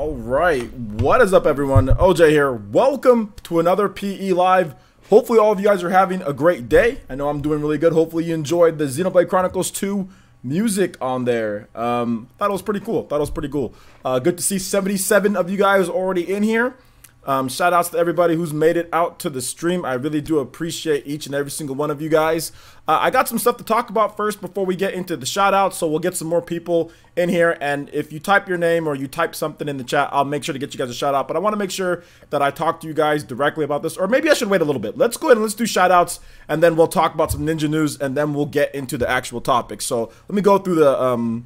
All right, what is up, everyone? OJ here. Welcome to another PE Live. Hopefully all of you guys are having a great day. I know I'm doing really good. Hopefully you enjoyed the Xenoblade Chronicles 2 music on there. Thought it was pretty cool. Good to see 77 of you guys already in here. Shout outs to everybody who's made it out to the stream. I really do appreciate each and every single one of you guys. I got some stuff to talk about first before we get into the shout outs, so we'll get some more people in here. And if you type your name or you type something in the chat, I'll make sure to get you guys a shout out. But I want to make sure that I talk to you guys directly about this, or maybe I should wait a little bit. Let's go ahead and let's do shout outs, and then we'll talk about some ninja news, and then we'll get into the actual topic. So let me go through the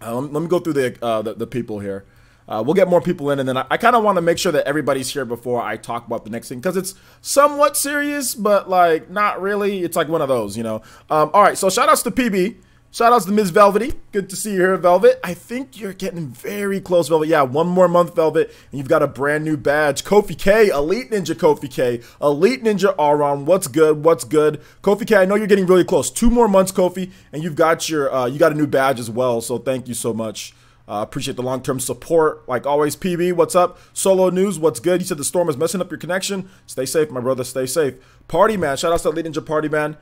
the people here. We'll get more people in, and then I kind of want to make sure that everybody's here before I talk about the next thing, because it's somewhat serious, but like not really. It's like one of those, you know. All right, so shout outs to PB. Shout outs to Ms. Velvety. Good to see you here, Velvet. I think you're getting very close, Velvet. Yeah, one more month, Velvet, and you've got a brand new badge. Kofi K, Elite Ninja Kofi K, Elite Ninja Aron. What's good? What's good? Kofi K, I know you're getting really close. 2 more months, Kofi, and you've got your you got a new badge as well. So thank you so much. Appreciate the long-term support. Like always, PB, what's up? Solo News, what's good? He said the storm is messing up your connection. Stay safe, my brother. Stay safe. Party Man, shout out to Elite Ninja Party Man.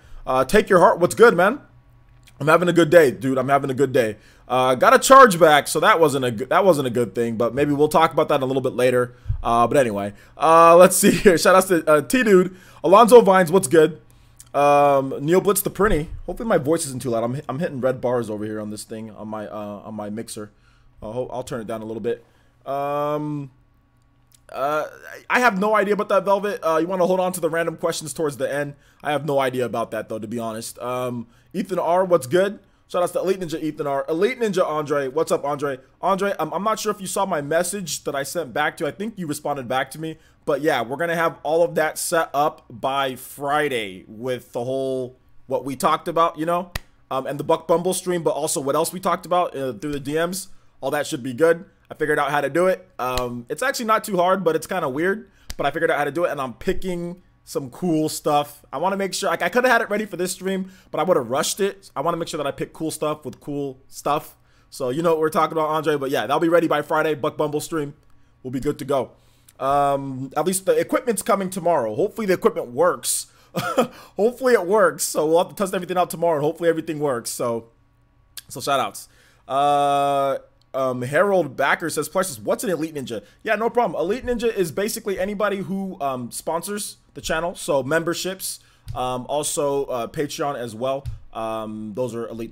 Take your heart. What's good, man? I'm having a good day, dude. I'm having a good day. Got a charge back, so that wasn't a good thing. But maybe we'll talk about that a little bit later. But anyway, let's see here. Shout out to T-Dude, Alonzo Vines, what's good? Neil Blitz the Prinny. Hopefully my voice isn't too loud. I'm hitting red bars over here on this thing on my mixer. I'll turn it down a little bit. I have no idea about that, Velvet. You want to hold on to the random questions towards the end. I have no idea about that, though, to be honest. Ethan R, what's good? Shout out to Elite Ninja Ethan R. Elite Ninja Andre. What's up, Andre? Andre, I'm not sure if you saw my message that I sent back to you. I think you responded back to me. But yeah, we're going to have all of that set up by Friday with the whole, what we talked about, you know, and the Buck Bumble stream, but also what else we talked about through the DMs. All that should be good. I figured out how to do it. It's actually not too hard, but it's kind of weird. But I figured out how to do it, and I'm picking some cool stuff. I want to make sure, like, I could have had it ready for this stream, but I would have rushed it. I want to make sure that I pick cool stuff with cool stuff. So you know what we're talking about, Andre. But yeah, that'll be ready by Friday. Buck Bumble stream. We'll be good to go. At least the equipment's coming tomorrow. Hopefully the equipment works. Hopefully it works. So we'll have to test everything out tomorrow, and hopefully everything works. So shout outs. Harold Backer says, Plexus, what's an Elite Ninja? Yeah, no problem. Elite Ninja is basically anybody who sponsors the channel. So memberships, also Patreon as well. Those are elite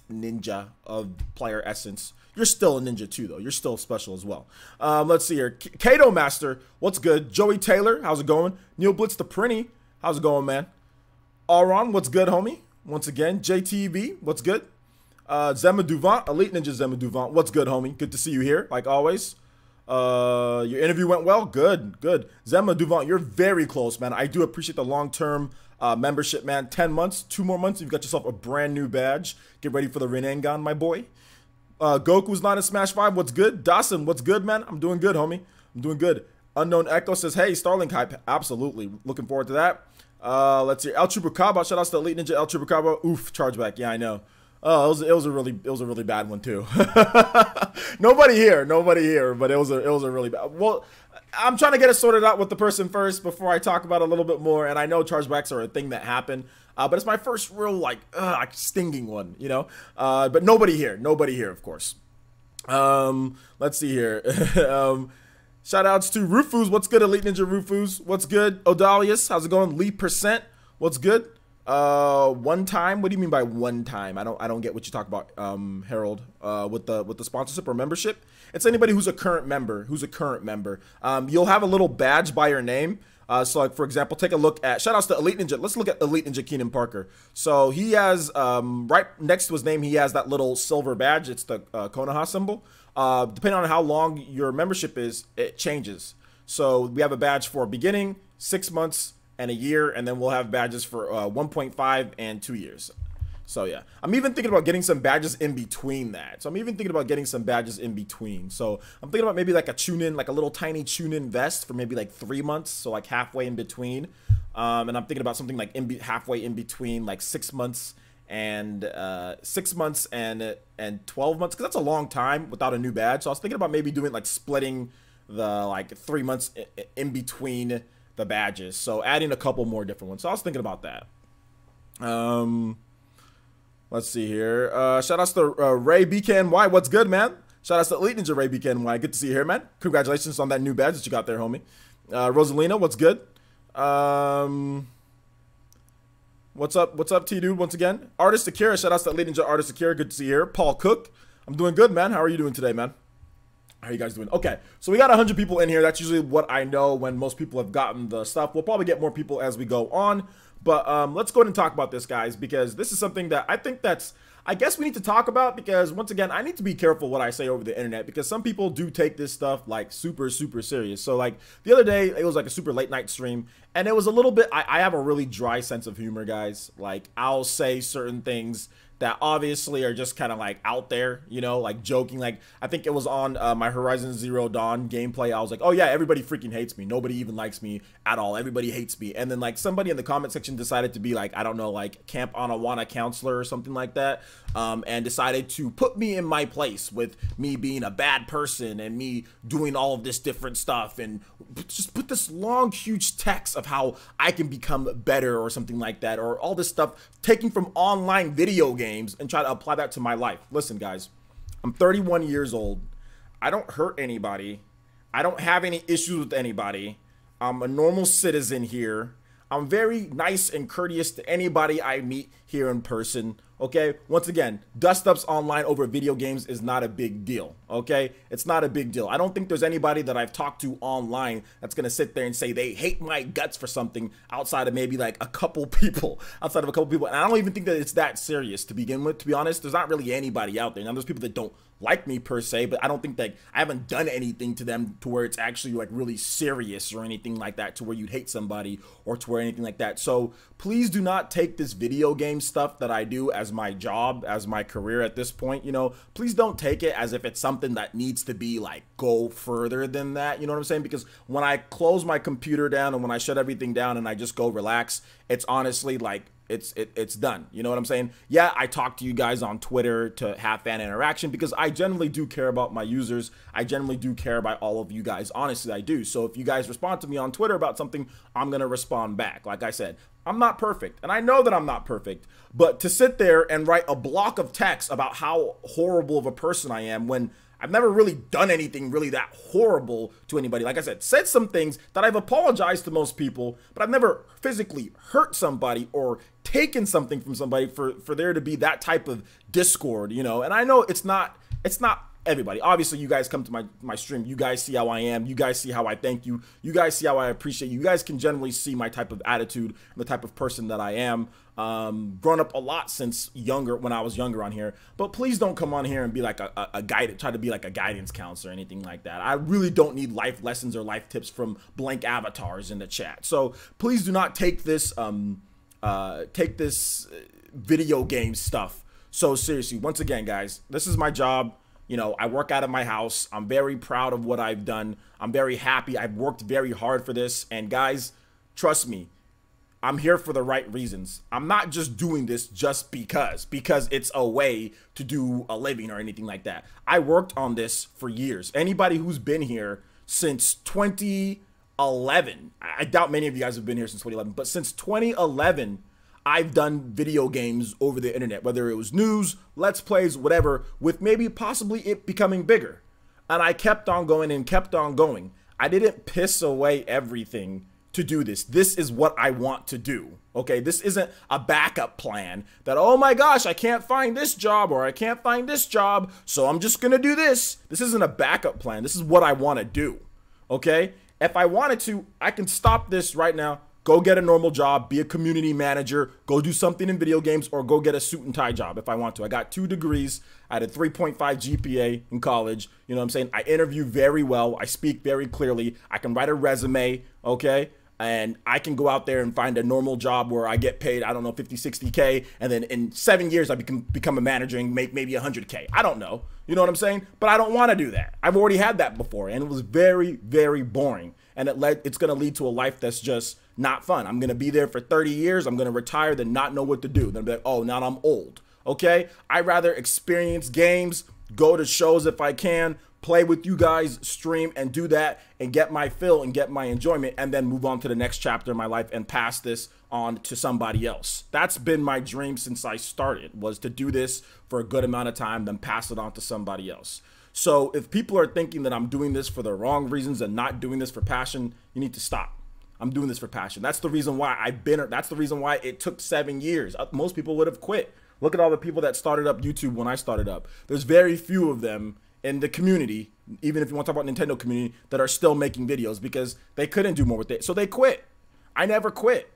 ninja of player essence. You're still a ninja too, though. You're still special as well. Let's see here. Kato Master, what's good? Joey Taylor, how's it going? Neil Blitz the Prinny, how's it going, man? Aron, what's good, homie? Once again, JTV, what's good? Zema Duvant, Elite Ninja Zema Duvant. What's good, homie? Good to see you here, like always. Your interview went well? Good, good. Zema Duvant, you're very close, man. I do appreciate the long-term membership, man. 10 months, 2 more months, you've got yourself a brand new badge. Get ready for the Rinnegan, my boy. Goku's not in Smash 5. What's good? Dawson, what's good, man? I'm doing good, homie. I'm doing good. Unknown Echo says, hey, Starlink hype. Absolutely. Looking forward to that. Let's see. El Chupacaba. Shout out to Elite Ninja El Chupacaba. Oof, chargeback. Yeah, I know. Oh, it was a really bad one too. nobody here, but it was a really bad. Well, I'm trying to get it sorted out with the person first before I talk about it a little bit more. And I know chargebacks are a thing that happen, but it's my first real like stinging one, you know. But nobody here, of course. Let's see here. Shout outs to Rufus. What's good, Elite Ninja Rufus? What's good, Odalius? How's it going? Lee Percent. What's good? One time. What do you mean by one time? I don't get what you talk about, Harold. With the sponsorship or membership, it's anybody who's a current member. You'll have a little badge by your name. So like for example, take a look at shout outs to Elite Ninja. Let's look at Elite Ninja Keenan Parker. So he has right next to his name, he has that little silver badge. It's the Konoha symbol. Depending on how long your membership is, it changes. So we have a badge for beginning, 6 months, and a year, and then we'll have badges for 1.5 and 2 years. So yeah, I'm even thinking about getting some badges in between that. So I'm thinking about maybe like a tune-in, like a little tiny tune-in vest for maybe like 3 months, so like halfway in between. And I'm thinking about something like halfway in between, like 6 months and 6 months and 12 months, because that's a long time without a new badge. So I was thinking about maybe doing like splitting the like 3 months in between the badges, so adding a couple more different ones. So I was thinking about that. Let's see here. Shout outs to Ray BKNY. What's good, man? Shout outs to Elite Ninja Ray BKNY. Good to see you here, man. Congratulations on that new badge that you got there, homie. Rosalina, what's good? What's up, T-Dude, once again? Artist Akira, shout outs to Elite Ninja Artist Akira. Good to see you here. Paul Cook, I'm doing good, man. How are you doing today, man? How are you guys doing? Okay, so we got 100 people in here. That's usually what I know when most people have gotten the stuff. We'll probably get more people as we go on. But let's go ahead and talk about this, guys, because this is something that I think I guess we need to talk about, because once again, I need to be careful what I say over the internet, because some people do take this stuff like super serious. So like the other day, it was like a super late night stream, and it was a little bit, I have a really dry sense of humor, guys. Like I'll say certain things that obviously are just kind of like out there, you know, like joking. Like I think it was on my Horizon Zero Dawn gameplay. I was like, oh yeah, everybody freaking hates me. Nobody even likes me at all. Everybody hates me. And then like somebody in the comment section decided to be like, I don't know, like Camp Anawana counselor or something like that, and decided to put me in my place with me being a bad person and me doing all of this different stuff, and just put this long huge text of how I can become better or something like that, or all this stuff taking from online video games and try to apply that to my life. Listen, guys, I'm 31 years old. I don't hurt anybody. I don't have any issues with anybody. I'm a normal citizen here. I'm very nice and courteous to anybody I meet here in person. Okay, once again, dust-ups online over video games is not a big deal. Okay, it's not a big deal. I don't think there's anybody that I've talked to online that's gonna sit there and say they hate my guts for something, outside of maybe like a couple people, and I don't even think that it's that serious to begin with. To be honest, there's not really anybody out there. Now there's people that don't like me per se, but I don't think that I haven't done anything to them to where it's actually like really serious or anything like that, to where you'd hate somebody or to where anything like that. So please do not take this video game stuff that I do as my job, as my career at this point. You know, please don't take it as if it's something that needs to be like go further than that. You know what I'm saying? Because when I close my computer down and when I shut everything down and I just go relax, it's honestly like it's done. You know what I'm saying? Yeah, I talk to you guys on Twitter to have fan interaction, because I generally do care about my users. I generally do care about all of you guys. Honestly, I do. So if you guys respond to me on Twitter about something, I'm gonna respond back. Like I said, I'm not perfect, and I know that I'm not perfect, but to sit there and write a block of text about how horrible of a person I am when I've never really done anything really that horrible to anybody. Like I said some things that I've apologized to most people, but I've never physically hurt somebody or taken something from somebody for there to be that type of discord, you know. And I know it's not everybody. Obviously, you guys come to my stream. You guys see how I am. You guys see how I thank you. You guys see how I appreciate you. You guys can generally see my type of attitude and the type of person that I am. Grown up a lot since when I was younger on here. But please don't come on here and be like a guide, try to be like a guidance counselor or anything like that. I really don't need life lessons or life tips from blank avatars in the chat. So please do not take this video game stuff so seriously. Once again, guys, this is my job. You know, I work out of my house. I'm very proud of what I've done. I'm very happy. I've worked very hard for this. And guys, trust me, I'm here for the right reasons. I'm not just doing this just because it's a way to do a living or anything like that. I worked on this for years. Anybody who's been here since 2011, I doubt many of you guys have been here since 2011, but since 2011, I've done video games over the internet, whether it was news, let's plays, whatever, with maybe possibly it becoming bigger. And I kept on going and kept on going. I didn't piss away everything to do this. This is what I want to do. Okay, this isn't a backup plan that, oh my gosh, I can't find this job or I can't find this job, so I'm just gonna do this. This isn't a backup plan. This is what I want to do. Okay, if I wanted to, I can stop this right now, go get a normal job, be a community manager, go do something in video games, or go get a suit and tie job if I want to. I got 2 degrees. I had a 3.5 GPA in college. You know what I'm saying? I interview very well. I speak very clearly. I can write a resume, okay? And I can go out there and find a normal job where I get paid, I don't know, 50, 60K. And then in 7 years, I become a manager and make maybe 100K. I don't know. You know what I'm saying? But I don't want to do that. I've already had that before. And it was very, very boring. And it's going to lead to a life that's just not fun. I'm going to be there for 30 years. I'm going to retire, then not know what to do. Then be like, oh, now I'm old. Okay? I'd rather experience games, go to shows if I can, play with you guys, stream, and do that, and get my fill and get my enjoyment, and then move on to the next chapter of my life and pass this on to somebody else. That's been my dream since I started, was to do this for a good amount of time, then pass it on to somebody else. So if people are thinking that I'm doing this for the wrong reasons and not doing this for passion, you need to stop. I'm doing this for passion. That's the reason why that's the reason why it took 7 years. Most people would have quit. Look at all the people that started up YouTube when I started up. There's very few of them in the community, even if you want to talk about Nintendo community, that are still making videos because they couldn't do more with it. So they quit. I never quit.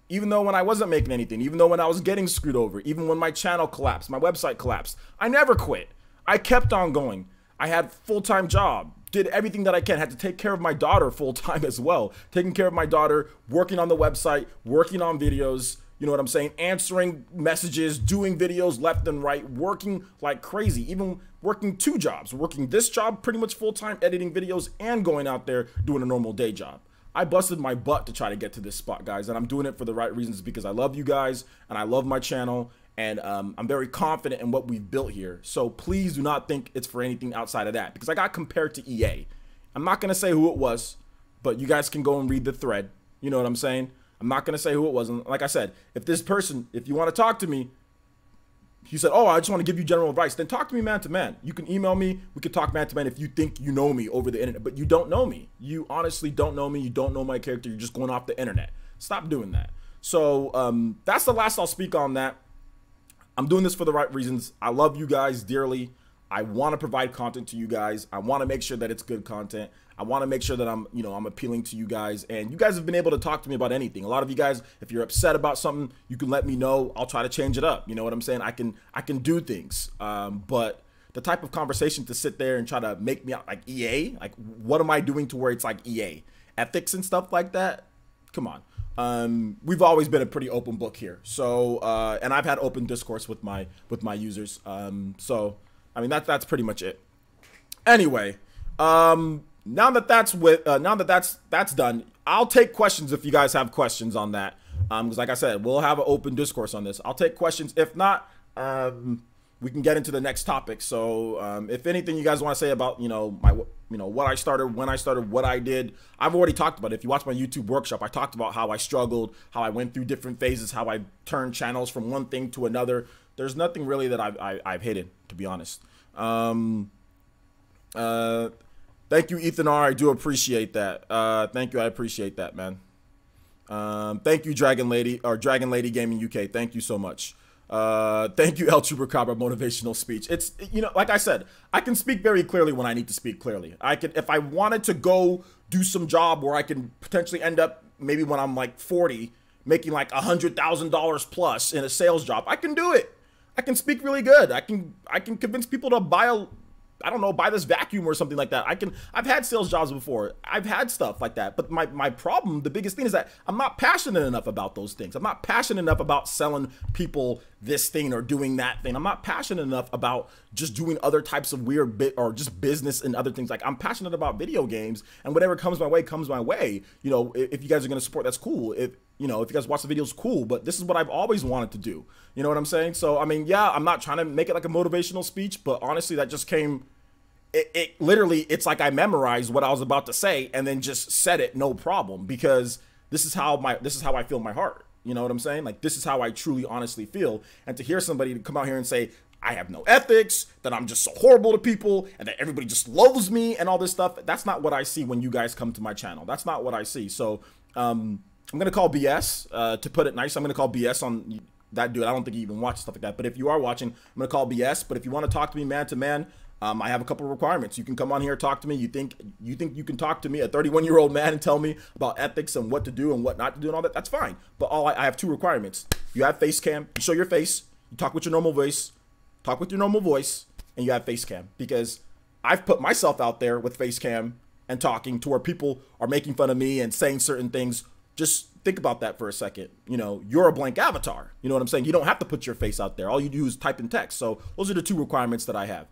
Even though when I wasn't making anything, even though when I was getting screwed over, even when my channel collapsed, my website collapsed, I never quit. I kept on going. I had a full-time job, did everything that I can, had to take care of my daughter full-time as well. Taking care of my daughter, working on the website, working on videos, you know what I'm saying? Answering messages, doing videos left and right, working like crazy, even working 2 jobs, working this job pretty much full-time, editing videos, and going out there doing a normal day job. I busted my butt to try to get to this spot, guys, and I'm doing it for the right reasons because I love you guys and I love my channel, and I'm very confident in what we've built here. So please do not think it's for anything outside of that, because I got compared to EA. I'm not going to say who it was, but you guys can go and read the thread. You know what I'm saying? I'm not going to say who it was. And like I said, if this person, if you want to talk to me, he said, oh, I just want to give you general advice, then talk to me man to man. You can email me. We can talk man to man if you think you know me over the internet, but you don't know me. You honestly don't know me. You don't know my character. You're just going off the internet. Stop doing that. So that's the last I'll speak on that. I'm doing this for the right reasons. I love you guys dearly. I want to provide content to you guys. I want to make sure that it's good content. I want to make sure that I'm appealing to you guys, and you guys have been able to talk to me about anything. A lot of you guys, if you're upset about something, you can let me know. I'll try to change it up. You know what I'm saying? I can do things. But the type of conversation to sit there and try to make me out like EA, like what am I doing to where it's like EA? Ethics and stuff like that? Come on. We've always been a pretty open book here. So, and I've had open discourse with my users. So, I mean, that's pretty much it. Anyway, now that that's done, I'll take questions if you guys have questions on that. Because like I said, we'll have an open discourse on this. I'll take questions. If not, we can get into the next topic. So, if anything you guys want to say about, what I started, when I started, what I did, I've already talked about it. If you watch my YouTube workshop, I talked about how I struggled, how I went through different phases, how I turned channels from one thing to another. There's nothing really that I've hidden, to be honest. Thank you, Ethan R. I do appreciate that. Thank you. I appreciate that, man. Thank you, Dragon Lady Gaming UK. Thank you so much. Thank you, El Chupacabra motivational speech. It's, like I said, I can speak very clearly when I need to speak clearly. I could, if I wanted to go do some job where I can potentially end up maybe when I'm like 40, making like $100,000 plus in a sales job, I can do it. I can speak really good. I can convince people to buy buy this vacuum or something like that. I've had sales jobs before. I've had stuff like that. But my problem, the biggest thing is that I'm not passionate enough about those things. I'm not passionate enough about selling people this thing or doing that thing. I'm not passionate enough about just doing other types of weird or just business and other things. Like, I'm passionate about video games, and whatever comes my way comes my way. If you guys are going to support, that's cool. If you guys watch the videos, cool. But this is what I've always wanted to do. You know what I'm saying? So, I mean, yeah, I'm not trying to make it like a motivational speech, but honestly, that just came, it literally, it's like I memorized what I was about to say and then just said it, no problem, because this is how I feel in my heart. You know what I'm saying? Like, this is how I truly, honestly feel. And to hear somebody come out here and say, I have no ethics, that I'm just so horrible to people, and that everybody just loathes me and all this stuff, that's not what I see when you guys come to my channel. That's not what I see. So, I'm going to call BS, to put it nice. I'm going to call BS on that dude. I don't think he even watches stuff like that. But if you are watching, I'm going to call BS. But if you want to talk to me man to man, I have a couple of requirements. You can come on here, talk to me. You think you can talk to me, a 31-year-old man, and tell me about ethics and what to do and what not to do and all that. That's fine. But I have 2 requirements. You have face cam. You show your face. You talk with your normal voice. Talk with your normal voice. And you have face cam. Because I've put myself out there with face cam and talking to where people are making fun of me and saying certain things. Just think about that for a second. You're a blank avatar. You know what I'm saying? You don't have to put your face out there. All you do is type in text. So those are the 2 requirements that I have.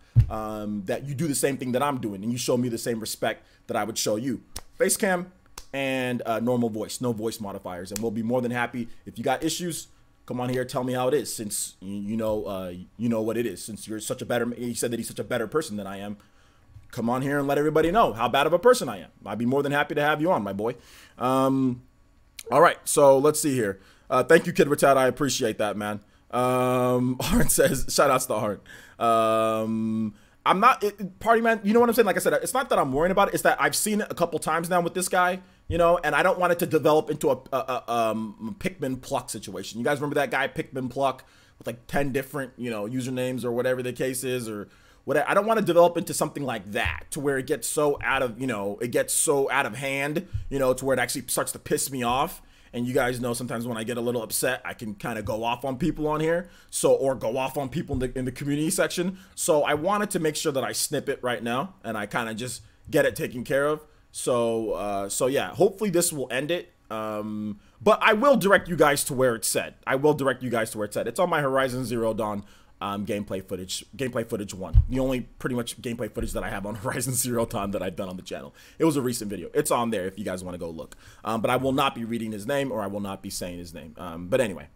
That you do the same thing that I'm doing and you show me the same respect that I would show you. Face cam and normal voice, no voice modifiers. And we'll be more than happy. If you got issues, come on here, tell me how it is, since you know what it is. Since you're such a better, he said that he's such a better person than I am. Come on here and let everybody know how bad of a person I am. I'd be more than happy to have you on, my boy. All right, so let's see here. Thank you, Kid Rattata. I appreciate that, man. Arn says, shout outs to Arn. I'm not, party man, you know what I'm saying? Like I said, it's not that I'm worrying about it. It's that I've seen it a couple times now with this guy, you know, and I don't want it to develop into a Pikmin Pluck situation. You guys remember that guy, Pikmin Pluck, with like 10 different, you know, usernames or whatever the case is, or whatever. I don't want to develop into something like that, to where it gets so out of, you know, it gets so out of hand, you know, to where it actually starts to piss me off. And you guys know sometimes when I get a little upset, I can kind of go off on people on here, so, or go off on people in the community section. So I wanted to make sure that I snip it right now and I kind of just get it taken care of. So so yeah, hopefully this will end it. But I will direct you guys to where it's said. I will direct you guys to where it's said. It's on my Horizon Zero Dawn gameplay footage 1. The only pretty much gameplay footage that I have on Horizon Zero Dawn that I've done on the channel. It was a recent video. It's on there if you guys want to go look. But I will not be reading his name, or I will not be saying his name. But anyway.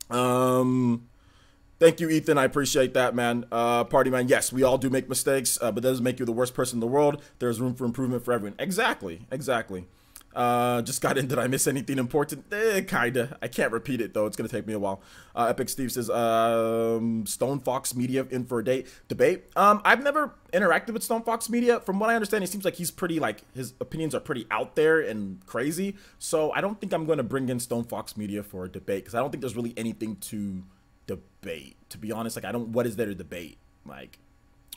Thank you, Ethan. I appreciate that, man. Party man, yes, we all do make mistakes, but that doesn't make you the worst person in the world. There's room for improvement for everyone. Exactly. Exactly. Just got in. Did I miss anything important? Kinda. I can't repeat it though. It's gonna take me a while. Epic Steve says, Stone Fox Media in for a debate. I've never interacted with Stone Fox Media. From what I understand, it seems like he's pretty, like, his opinions are pretty out there and crazy. So I don't think I'm going to bring in Stone Fox Media for a debate, because I don't think there's really anything to debate. To be honest, like, what is there to debate? Like,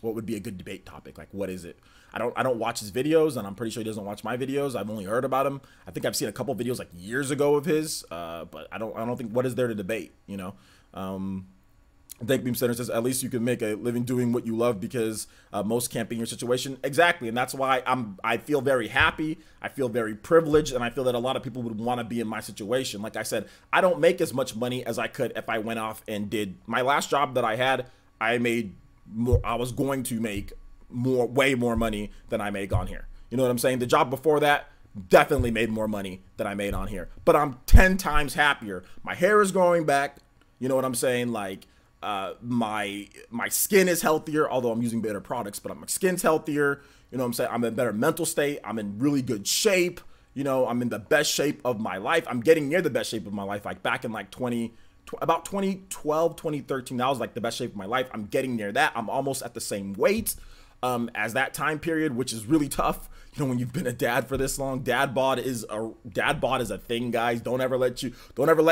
what would be a good debate topic? Like, what is it? I don't watch his videos, and I'm pretty sure he doesn't watch my videos. I've only heard about him. I think I've seen a couple videos like years ago of his, but I don't think, what is there to debate, you know? Thank Beam Center says, at least you can make a living doing what you love, because most can't be in your situation. Exactly, and that's why I feel very happy. I feel very privileged, and I feel that a lot of people would want to be in my situation. Like I said, I don't make as much money as I could if I went off and did my last job that I had. I made more. I was going to make way more money than I make on here. You know what I'm saying? The job before that definitely made more money than I made on here, but I'm 10 times happier. My hair is growing back. You know what I'm saying? Like, my skin is healthier, although I'm using better products, but my skin's healthier. You know what I'm saying? I'm in a better mental state. I'm in really good shape. You know, I'm in the best shape of my life. I'm getting near the best shape of my life. Like back in like about 2012, 2013, that was like the best shape of my life. I'm getting near that. I'm almost at the same weight as that time period, which is really tough. You know, when you've been a dad for this long, dad bod is a thing, guys. Don't ever let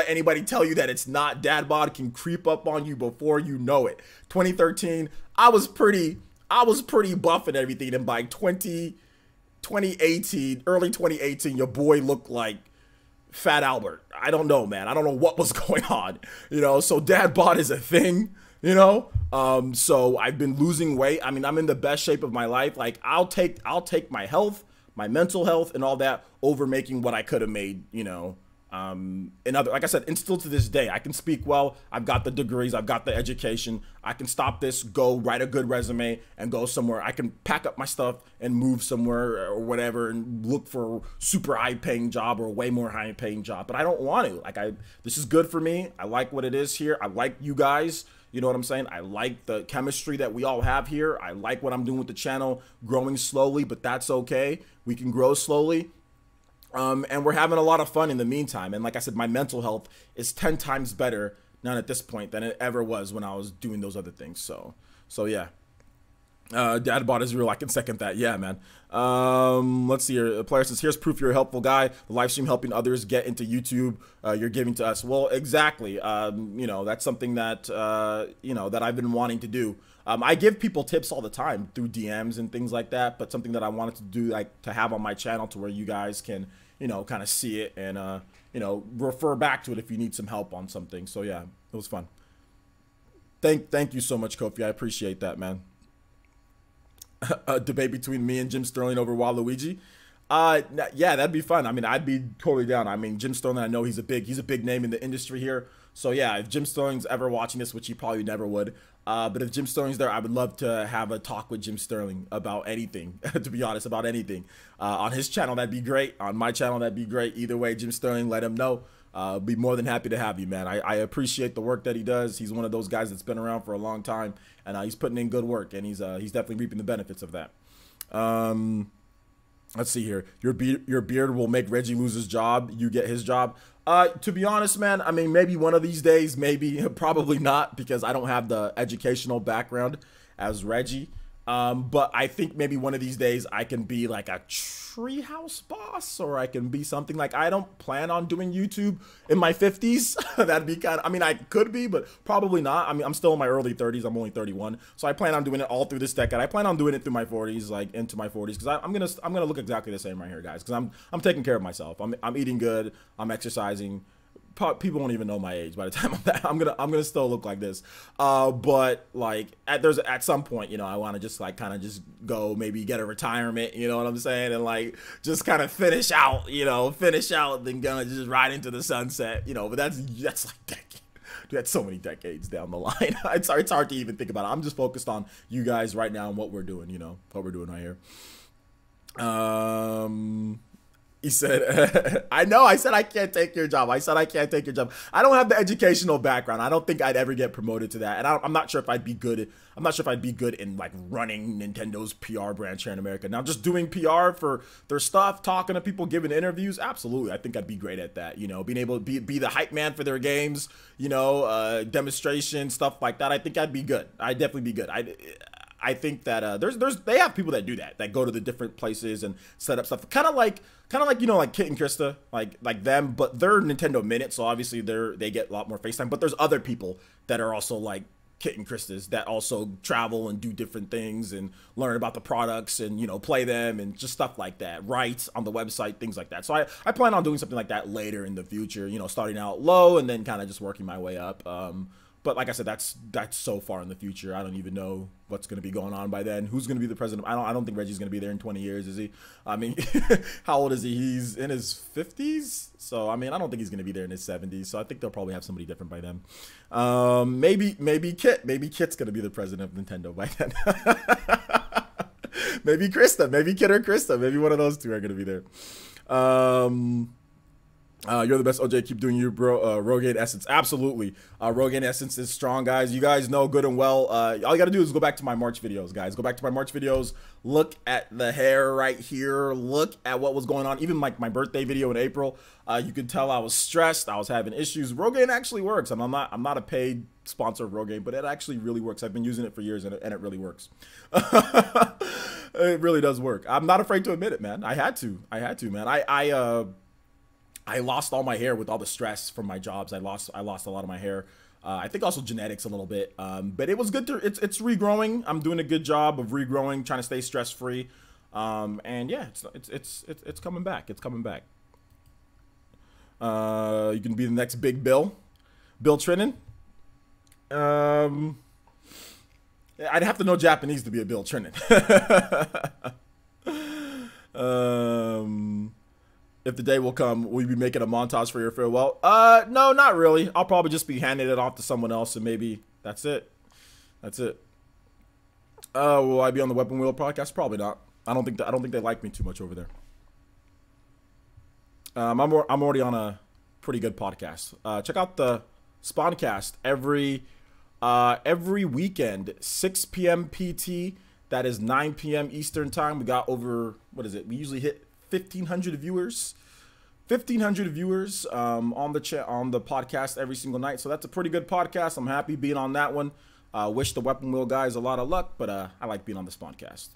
anybody tell you that it's not. Dad bod can creep up on you before you know it. 2013, I was pretty buff and everything, and by 2018, early 2018, your boy looked like Fat Albert. I don't know, man. I don't know what was going on, you know. So dad bod is a thing, you know. So I've been losing weight. I mean, I'm in the best shape of my life. Like, I'll take my health, my mental health, and all that over making what I could have made, you know. Like I said, and still to this day, I can speak well. I've got the degrees, I've got the education. I can stop this, go write a good resume, and go somewhere. I can pack up my stuff and move somewhere or whatever, and look for a super high-paying job or a way more high-paying job. But I don't want to. Like, this is good for me. I like what it is here. I like you guys. You know what I'm saying? I like the chemistry that we all have here. I like what I'm doing with the channel, growing slowly, but that's okay. We can grow slowly. And we're having a lot of fun in the meantime. And like I said, my mental health is 10 times better now at this point than it ever was when I was doing those other things. So yeah. Dad bod is real. I can second that. Yeah, man. Let's see here. A player says, here's proof you're a helpful guy. The live stream helping others get into YouTube. You're giving to us. Well, exactly. You know, that's something that, you know, that I've been wanting to do. I give people tips all the time through DMs and things like that, but something that I wanted to do, like, to have on my channel to where you guys can, you know, kind of see it and, you know, refer back to it if you need some help on something. So yeah, it was fun. Thank you so much, Kofi. I appreciate that, man. A debate between me and Jim Sterling over Waluigi. Yeah, that'd be fun. I mean, I'd be totally down. I mean, Jim Sterling, I know he's a big name in the industry here. So yeah, if Jim Sterling's ever watching this, which he probably never would, But if Jim Sterling's there, I would love to have a talk with Jim Sterling about anything, to be honest, about anything. On his channel, that'd be great. On my channel, that'd be great. Either way, Jim Sterling, let him know. Be more than happy to have you, man. I appreciate the work that he does. He's one of those guys that's been around for a long time, and he's putting in good work, and he's definitely reaping the benefits of that. Let's see here. Your beard will make Reggie lose his job. You get his job. To be honest, man, I mean, maybe one of these days, maybe, probably not, because I don't have the educational background as Reggie. But I think maybe one of these days I can be like a treehouse boss, or I can be something like, I don't plan on doing YouTube in my 50s. That'd be kind of, I mean, I could be, but probably not. I mean, I'm still in my early 30s. I'm only 31. So I plan on doing it all through this decade. I plan on doing it through my 40s, like into my 40s, because I'm gonna look exactly the same right here, guys, because I'm taking care of myself. I'm eating good. I'm exercising. People won't even know my age by the time I'm gonna still look like this. But like at some point, you know, I want to just like kind of just go maybe get a retirement, you know what I'm saying, and like just kind of finish out, then gonna just ride into the sunset, you know. But that's like decades. Dude, that's so many decades down the line. It's hard to even think about it. I'm just focused on you guys right now and what we're doing, you know, what we're doing right here. He said, I know, I said I can't take your job. I said I can't take your job. I don't have the educational background. I don't think I'd ever get promoted to that. And I'm not sure if I'd be good. I'm not sure if I'd be good in like running Nintendo's PR branch here in America. Now, just doing PR for their stuff, talking to people, giving interviews. Absolutely. I think I'd be great at that. You know, being able to be the hype man for their games, you know, demonstration, stuff like that. I think I'd be good. I'd definitely be good. I think that they have people that do that go to the different places and set up stuff, kind of like you know, like Kit and Krista, like them, but they're Nintendo Minute, so obviously they get a lot more FaceTime. But there's other people that are also like Kit and Krista's that also travel and do different things and learn about the products and, you know, play them and just stuff like that, write on the website, things like that. So I plan on doing something like that later in the future, you know, starting out low and then kind of just working my way up. But like I said, that's so far in the future. I don't even know what's going to be going on by then. Who's going to be the president? I don't think Reggie's going to be there in 20 years, is he? I mean, how old is he? He's in his 50s. So, I mean, I don't think he's going to be there in his 70s. So I think they'll probably have somebody different by then. Maybe Kit. Maybe Kit's going to be the president of Nintendo by then. Maybe Krista. Maybe Kit or Krista. Maybe one of those two are going to be there. You're the best, OJ. Keep doing you, bro. Rogaine Essence. Absolutely. Rogaine Essence is strong, guys. You guys know good and well. All you got to do is go back to my March videos, guys. Go back to my March videos. Look at the hair right here. Look at what was going on. Even like my birthday video in April, you could tell I was stressed. I was having issues. Rogaine actually works. I'm not a paid sponsor of Rogaine, but it actually really works. I've been using it for years, and it really works. It really does work. I'm not afraid to admit it, man. I had to, man. I lost all my hair with all the stress from my jobs. I lost a lot of my hair. I think also genetics a little bit. But it was good to, it's regrowing. I'm doing a good job of regrowing, trying to stay stress free. And yeah, it's coming back. It's coming back. You can be the next big Bill Trinan. I'd have to know Japanese to be a Bill Trinan. If the day will come, will you be making a montage for your farewell? No, not really. I'll probably just be handing it off to someone else, and maybe that's it. That's it. Will I be on the Weapon Wheel podcast? Probably not. I don't think they like me too much over there. I'm already on a pretty good podcast. Check out the Spawncast every weekend, 6 p.m. PT. That is 9 p.m. Eastern time. We got over, what is it? We usually hit 1,500 viewers. 1,500 viewers on the podcast every single night. So that's a pretty good podcast. I'm happy being on that one. Wish the Weapon Wheel guys a lot of luck, but I like being on the Spawncast.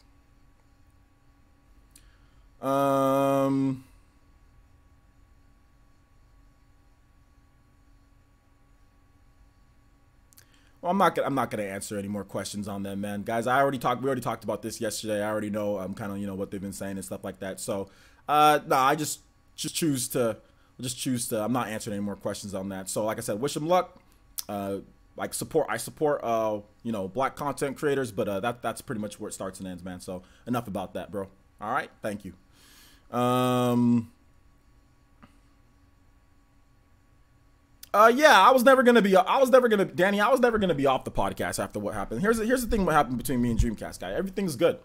Well, I'm not gonna answer any more questions on them, man. Guys, we already talked about this yesterday. I already know kind of, you know, what they've been saying and stuff like that. So no, I just choose to I'm not answering any more questions on that. So like I said, wish them luck. I support you know, black content creators, but that's pretty much where it starts and ends, man. So enough about that, bro. All right, thank you. Yeah, Danny, I was never gonna be off the podcast after what happened. Here's the thing: what happened between me and Dreamcast guy? Everything's good.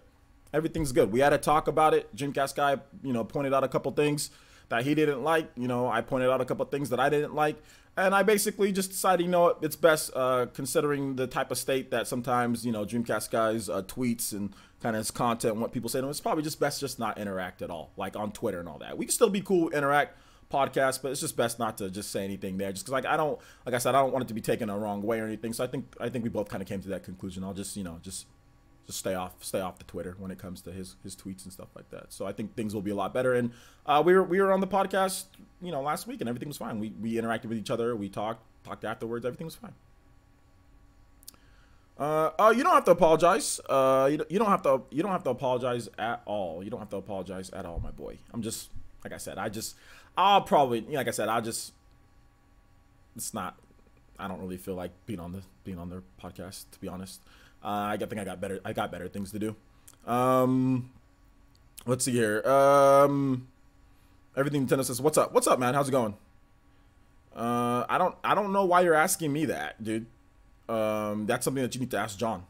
Everything's good. We had a talk about it. Dreamcast guy, pointed out a couple things that he didn't like. I pointed out a couple things that I didn't like, and I basically just decided, it's best, considering the type of state that sometimes, Dreamcast guys tweets and kind of his content and what people say to him. It's probably just best just not interact at all, like on Twitter and all that. We can still be cool, interact. Podcast, but it's just best not to just say anything there, just because I don't want it to be taken a wrong way or anything. So I think we both kind of came to that conclusion. I'll just just stay off the Twitter when it comes to his tweets and stuff like that. So I think things will be a lot better. And we were on the podcast last week, and everything was fine. We interacted with each other, we talked afterwards, everything was fine. You don't have to apologize. You don't have to apologize at all. You don't have to apologize at all, my boy. I'm just, like I said, I'll probably, like I said, it's not, I don't really feel like being on the podcast, to be honest. I think I got better things to do. Let's see here. Everything Nintendo says, what's up, man? How's it going? I don't know why you're asking me that, dude. That's something that you need to ask John.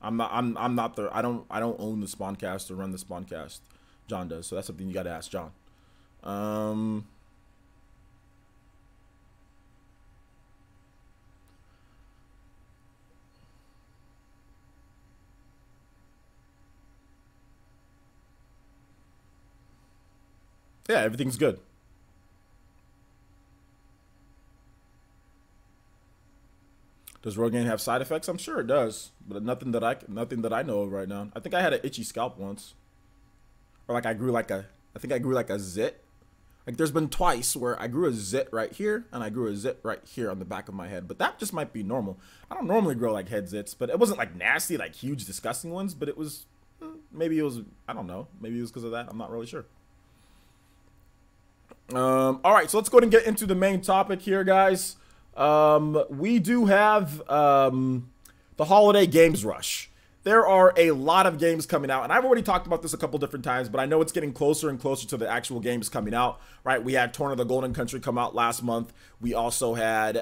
I don't own the Spawncast or run the Spawncast. John does, so that's something you got to ask John. Yeah, everything's good. Does Rogaine have side effects? I'm sure it does, but nothing that I know of right now. I think I had an itchy scalp once, or like I think I grew like a zit. Like there's been twice where I grew a zit right here and I grew a zit right here on the back of my head, but that just might be normal. I don't normally grow like head zits, but it wasn't like nasty, like huge, disgusting ones. But it was, maybe it was, I don't know, maybe it was because of that. I'm not really sure. All right, so let's go ahead and get into the main topic here, guys. We do have the holiday games rush. There are a lot of games coming out, and I've already talked about this a couple different times, but I know it's getting closer and closer to the actual games coming out, right? We had Torn of the Golden Country come out last month. We also had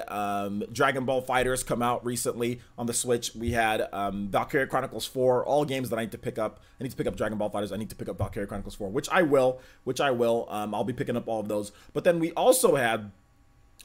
Dragon Ball FighterZ come out recently on the Switch. We had Valkyria Chronicles 4, all games that I need to pick up. I need to pick up Dragon Ball FighterZ. I need to pick up Valkyria Chronicles 4, which I will. I'll be picking up all of those. But then we also had,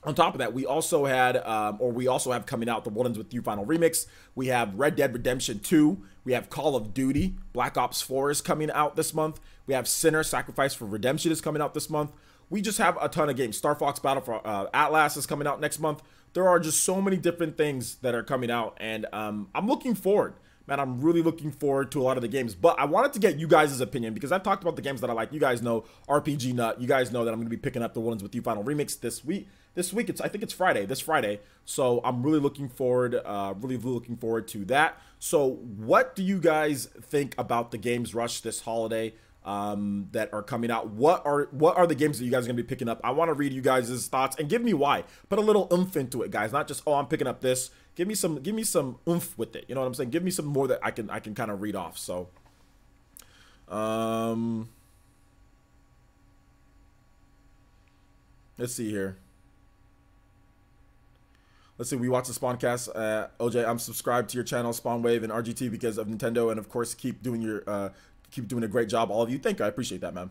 on top of that, we also have coming out the World Ends With You Final Remix. We have Red Dead Redemption 2. We have Call of Duty. Black Ops 4 is coming out this month. We have Sinner Sacrifice for Redemption is coming out this month. We just have a ton of games. Star Fox Battle for Atlas is coming out next month. There are just so many different things that are coming out, and I'm looking forward. Man, I'm really looking forward to a lot of the games, but I wanted to get you guys' opinion because I've talked about the games that I like. You guys know RPG Nut. You guys know that I'm going to be picking up the World Ends With You Final Remix this week. I think it's Friday. This Friday. So I'm really looking forward. To that. So what do you guys think about the games rush this holiday that are coming out? What are the games that you guys are going to be picking up? I want to read you guys' thoughts and give me why. Put a little oomph into it, guys. Not just, oh, I'm picking up this. Give me some oomph with it. You know what I'm saying? Give me some more that I can kind of read off. So let's see here. Let's see, we watch the Spawncast. OJ, I'm subscribed to your channel, Spawnwave and RGT, because of Nintendo, and of course, keep doing a great job, all of you. Thank you, I appreciate that, man.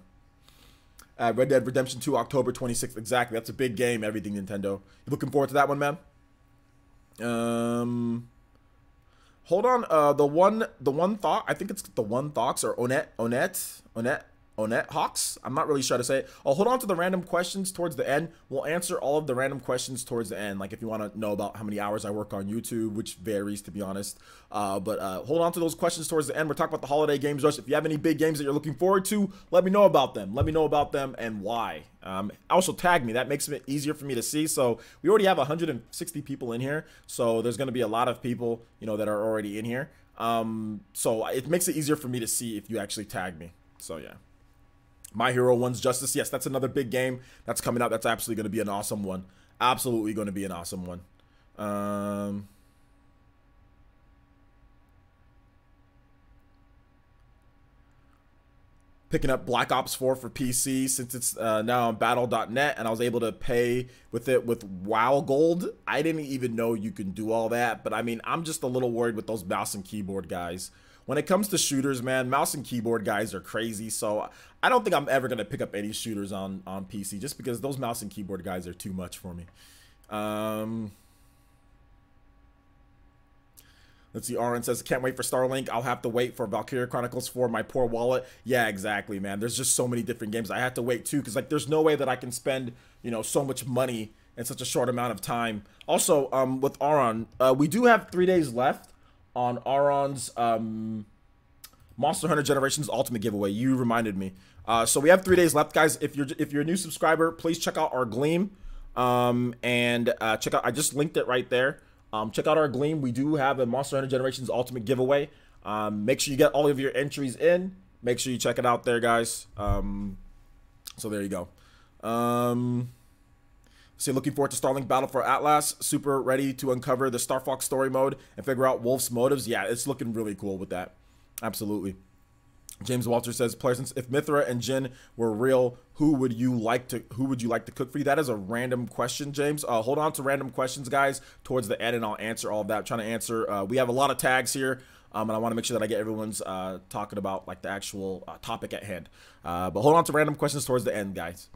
Red Dead Redemption 2, October 26th, exactly. That's a big game. Everything Nintendo. You looking forward to that one, man? Hold on. The one thought. I think it's the one thoughts or Onet Hawks. I'm not really sure how to say it. I'll hold on to the random questions towards the end. We'll answer all of the random questions towards the end. Like if you want to know about how many hours I work on YouTube, which varies, to be honest. But hold on to those questions towards the end. We're talking about the holiday games rush. If you have any big games that you're looking forward to, let me know about them. Let me know about them and why. Also tag me. That makes it easier for me to see. So we already have 160 people in here. So there's going to be a lot of people, that are already in here. So it makes it easier for me to see if you actually tag me. So yeah. My Hero 1's Justice. Yes, that's another big game that's coming out. That's absolutely going to be an awesome one. Absolutely going to be an awesome one. picking up Black Ops 4 for PC since it's now on battle.net, and I was able to pay with it with WoW Gold. I didn't even know you can do all that, but I mean, I'm just a little worried with those mouse and keyboard guys. When it comes to shooters, man, mouse and keyboard guys are crazy, so I don't think I'm ever going to pick up any shooters on PC just because those mouse and keyboard guys are too much for me. Let's see, Aaron says, can't wait for Starlink. I'll have to wait for Valkyria Chronicles 4, my poor wallet. Yeah, exactly, man. There's just so many different games. I have to wait, too, because, like, there's no way that I can spend, you know, so much money in such a short amount of time. Also, with Aaron, we do have 3 days left on Aaron's Monster Hunter Generations Ultimate giveaway. You reminded me. So we have 3 days left, guys. If you're a new subscriber, please check out our Gleam. And check out, I just linked it right there. Check out our Gleam. We do have a Monster Hunter Generations Ultimate giveaway. Make sure you get all of your entries in. Make sure you check it out there, guys. So there you go. So looking forward to Starlink Battle for Atlas. Super ready to uncover the Star Fox story mode and figure out Wolf's motives. Yeah, it's looking really cool with that. Absolutely. James Walter says, players, if Mithra and Jin were real, who would you like to cook for you? That is a random question, James. Hold on to random questions, guys, towards the end, and I'll answer all of that. I'm trying to answer. We have a lot of tags here, and I want to make sure that I get everyone's talking about like the actual topic at hand. But hold on to random questions towards the end, guys.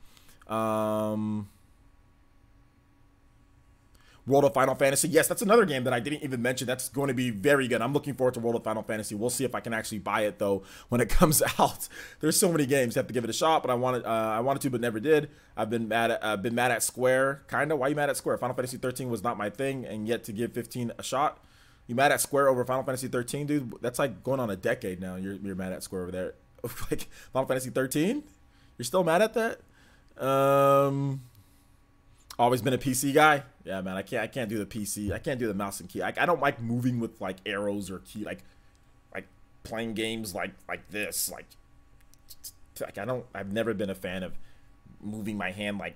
World of Final Fantasy. Yes, that's another game that I didn't even mention. That's going to be very good. I'm looking forward to World of Final Fantasy. We'll see if I can actually buy it, though, when it comes out. There's so many games. You have to give it a shot, but I wanted to, but never did. I've been mad at Square, kind of. Why are you mad at Square? Final Fantasy 13 was not my thing, and yet to give 15 a shot. You mad at Square over Final Fantasy 13, dude? That's like going on a decade now. You're mad at Square over there. Like Final Fantasy 13? You're still mad at that? Always been a PC guy. Yeah, man, I can't do the PC. I can't do the mouse and key. I don't like moving with like arrows or key, like playing games like this. Like I've never been a fan of moving my hand like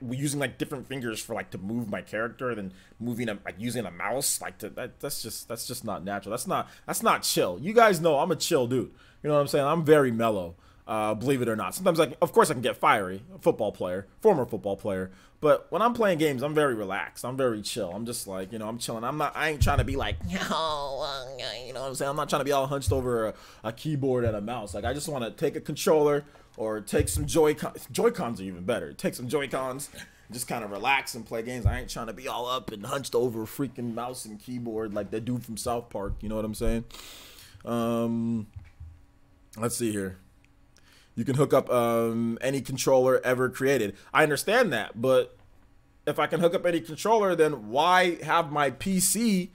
using like different fingers for like to move my character than moving like using a mouse like to that's just not natural. That's not chill. You guys know I'm a chill dude. You know what I'm saying? I'm very mellow. Believe it or not. Sometimes, of course, I can get fiery. A football player, former football player. But when I'm playing games, I'm very relaxed. I'm very chill. I'm just like, you know, I'm chilling. I ain't trying to be like, you know what I'm saying? I'm not trying to be all hunched over a keyboard and a mouse. Like, I just want to take a controller or take some Joy-Cons. Joy-Cons are even better. Take some Joy-Cons, just kind of relax and play games. I ain't trying to be all up and hunched over a freaking mouse and keyboard like that dude from South Park. You know what I'm saying? Let's see here. You can hook up any controller ever created. I understand that, but if I can hook up any controller, then why have my PC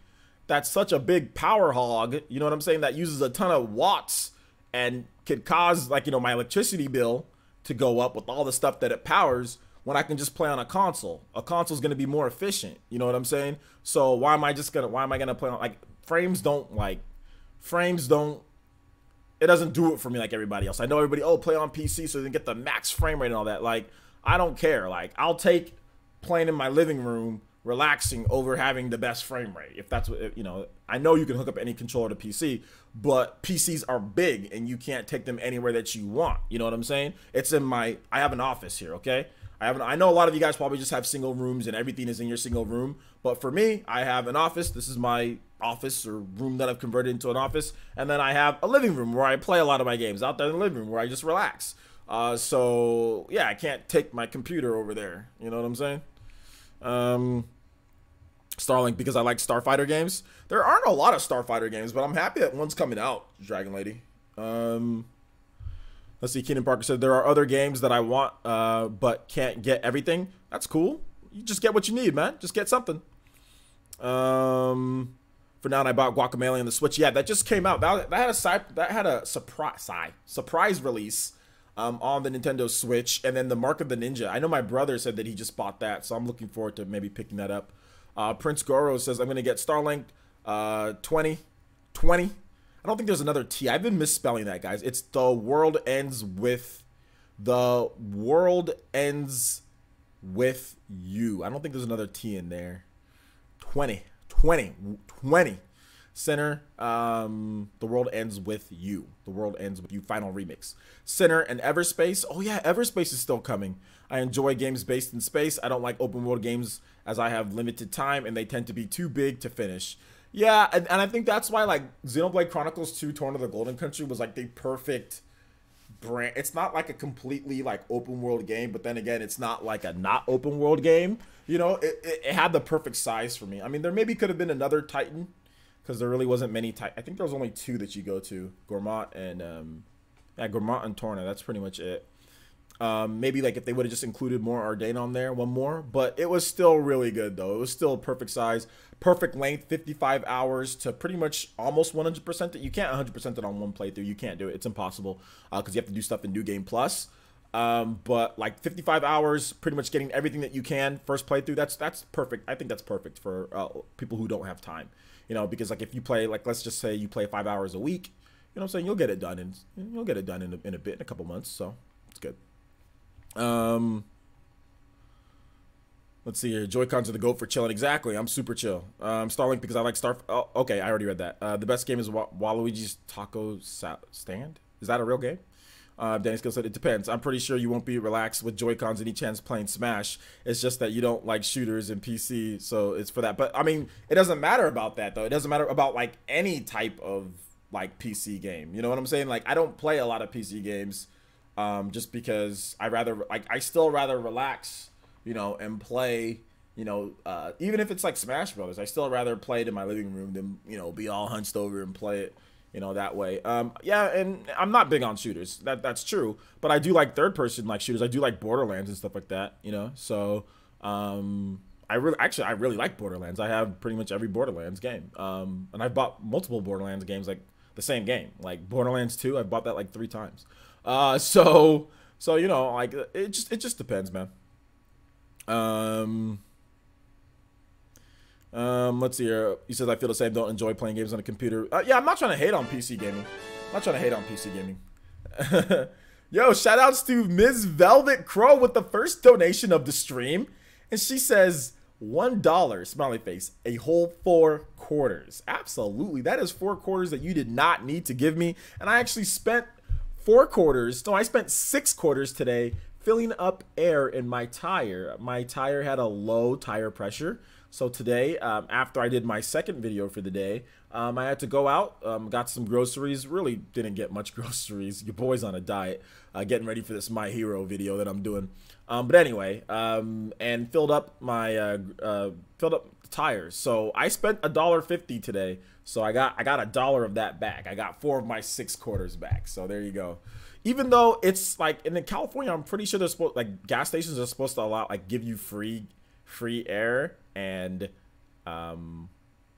that's such a big power hog, you know what I'm saying, that uses a ton of watts and could cause, like, you know, my electricity bill to go up with all the stuff that it powers when I can just play on a console? A console is going to be more efficient, you know what I'm saying? So why am I going to play on, like, frames don't, it doesn't do it for me like everybody else. I know everybody, oh, play on PC so they can get the max frame rate and all that. Like, I don't care. Like, I'll take playing in my living room, relaxing over having the best frame rate. If that's what, you know, I know you can hook up any controller to PC, but PCs are big and you can't take them anywhere that you want. You know what I'm saying? It's in I have an office here, okay? I know a lot of you guys probably just have single rooms and everything is in your single room. But for me, I have an office. This is my office or room that I've converted into an office. And then I have a living room where I play a lot of my games out there in the living room where I just relax. So, yeah, I can't take my computer over there. You know what I'm saying? Starlink, because I like Starfighter games. There aren't a lot of Starfighter games, but I'm happy that one's coming out, Dragon Lady. Let's see, Keenan Parker said, there are other games that I want, but can't get everything. That's cool. You just get what you need, man. Just get something. For now, I bought Guacamelee on the Switch. Yeah, that just came out. That had a surprise release on the Nintendo Switch, and then the Mark of the Ninja. I know my brother said that he just bought that, so I'm looking forward to maybe picking that up. Prince Goro says, I'm going to get Starlink 20. I don't think there's another T. I've been misspelling that, guys. It's the world ends with you. I don't think there's another T in there. 20. Sinner, The World Ends With You. The World Ends With You, final remix. Sinner and Everspace. Oh yeah, Everspace is still coming. I enjoy games based in space. I don't like open world games as I have limited time and they tend to be too big to finish. Yeah, and I think that's why like Xenoblade Chronicles 2 Torn of the Golden Country was like the perfect brand. It's not like a completely like open world game, but then again, it's not like a not open world game. You know, it had the perfect size for me. I mean, there maybe could have been another Titan because there really wasn't many. I think there was only 2 that you go to, Gourmand and yeah, Gourmand and Torna. That's pretty much it. Maybe like if they would have just included more Ardain on there, one more, but it was still really good though. It was still perfect size, perfect length, 55 hours to pretty much almost 100%. You can't 100% it on one playthrough. You can't do it. It's impossible because you have to do stuff in New Game Plus. But like 55 hours, pretty much getting everything that you can first playthrough. That's perfect. I think that's perfect for people who don't have time. You know, because like if you play, like let's just say you play 5 hours a week, you know what I'm saying, you'll get it done in a bit, in a couple months. So it's good. Let's see here. Joy-Cons are the GOAT for chilling. Exactly. I'm super chill. Starlink because I like Star. Oh, okay. I already read that. The best game is Waluigi's Taco Stand. Is that a real game? Danny Skill said it depends. I'm pretty sure you won't be relaxed with Joy-Cons any chance playing Smash. It's just that you don't like shooters and PC, so it's for that. But I mean, it doesn't matter about that though. It doesn't matter about like any type of like PC game. You know what I'm saying? Like I don't play a lot of PC games. Just because I still rather relax, you know, and play, you know, even if it's like Smash Brothers, I still rather play it in my living room than, you know, be all hunched over and play it, you know, that way. Yeah, and I'm not big on shooters. That's true, but I do like third person like shooters. I do like Borderlands and stuff like that, you know. So, I really like Borderlands. I have pretty much every Borderlands game. And I bought multiple Borderlands games, like the same game, like Borderlands 2. I bought that like 3 times. So you know, like it just depends, man. Let's see here. He says I feel the same. Don't enjoy playing games on a computer. Yeah, I'm not trying to hate on PC gaming. I'm not trying to hate on PC gaming. Yo, shout outs to Ms. Velvet Crow with the first donation of the stream, and she says $1 smiley face, a whole 4 quarters. Absolutely, that is 4 quarters that you did not need to give me, and I actually spent 4 quarters. No, I spent 6 quarters today filling up air in my tire. My tire had a low tire pressure. So today, after I did my second video for the day, I had to go out, got some groceries. Really didn't get much groceries. Your boy's on a diet, getting ready for this My Hero video that I'm doing. But anyway, and filled up my tires. So I spent $1.50 today. So I got $1 of that back. I got 4 of my 6 quarters back. So there you go. Even though it's like in California, I'm pretty sure they're supposed, like gas stations are supposed to allow, like give you free air and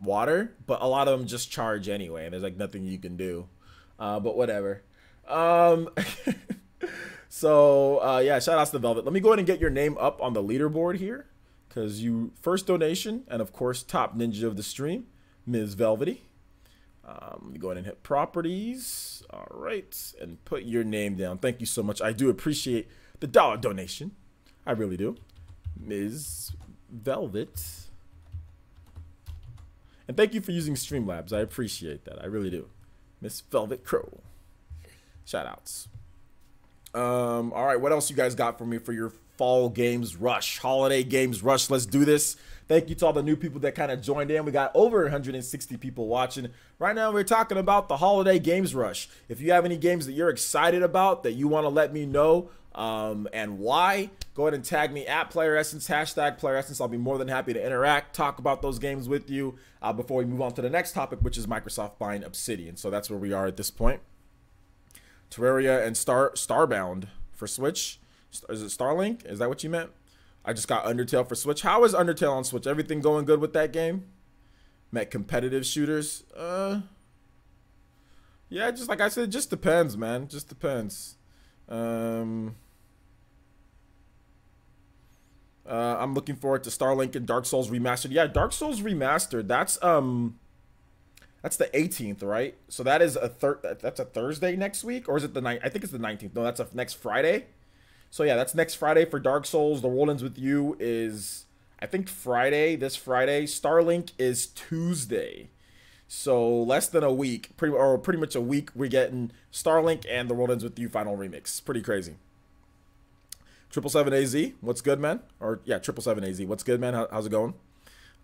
water, but a lot of them just charge anyway, and there's like nothing you can do. But whatever. So yeah, shout outs to Velvet. Let me go ahead and get your name up on the leaderboard here, because you first donation, and of course top ninja of the stream, Ms. Velvety. Let me go ahead and hit properties. All right, and put your name down. Thank you so much. I do appreciate the $1 donation. I really do. Ms. Velvet. And thank you for using Streamlabs. I appreciate that. I really do. Miss Velvet Crow. Shout outs. All right, what else you guys got for me for your fall games rush, holiday games rush? Let's do this. Thank you to all the new people that kind of joined in. We got over 160 people watching. Right now, we're talking about the holiday games rush. If you have any games that you're excited about that you want to let me know and why, go ahead and tag me at Player Essence, hashtag Player Essence. I'll be more than happy to interact, talk about those games with you before we move on to the next topic, which is Microsoft buying Obsidian. So that's where we are at this point. Terraria and Starbound for Switch. Is it Starlink? Is that what you meant? I just got Undertale for Switch. How is Undertale on Switch? Everything going good with that game? Met competitive shooters? Yeah, just like I said, it just depends, man. Just depends. I'm looking forward to Starlink and Dark Souls Remastered. Yeah, Dark Souls Remastered. That's the 18th, right? So that is that's a Thursday next week, or is it the 9th? I think it's the 19th. No, that's next Friday. So yeah, that's next Friday for Dark Souls. The World Ends With You is, I think, Friday, this Friday. Starlink is Tuesday. So less than a week, pretty much a week, we're getting Starlink and The World Ends With You final remix. Pretty crazy. 777AZ, what's good, man? Or yeah, 777AZ, what's good, man? How's it going?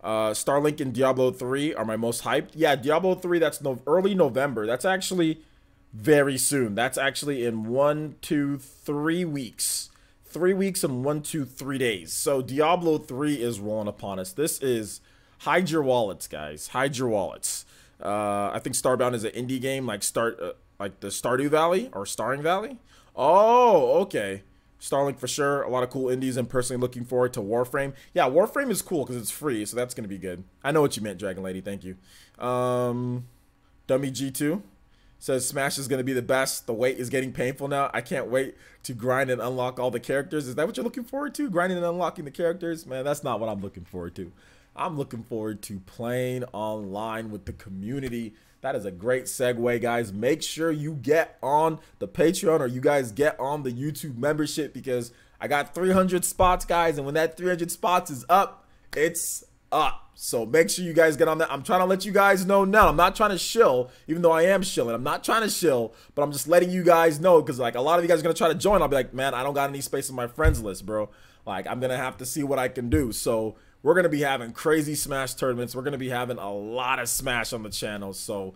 Starlink and Diablo 3 are my most hyped. Yeah, Diablo 3, that's early November. That's actually very soon. That's actually in 1, 2, 3 weeks. 3 weeks and 1, 2, 3 days. So Diablo 3 is rolling upon us. This is, hide your wallets, guys. Hide your wallets. I think Starbound is an indie game like like the Stardew Valley or Starring Valley. Oh, okay. Starlink for sure. A lot of cool indies. I'm personally looking forward to Warframe. Yeah, Warframe is cool because it's free, so that's going to be good. I know what you meant, Dragon Lady. Thank you. Dummy G2 says Smash is going to be the best. The wait is getting painful now. I can't wait to grind and unlock all the characters. Is that what you're looking forward to? Grinding and unlocking the characters? Man, that's not what I'm looking forward to. I'm looking forward to playing online with the community. That is a great segue, guys. Make sure you get on the Patreon or you guys get on the YouTube membership because I got 300 spots, guys. And when that 300 spots is up, it's up. So make sure you guys get on that. I'm trying to let you guys know now. I'm not trying to shill, even though I am shilling. I'm not trying to shill, but I'm just letting you guys know because like a lot of you guys are going to try to join. I'll be like, man, I don't got any space on my friends list, bro. Like I'm going to have to see what I can do. So we're going to be having crazy Smash tournaments. We're going to be having a lot of Smash on the channel. So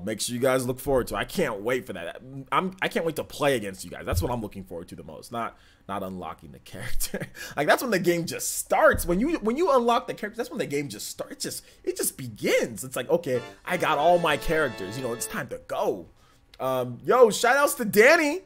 make sure you guys look forward to it. I can't wait for that. I can't wait to play against you guys. That's what I'm looking forward to the most. Not unlocking the character. Like that's when the game just starts. When you unlock the character, that's when the game just starts. It just begins. It's like, okay, I got all my characters. You know, it's time to go. Yo, shout outs to Danny.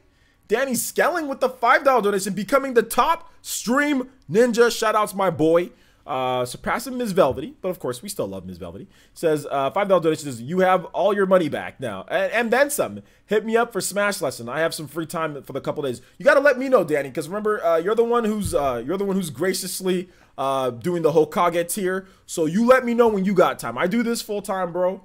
Danny Skelling with the $5 donation, becoming the top stream ninja. Shout outs, my boy. Surpassing Ms. Velvety, but of course we still love Ms. Velvety. Says $5 donation says you have all your money back now and then some. Hit me up for Smash lesson. I have some free time for the couple days. You got to let me know, Danny, because remember you're the one who's graciously doing the Hokage tier. So you let me know when you got time. I do this full time, bro.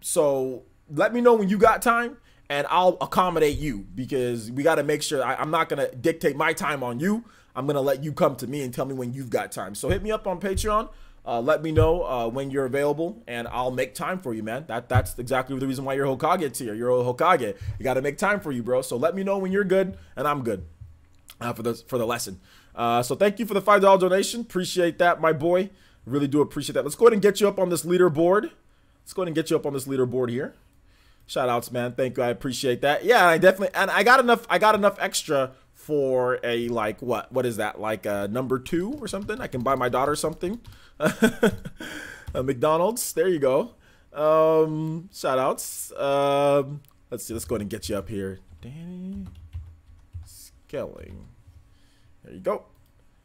So let me know when you got time. And I'll accommodate you because we got to make sure I'm not going to dictate my time on you. I'm going to let you come to me and tell me when you've got time. So hit me up on Patreon. Let me know when you're available and I'll make time for you, man. That's exactly the reason why you're Hokage tier. You're a Hokage. You got to make time for you, bro. So let me know when you're good and I'm good for the lesson. So thank you for the $5 donation. Appreciate that, my boy. Really do appreciate that. Let's go ahead and get you up on this leaderboard. Here. Shout outs, man. Thank you. I appreciate that. Yeah, I got enough extra for a like what is that, like a number 2 or something? I can buy my daughter something. A McDonald's. There you go. Shout outs. Let's see, let's go ahead and get you up here. Danny Skelling. There you go.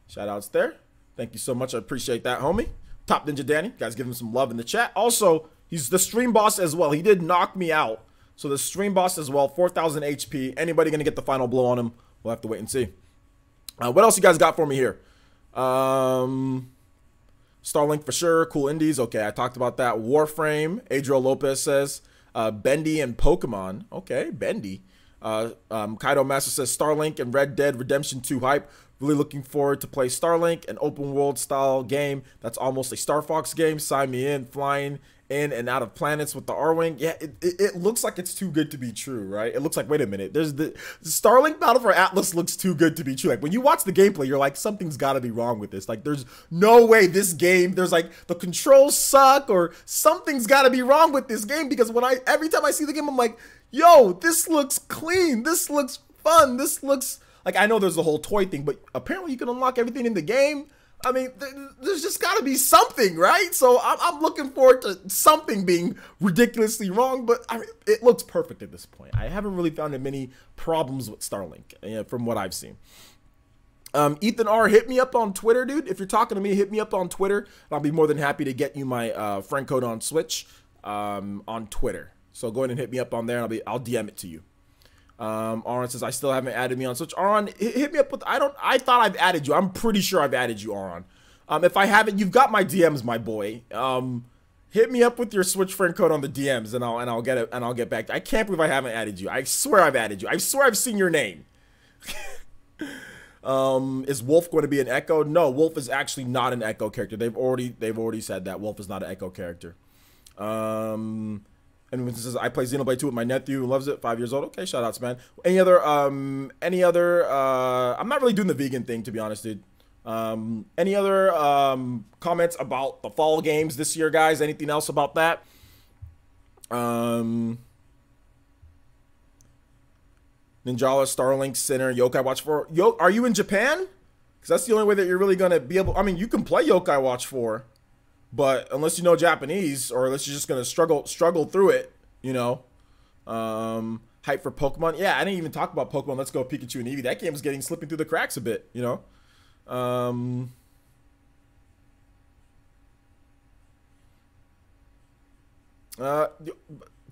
Shout outs there. Thank you so much. I appreciate that, homie. Top Ninja Danny. You guys give him some love in the chat. Also, he's the stream boss as well. He did knock me out. So the stream boss as well, 4,000 HP. Anybody going to get the final blow on him? We'll have to wait and see. What else you guys got for me here? Starlink for sure. Cool indies. Okay, I talked about that. Warframe. Adriel Lopez says. Bendy and Pokemon. Okay, Bendy. Kaido Master says Starlink and Red Dead Redemption 2 hype. Really looking forward to play Starlink, an open world style game that's almost a Star Fox game. Sign me in. Flying in and out of planets with the R-Wing. Yeah, it looks like it's too good to be true, right? It looks like, wait a minute, there's the Starlink Battle for Atlas looks too good to be true. Like when you watch the gameplay, you're like, something's got to be wrong with this. Like there's no way this game, there's like the controls suck or something's got to be wrong with this game because every time I see the game, I'm like, yo, this looks clean. This looks fun. This looks like, I know there's the whole toy thing, but apparently you can unlock everything in the game. I mean, there's just got to be something, right? So I'm looking forward to something being ridiculously wrong, but I mean, it looks perfect at this point. I haven't really found many problems with Starlink from what I've seen. Ethan R, hit me up on Twitter, dude. If you're talking to me, hit me up on Twitter. And I'll be more than happy to get you my friend code on Switch on Twitter. So go ahead and hit me up on there, and I'll DM it to you. Aaron says I still haven't added me on Switch. Aaron, hit me up with I thought I've added you. I'm pretty sure I've added you, Aaron. If I haven't, you've got my DMs, my boy. Hit me up with your Switch friend code on the DMs and I'll get it and I'll get back. I can't believe I haven't added you. I swear I've added you. I swear I've seen your name. Is Wolf going to be an Echo? No, Wolf is actually not an Echo character. They've already said that Wolf is not an Echo character. And it says I play Xenoblade 2 with my nephew who loves it, 5 years old. Okay, shout outs, man. Any other I'm not really doing the vegan thing, to be honest, dude. Any other comments about the fall games this year, guys? Anything else about that? Ninjala, Starlink, Sinner, Yokai Watch 4. Are you in Japan? Because that's the only way that you're really gonna be able. I mean, you can play Yokai Watch 4, but unless you know Japanese, or unless you're just gonna struggle through it, you know. Hype for Pokemon. Yeah, I didn't even talk about Pokemon Let's Go Pikachu and Eevee. That game is getting slipping through the cracks a bit, you know.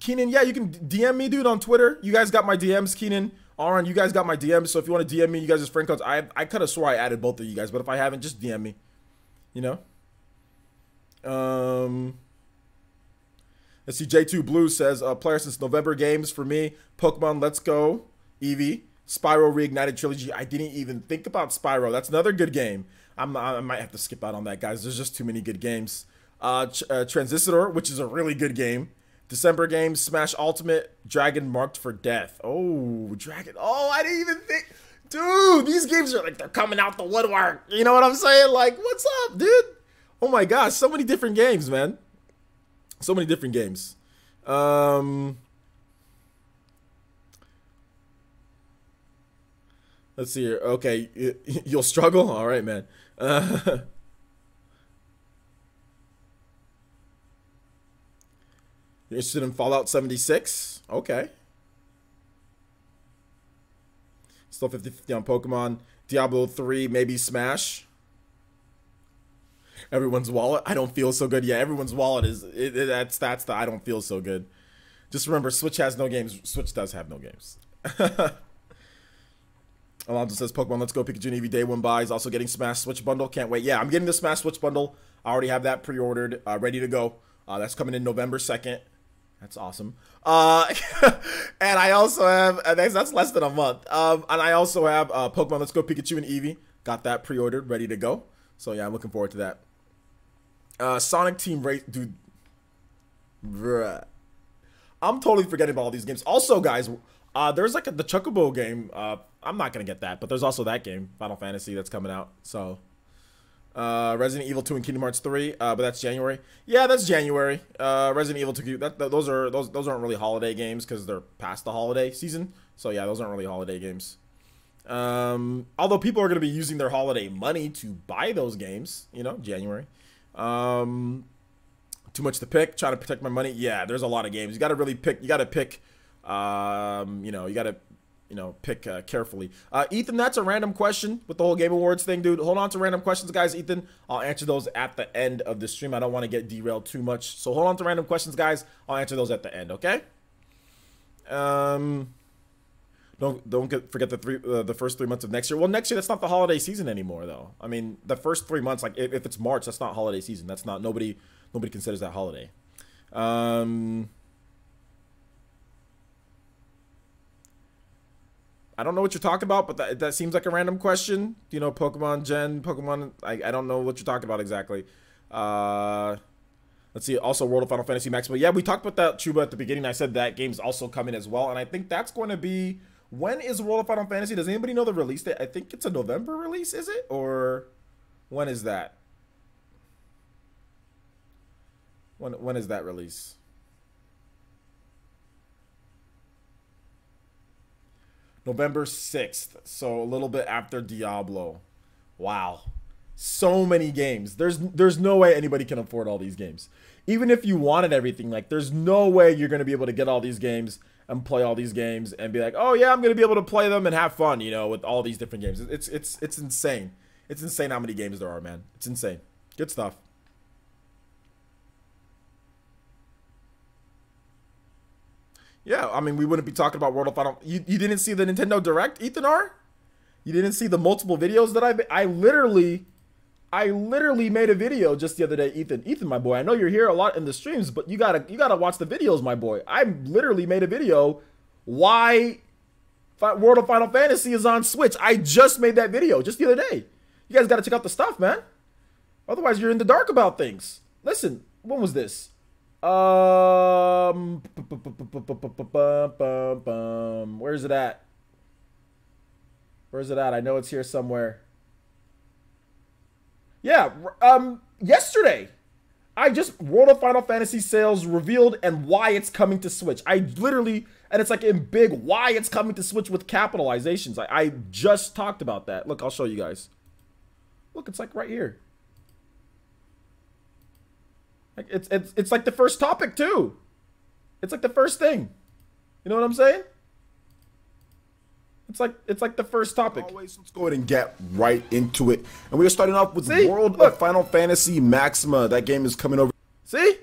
Keenan, yeah, you can DM me, dude, on Twitter. You guys got my DMs, Keenan, Aaron, you guys got my DMs. So if you want to DM me, you guys' friend codes. I could have swore I added both of you guys, but if I haven't, just DM me. You know. Let's see. J2 Blue says player since November games for me: Pokemon Let's Go, Eevee, Spyro Reignited Trilogy. I didn't even think about Spyro. That's another good game. I might have to skip out on that, guys. There's just too many good games. Transistor, which is a really good game. December games: Smash Ultimate, Dragon Marked for Death. Oh, Dragon. Oh, I didn't even think. Dude, these games are like, they're coming out the woodwork. You know what I'm saying? Like, what's up, dude? Oh my gosh, so many different games, man. So many different games. Let's see here. Okay, you'll struggle? All right, man. You're interested in Fallout 76? Okay. Still 50-50 on Pokemon. Diablo 3, maybe Smash. Everyone's wallet. I don't feel so good. Yeah, everyone's wallet is that's the I don't feel so good. Just remember, Switch has no games. Switch does have no games. Alonso says Pokemon Let's Go Pikachu and Eevee day one buys. Also getting Smash Switch bundle. Can't wait. Yeah, I'm getting the Smash Switch bundle. I already have that pre-ordered, ready to go. That's coming in November 2nd. That's awesome. And I also have that's less than a month. And I also have Pokemon Let's Go Pikachu and Eevee. Got that pre-ordered, ready to go. So yeah, I'm looking forward to that. Sonic Team Race, dude. Bruh. I'm totally forgetting about all these games. Also, guys, there's like the Chocobo game. I'm not gonna get that, but there's also that game, Final Fantasy, that's coming out. So, Resident Evil 2 and Kingdom Hearts 3, but that's January. Yeah, that's January. Resident Evil 2. Those aren't really holiday games because they're past the holiday season. So yeah, those aren't really holiday games. Although people are gonna be using their holiday money to buy those games, you know, January. Too much to pick. Trying to protect my money. Yeah, there's a lot of games. You got to really pick. You got to pick. You know, you got to, pick carefully. Ethan, that's a random question with the whole Game Awards thing, dude. Hold on to random questions, guys. Ethan, I'll answer those at the end of the stream. I don't want to get derailed too much, so hold on to random questions, guys. I'll answer those at the end. Okay. Don't forget the first 3 months of next year. Well, next year that's not the holiday season anymore, though. I mean, the first 3 months, like if it's March, that's not holiday season. That's not nobody considers that holiday. I don't know what you're talking about, but that seems like a random question. You know, Pokemon Gen, Pokemon. I don't know what you're talking about exactly. Let's see. Also, World of Final Fantasy Max. But yeah, we talked about that, Chuba, at the beginning. I said that game's also coming as well, and I think that's going to be. When is World of Final Fantasy? Does anybody know the release date? I think it's a November release, is it? Or when is that? When is that release? November 6th. So a little bit after Diablo. Wow. So many games. There's no way anybody can afford all these games. Even if you wanted everything, like there's no way you're going to be able to get all these games and play all these games and be like, oh yeah, I'm going to be able to play them and have fun, you know, with all these different games. It's insane. It's insane how many games there are, man. It's insane. Good stuff. Yeah, I mean, we wouldn't be talking about World of Final. You didn't see the Nintendo Direct, Ethan R? You didn't see the multiple videos that I literally made a video just the other day, Ethan. Ethan, my boy, I know you're here a lot in the streams, but you gotta watch the videos, my boy. I literally made a video why World of Final Fantasy is on Switch. I just made that video just the other day. You guys gotta check out the stuff, man. Otherwise, you're in the dark about things. Listen, when was this? Where's it at? Where's it at? I know it's here somewhere. Yeah, yesterday, World of Final Fantasy sales revealed and why it's coming to Switch. And it's like in big, why it's coming to Switch with capitalizations. I just talked about that. Look, I'll show you guys. Look, it's like right here. Like it's like the first topic too. It's like the first thing. You know what I'm saying? It's like the first topic. Always, let's go ahead and get right into it. And we are starting off with World of Final Fantasy Maxima. That game is coming over. See?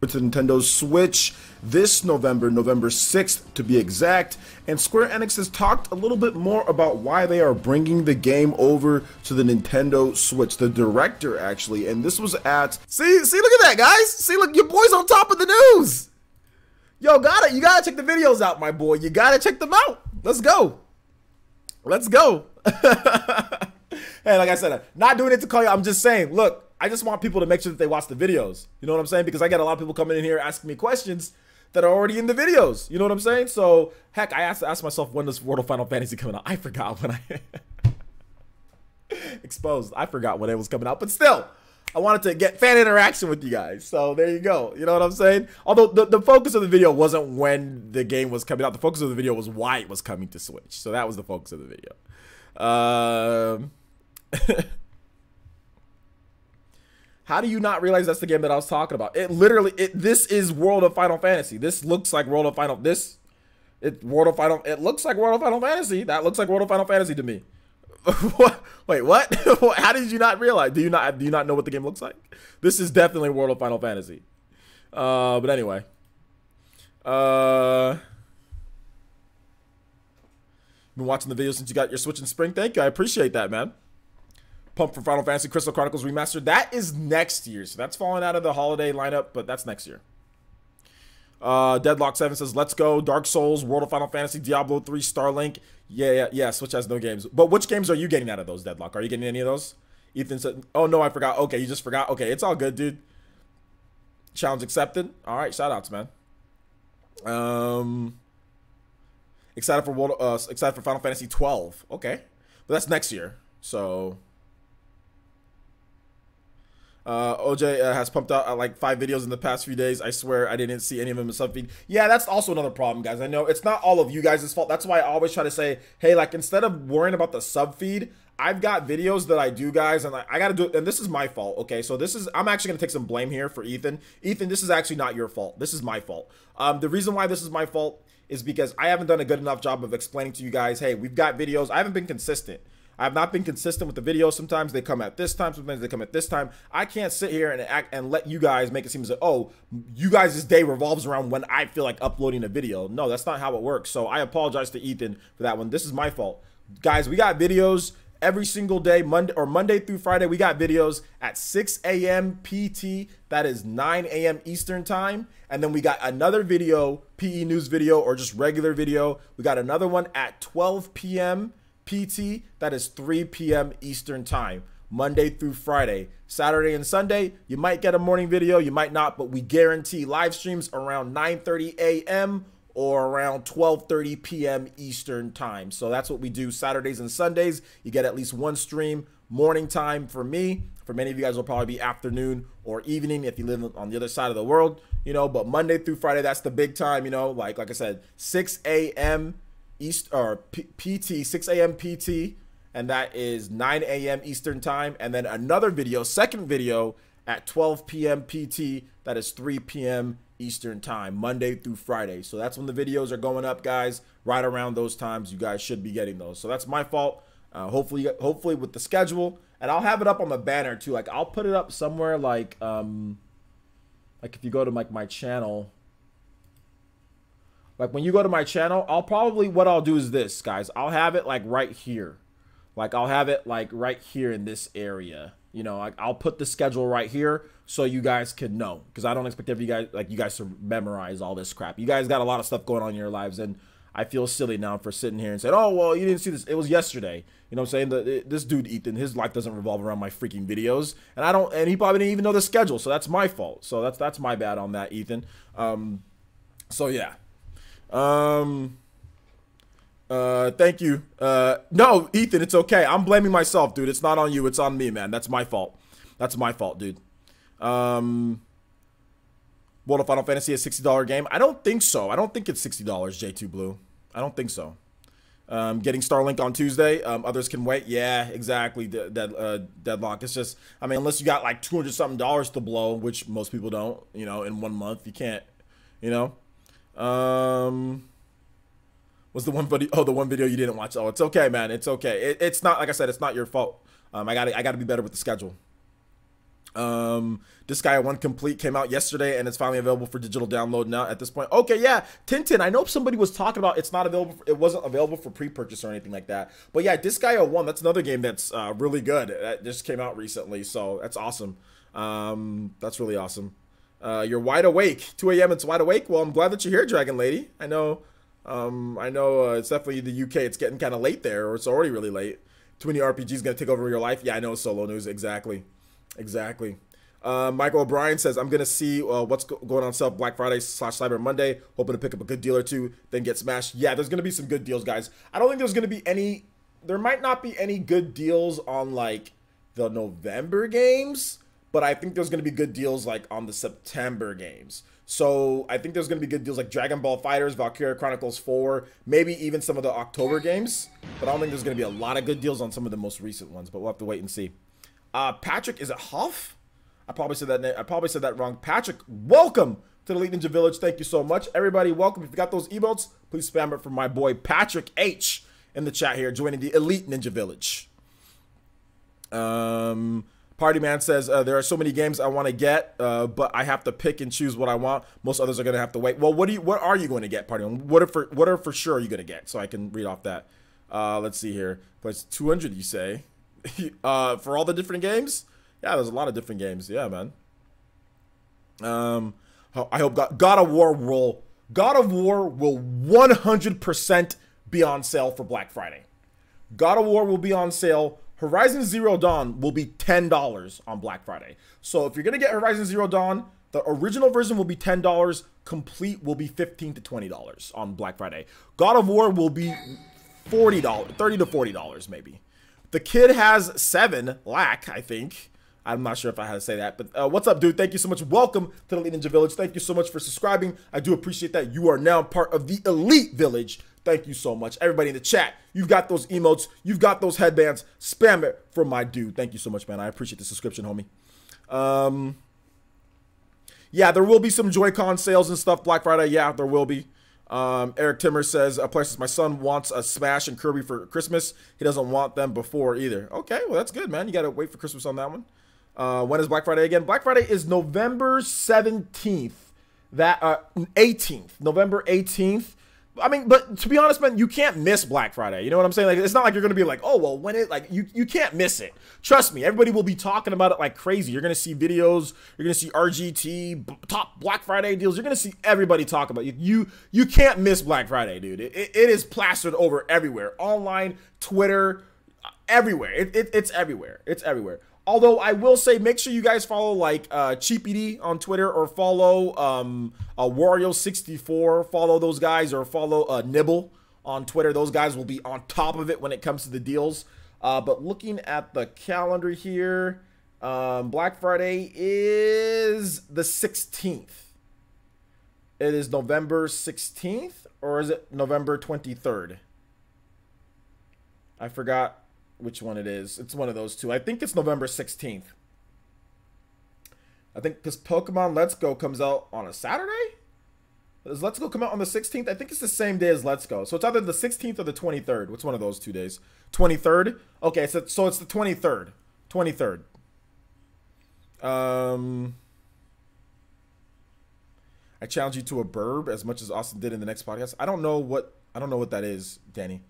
To Nintendo Switch this November 6th to be exact. And Square Enix has talked a little bit more about why they are bringing the game over to the Nintendo Switch. The director, actually, and this was at... See, look at that, guys. See, look, your boy's on top of the news. Yo, you gotta check the videos out, my boy. You gotta check them out. Let's go. Let's go. Hey, like I said, I'm not doing it to call you. I'm just saying, look, I just want people to make sure that they watch the videos. You know what I'm saying? Because I get a lot of people coming in here asking me questions that are already in the videos. You know what I'm saying? So, heck, I asked myself, when does World of Final Fantasy coming out? I forgot when I... Exposed. I forgot when it was coming out. But still, I wanted to get fan interaction with you guys. So, there you go. You know what I'm saying? Although, the focus of the video wasn't when the game was coming out. The focus of the video was why it was coming to Switch. So, that was the focus of the video. How do you not realize that's the game that I was talking about? This is World of Final Fantasy. This looks like World of Final. It looks like World of Final Fantasy. That looks like World of Final Fantasy to me. What? Wait, what? How did you not realize? Do you not know what the game looks like? This is definitely World of Final Fantasy. But anyway. Been watching the video since you got your Switch in spring. Thank you. I appreciate that, man. Pumped for Final Fantasy Crystal Chronicles Remastered. That is next year. So that's falling out of the holiday lineup, but that's next year. Deadlock 7 says, let's go. Dark Souls, World of Final Fantasy, Diablo 3, Starlink. Yeah. Switch has no games. But which games are you getting out of those, Deadlock? Are you getting any of those? Ethan said, oh, no, I forgot. Okay, you just forgot. Okay, it's all good, dude. Challenge accepted. All right, shout-outs, man. Excited for Final Fantasy 12. Okay. But that's next year. So... OJ has pumped out like 5 videos in the past few days. I swear I didn't see any of them in sub feed. Yeah, that's also another problem, guys. I know it's not all of you guys' fault. That's why I always try to say, hey, like, instead of worrying about the sub feed, I've got videos that I do, guys, and I gotta do it. And this is my fault. Okay, so I'm actually gonna take some blame here for Ethan. Ethan, this is actually not your fault. This is my fault. The reason why this is my fault is because I haven't done a good enough job of explaining to you guys, hey, we've got videos. I haven't been consistent. I have not been consistent with the videos. Sometimes they come at this time. Sometimes they come at this time. I can't sit here and let you guys make it seem as like, oh, you guys' day revolves around when I feel like uploading a video. No, that's not how it works. So I apologize to Ethan for that one. This is my fault. Guys, we got videos every single day, Monday through Friday. We got videos at 6 a.m. PT. That is 9 a.m. Eastern time. And then we got another video, PE news video or just regular video. We got another one at 12 p.m. PT, that is 3 p.m. Eastern time, Monday through Friday. Saturday and Sunday, you might get a morning video, you might not, but we guarantee live streams around 9:30 a.m. or around 12:30 p.m. Eastern time. So that's what we do Saturdays and Sundays. You get at least one stream, morning time for me. For many of you guys, will probably be afternoon or evening if you live on the other side of the world, you know, but Monday through Friday, that's the big time, you know, like I said, 6 a.m. PT, 6 a.m. PT, and that is 9 a.m. Eastern time, and then another video, second video at 12 p.m. PT, that is 3 p.m. Eastern time, Monday through Friday. So that's when the videos are going up, guys. Right around those times, you guys should be getting those. So that's my fault. Hopefully with the schedule, and I'll have it up on the banner too. Like I'll put it up somewhere like if you go to like my channel. Like when you go to my channel, what I'll do is this, guys. I'll have it like right here. Like I'll have it like right here in this area. You know, like I'll put the schedule right here so you guys can know. Because I don't expect you guys to memorize all this crap. You guys got a lot of stuff going on in your lives. And I feel silly now for sitting here and saying, oh, well, you didn't see this. It was yesterday. You know what I'm saying? This dude, Ethan, his life doesn't revolve around my freaking videos. And he probably didn't even know the schedule. So that's my fault. So that's my bad on that, Ethan. So yeah. Thank you. No, Ethan, it's okay. I'm blaming myself, dude. It's not on you. It's on me, man. That's my fault. That's my fault, dude. World of Final Fantasy is $60 game? I don't think so. I don't think it's $60, J2 Blue. I don't think so. Getting Starlink on Tuesday. Others can wait. Yeah, exactly. Deadlock. It's just, I mean, unless you got like $200 something to blow, which most people don't, you know, in 1 month, you can't, you know. What's the one video? Oh, the one video you didn't watch. Oh, it's okay, man. It's okay. It's not, like I said, it's not your fault. I gotta be better with the schedule. Disgaea 1 Complete came out yesterday and it's finally available for digital download now at this point. Okay, yeah. Tintin, I know somebody was talking about it's not available. It wasn't available for pre-purchase or anything like that. But yeah, Disgaea 1, that's another game that's really good. That just came out recently, so that's awesome. That's really awesome. You're wide awake. 2 a.m. It's wide awake. Well, I'm glad that you're here, Dragon Lady. I know it's definitely the UK. It's getting kind of late there, or it's already really late. Too many RPGs gonna take over your life. Yeah, I know. Solo news. Exactly. Michael O'Brien says, I'm gonna see what's going on sale Black Friday / Cyber Monday, hoping to pick up a good deal or two, then get smashed. Yeah, there's gonna be some good deals, guys. I don't think there's gonna be any, there might not be any good deals on like the November games, but I think there's gonna be good deals like on the September games. So I think there's gonna be good deals like Dragon Ball FighterZ, Valkyria Chronicles 4, maybe even some of the October games, but I don't think there's gonna be a lot of good deals on some of the most recent ones, but we'll have to wait and see. Patrick, is it Huff? I probably said that wrong. Patrick, welcome to the Elite Ninja Village. Thank you so much. Everybody, welcome. If you got those emotes, please spam it for my boy Patrick H in the chat here, joining the Elite Ninja Village. Party Man says, there are so many games I want to get, but I have to pick and choose what I want. Most others are going to have to wait. Well, what are you going to get, Party Man? What are for sure you going to get? So I can read off that. Let's see here. But it's 200, you say? For all the different games? Yeah, there's a lot of different games. Yeah, man. I hope God of War will 100% be on sale for Black Friday. God of War will be on sale. Horizon Zero Dawn will be $10 on Black Friday. So if you're gonna get Horizon Zero Dawn, the original version will be $10. Complete will be $15 to $20 on Black Friday. God of War will be $40, $30 to $40 maybe. The kid has 7 lakh, I think. I'm not sure if I had to say that, but what's up, dude? Thank you so much. Welcome to the Elite Ninja Village. Thank you so much for subscribing. I do appreciate that. You are now part of the Elite Village. Thank you so much. Everybody in the chat, you've got those emotes. You've got those headbands. Spam it for my dude. Thank you so much, man. I appreciate the subscription, homie. Yeah, there will be some Joy-Con sales and stuff Black Friday. Yeah, there will be. Eric Timmer says, my son wants a Smash and Kirby for Christmas. He doesn't want them before either. Okay, well, that's good, man. You got to wait for Christmas on that one. When is Black Friday again? Black Friday is November 17th. That 18th. November 18th. I mean, but to be honest, man, you can't miss Black Friday. You know what I'm saying? Like, it's not like you're going to be like, oh, well, when it, like, you can't miss it. Trust me, everybody will be talking about it like crazy. You're going to see videos. You're going to see RGT, top Black Friday deals. You're going to see everybody talk about it. You can't miss Black Friday, dude. It is plastered over everywhere. Online, Twitter, everywhere. It's everywhere. It's everywhere. Although I will say, make sure you guys follow like CheapED on Twitter, or follow Wario64. Follow those guys, or follow Nibble on Twitter. Those guys will be on top of it when it comes to the deals. But looking at the calendar here, Black Friday is the 16th. It is November 16th, or is it November 23rd? I forgot which one it is. It's one of those two. I think it's November 16th. I think because Pokemon Let's Go comes out on a Saturday? Does Let's Go come out on the 16th? I think it's the same day as Let's Go. So it's either the 16th or the 23rd. What's one of those 2 days? 23rd? Okay, so it's the 23rd. 23rd. I challenge you to a burb as much as Austin did in the next podcast. I don't know what that is, Danny.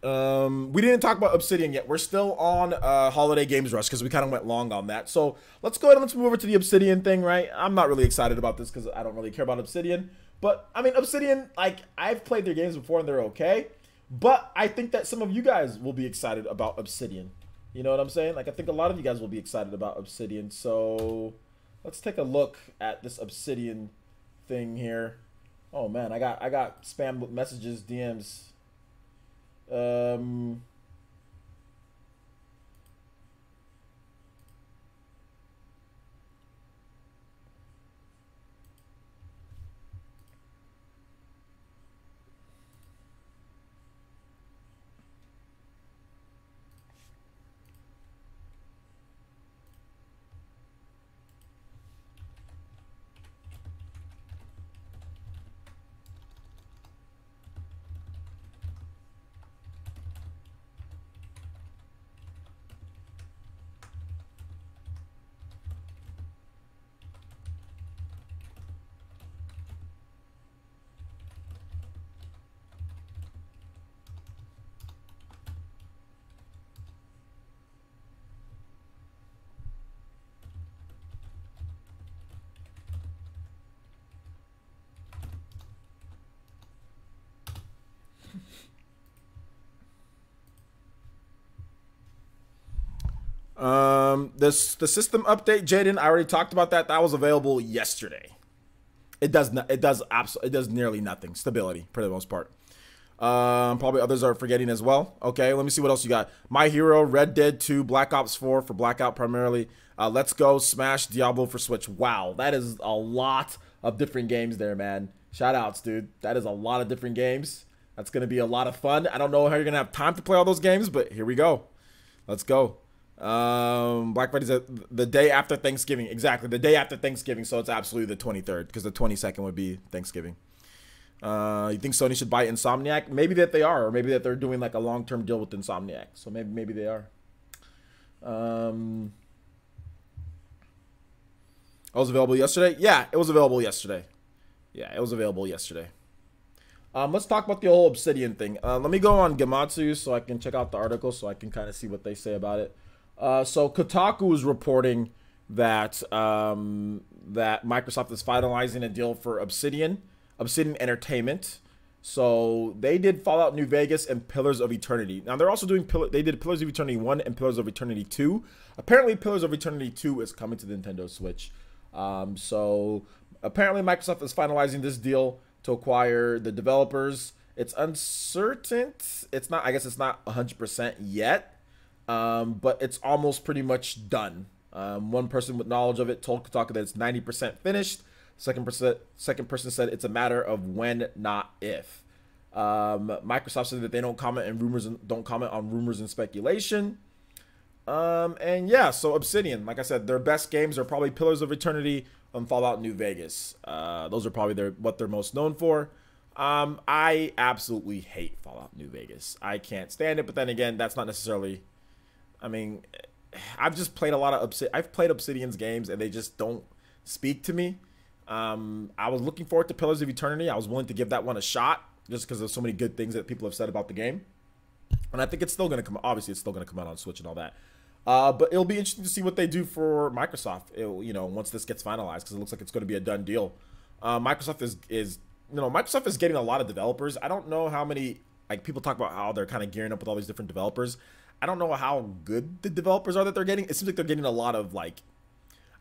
We didn't talk about Obsidian yet. We're still on Holiday Games Rush because we kind of went long on that. So let's go ahead and let's move over to the Obsidian thing, right? I'm not really excited about this because I don't really care about Obsidian. But I mean, Obsidian, like I've played their games before and they're okay. But I think that some of you guys will be excited about Obsidian. You know what I'm saying? Like I think a lot of you guys will be excited about Obsidian. So let's take a look at this Obsidian thing here. Oh man, I got spam messages, DMs. The system update, Jaden, I already talked about that. That was available yesterday. It does nearly nothing. Stability for the most part. Probably others are forgetting as well. Okay, let me see what else you got. My Hero, Red Dead 2, Black Ops 4 for Blackout primarily. Let's Go, Smash, Diablo for Switch. Wow, that is a lot of different games there, man. Shout outs, dude. That is a lot of different games. That's going to be a lot of fun. I don't know how you're going to have time to play all those games, but here we go. Let's go. Black Friday's the day after Thanksgiving. Exactly, the day after Thanksgiving, so it's absolutely the 23rd because the 22nd would be Thanksgiving. You think Sony should buy Insomniac? Maybe that they are, or maybe that they're doing like a long-term deal with Insomniac. So maybe they are. It was available yesterday. Yeah, it was available yesterday. Yeah, it was available yesterday. Let's talk about the whole Obsidian thing. Let me go on Gematsu so I can check out the article so I can kind of see what they say about it. So Kotaku is reporting that that Microsoft is finalizing a deal for Obsidian Entertainment. So they did Fallout New Vegas and Pillars of Eternity. Now they're also doing they did Pillars of Eternity 1 and Pillars of Eternity 2. Apparently Pillars of Eternity 2 is coming to the Nintendo Switch. So apparently Microsoft is finalizing this deal to acquire the developers. It's uncertain. It's not, I guess it's not 100% yet, but it's almost pretty much done. One person with knowledge of it told Kotaku that it's 90% finished. Second person said it's a matter of when, not if. Microsoft said that they don't comment on rumors and speculation. And yeah, so Obsidian, like I said, their best games are probably Pillars of Eternity and Fallout New Vegas. Those are probably what they're most known for. I absolutely hate Fallout New Vegas. I can't stand it, but then again, that's not necessarily, I mean, I've just played a lot of I've played Obsidian's games and they just don't speak to me. I was looking forward to Pillars of Eternity. I was willing to give that one a shot just because there's so many good things that people have said about the game. And I think it's still going to come, obviously it's still going to come out on Switch and all that. But it'll be interesting to see what they do for Microsoft, you know, once this gets finalized, because it looks like it's going to be a done deal. Microsoft is Microsoft is getting a lot of developers. I don't know how many, like, people talk about how they're kind of gearing up with all these different developers. I don't know how good the developers are that they're getting. It seems like they're getting a lot of, like,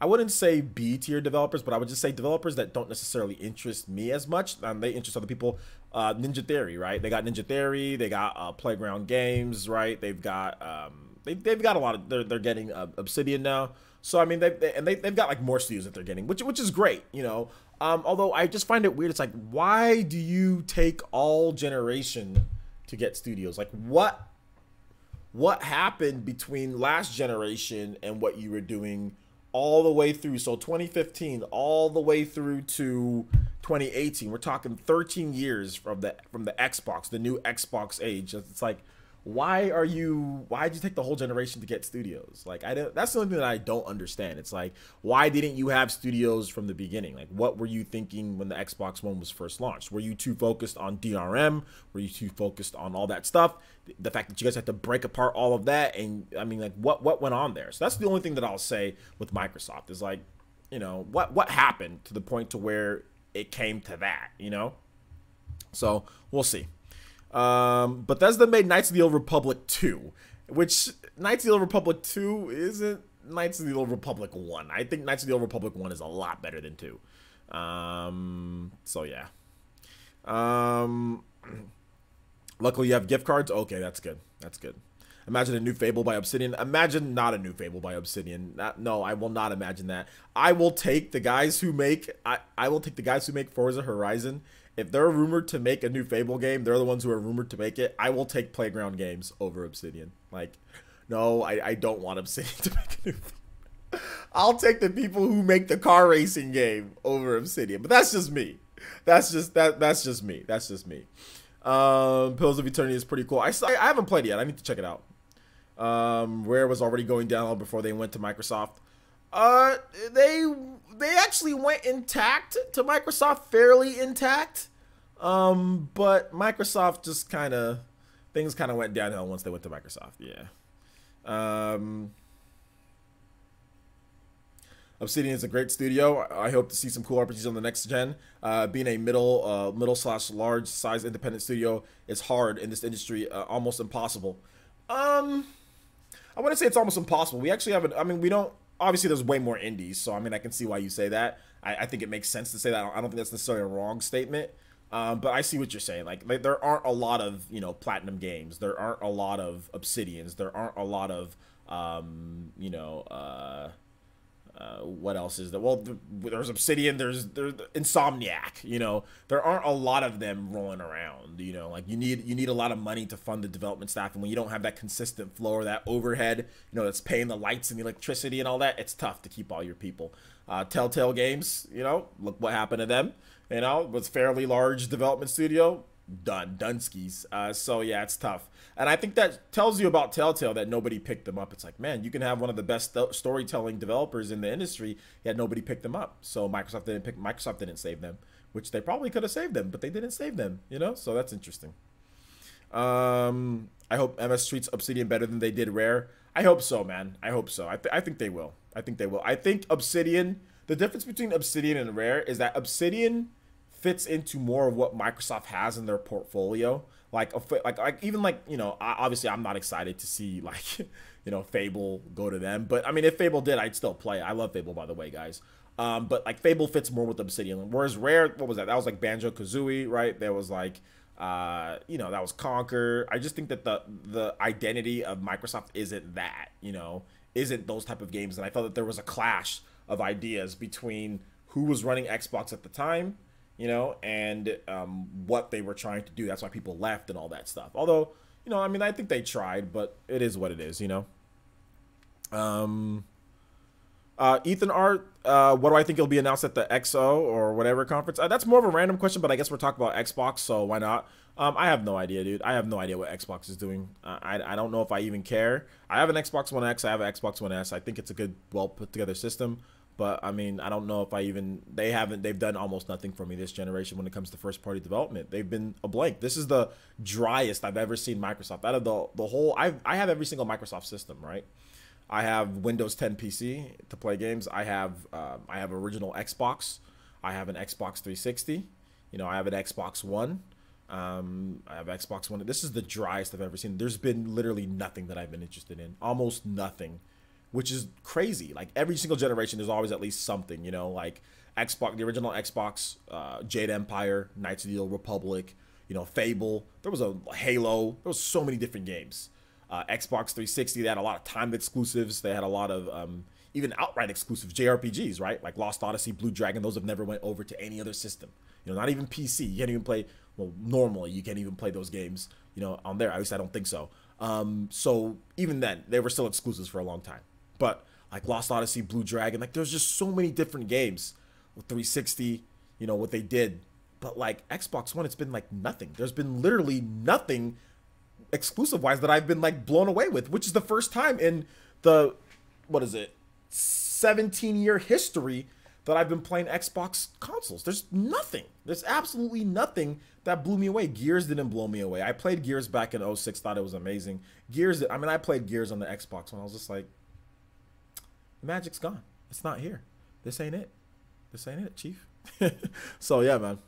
I wouldn't say B tier developers, but I would just say developers that don't necessarily interest me as much. They interest other people. Ninja Theory, right? They got Ninja Theory. They got Playground Games, right? They've got they've got a lot of. They're getting Obsidian now. So I mean, they've got like more studios that they're getting, which is great, you know. Although I just find it weird. It's like, why do you take all generation to get studios? Like, what happened between last generation and what you were doing all the way through? So 2015 all the way through to 2018. We're talking 13 years from the Xbox, the new Xbox age. It's like, why'd you take the whole generation to get studios? Like, that's the only thing that I don't understand. It's like, why didn't you have studios from the beginning? Like, what were you thinking when the Xbox One was first launched? Were you too focused on DRM? Were you too focused on all that stuff? The fact that you guys had to break apart all of that, and I mean, like, what went on there? So that's the only thing that I'll say with Microsoft is, like, you know, what happened to the point to where it came to that, you know? So we'll see. Bethesda made Knights of the Old Republic 2, which Knights of the Old Republic 2 isn't Knights of the Old Republic 1. I think Knights of the Old Republic 1 is a lot better than 2. So yeah. Luckily you have gift cards. Okay, that's good. That's good. Imagine a new Fable by Obsidian. Imagine not a new Fable by Obsidian. No, I will not imagine that. I will take the guys who make I will take the guys who make Forza Horizon. If they're rumored to make a new Fable game, they're the ones who are rumored to make it. I will take Playground Games over Obsidian. Like, no, I don't want Obsidian to make a new I'll take the people who make the car racing game over Obsidian. But that's just me. That's just me. That's just me. Pillars of Eternity is pretty cool. I haven't played it yet. I need to check it out. Rare was already going down before they went to Microsoft. They actually went intact to Microsoft, fairly intact. But Microsoft just things kind of went downhill once they went to Microsoft. Yeah. Obsidian is a great studio. I hope to see some cool RPGs on the next gen. Being a middle/large size independent studio is hard in this industry, almost impossible. I wouldn't say it's almost impossible. We actually have I mean, we don't. Obviously, there's way more indies, so I mean, I can see why you say that. I think it makes sense to say that. I don't think that's necessarily a wrong statement. But I see what you're saying. Like there aren't a lot of, you know, Platinum Games. There aren't a lot of Obsidians. There aren't a lot of, you know, what else is there? Well, there's Obsidian, there's Insomniac, you know. There aren't a lot of them rolling around, you know. Like you need a lot of money to fund the development staff, and when you don't have that consistent flow or that overhead, you know, that's paying the lights and the electricity and all that, it's tough to keep all your people. Telltale Games, you know, look what happened to them. You know, was fairly large development studio, Dunskies. So yeah, it's tough. And I think that tells you about Telltale, that nobody picked them up. It's like, man, you can have one of the best storytelling developers in the industry, yet nobody picked them up. So Microsoft didn't save them, which they probably could have saved them, but they didn't save them, you know? So that's interesting. I hope MS treats Obsidian better than they did Rare. I hope so, man. I hope so. I think they will. I think they will. I think Obsidian, the difference between Obsidian and Rare is that Obsidian fits into more of what Microsoft has in their portfolio. Like even like, you know, obviously I'm not excited to see like, you know, Fable go to them. But I mean, if Fable did, I'd still play it. I love Fable, by the way, guys. But like Fable fits more with Obsidian. Whereas Rare, what was that? That was like Banjo-Kazooie, right? There was like, you know, that was Conquer. I just think that the identity of Microsoft isn't that, you know, isn't those type of games. And I felt that there was a clash of ideas between who was running Xbox at the time, you know, and what they were trying to do. That's why people left and all that stuff. Although, you know, I mean, I think they tried, but it is what it is, you know. Ethan Art, what do I think will be announced at the XO or whatever conference? That's more of a random question, but I guess we're talking about Xbox, so why not? I have no idea, dude. I have no idea what Xbox is doing. I don't know if I even care. I have an Xbox One X. I have an Xbox One S. I think it's a good, well put together system. But I mean, I don't know if I even, they've done almost nothing for me this generation when it comes to first party development. They've been a blank. This is the driest I've ever seen Microsoft. Out of the whole, I have every single Microsoft system, right? I have Windows 10 PC to play games. I have original Xbox. I have an Xbox 360. You know, I have an Xbox One. I have Xbox One. This is the driest I've ever seen. There's been literally nothing that I've been interested in. Almost nothing. Which is crazy. Like every single generation, there's always at least something, you know, like Xbox, the original Xbox, Jade Empire, Knights of the Old Republic, you know, Fable. There was a Halo. There was so many different games. Xbox 360, they had a lot of timed exclusives. They had a lot of even outright exclusive JRPGs, right? Like Lost Odyssey, Blue Dragon. Those have never went over to any other system. You know, not even PC. You can't even play. Well, normally you can't even play those games, you know, on there. At least I don't think so. So even then, they were still exclusives for a long time. But like Lost Odyssey, Blue Dragon, like there's just so many different games with 360, you know, what they did. But like Xbox One, it's been like nothing. There's been literally nothing exclusive wise that I've been like blown away with, which is the first time in the, 17-year history that I've been playing Xbox consoles. There's nothing. There's absolutely nothing that blew me away. Gears didn't blow me away. I played Gears back in 06, thought it was amazing. Gears, I mean, I played Gears on the Xbox One. I was just like, magic's gone. It's not here. This ain't it. This ain't it, Chief. So yeah, man.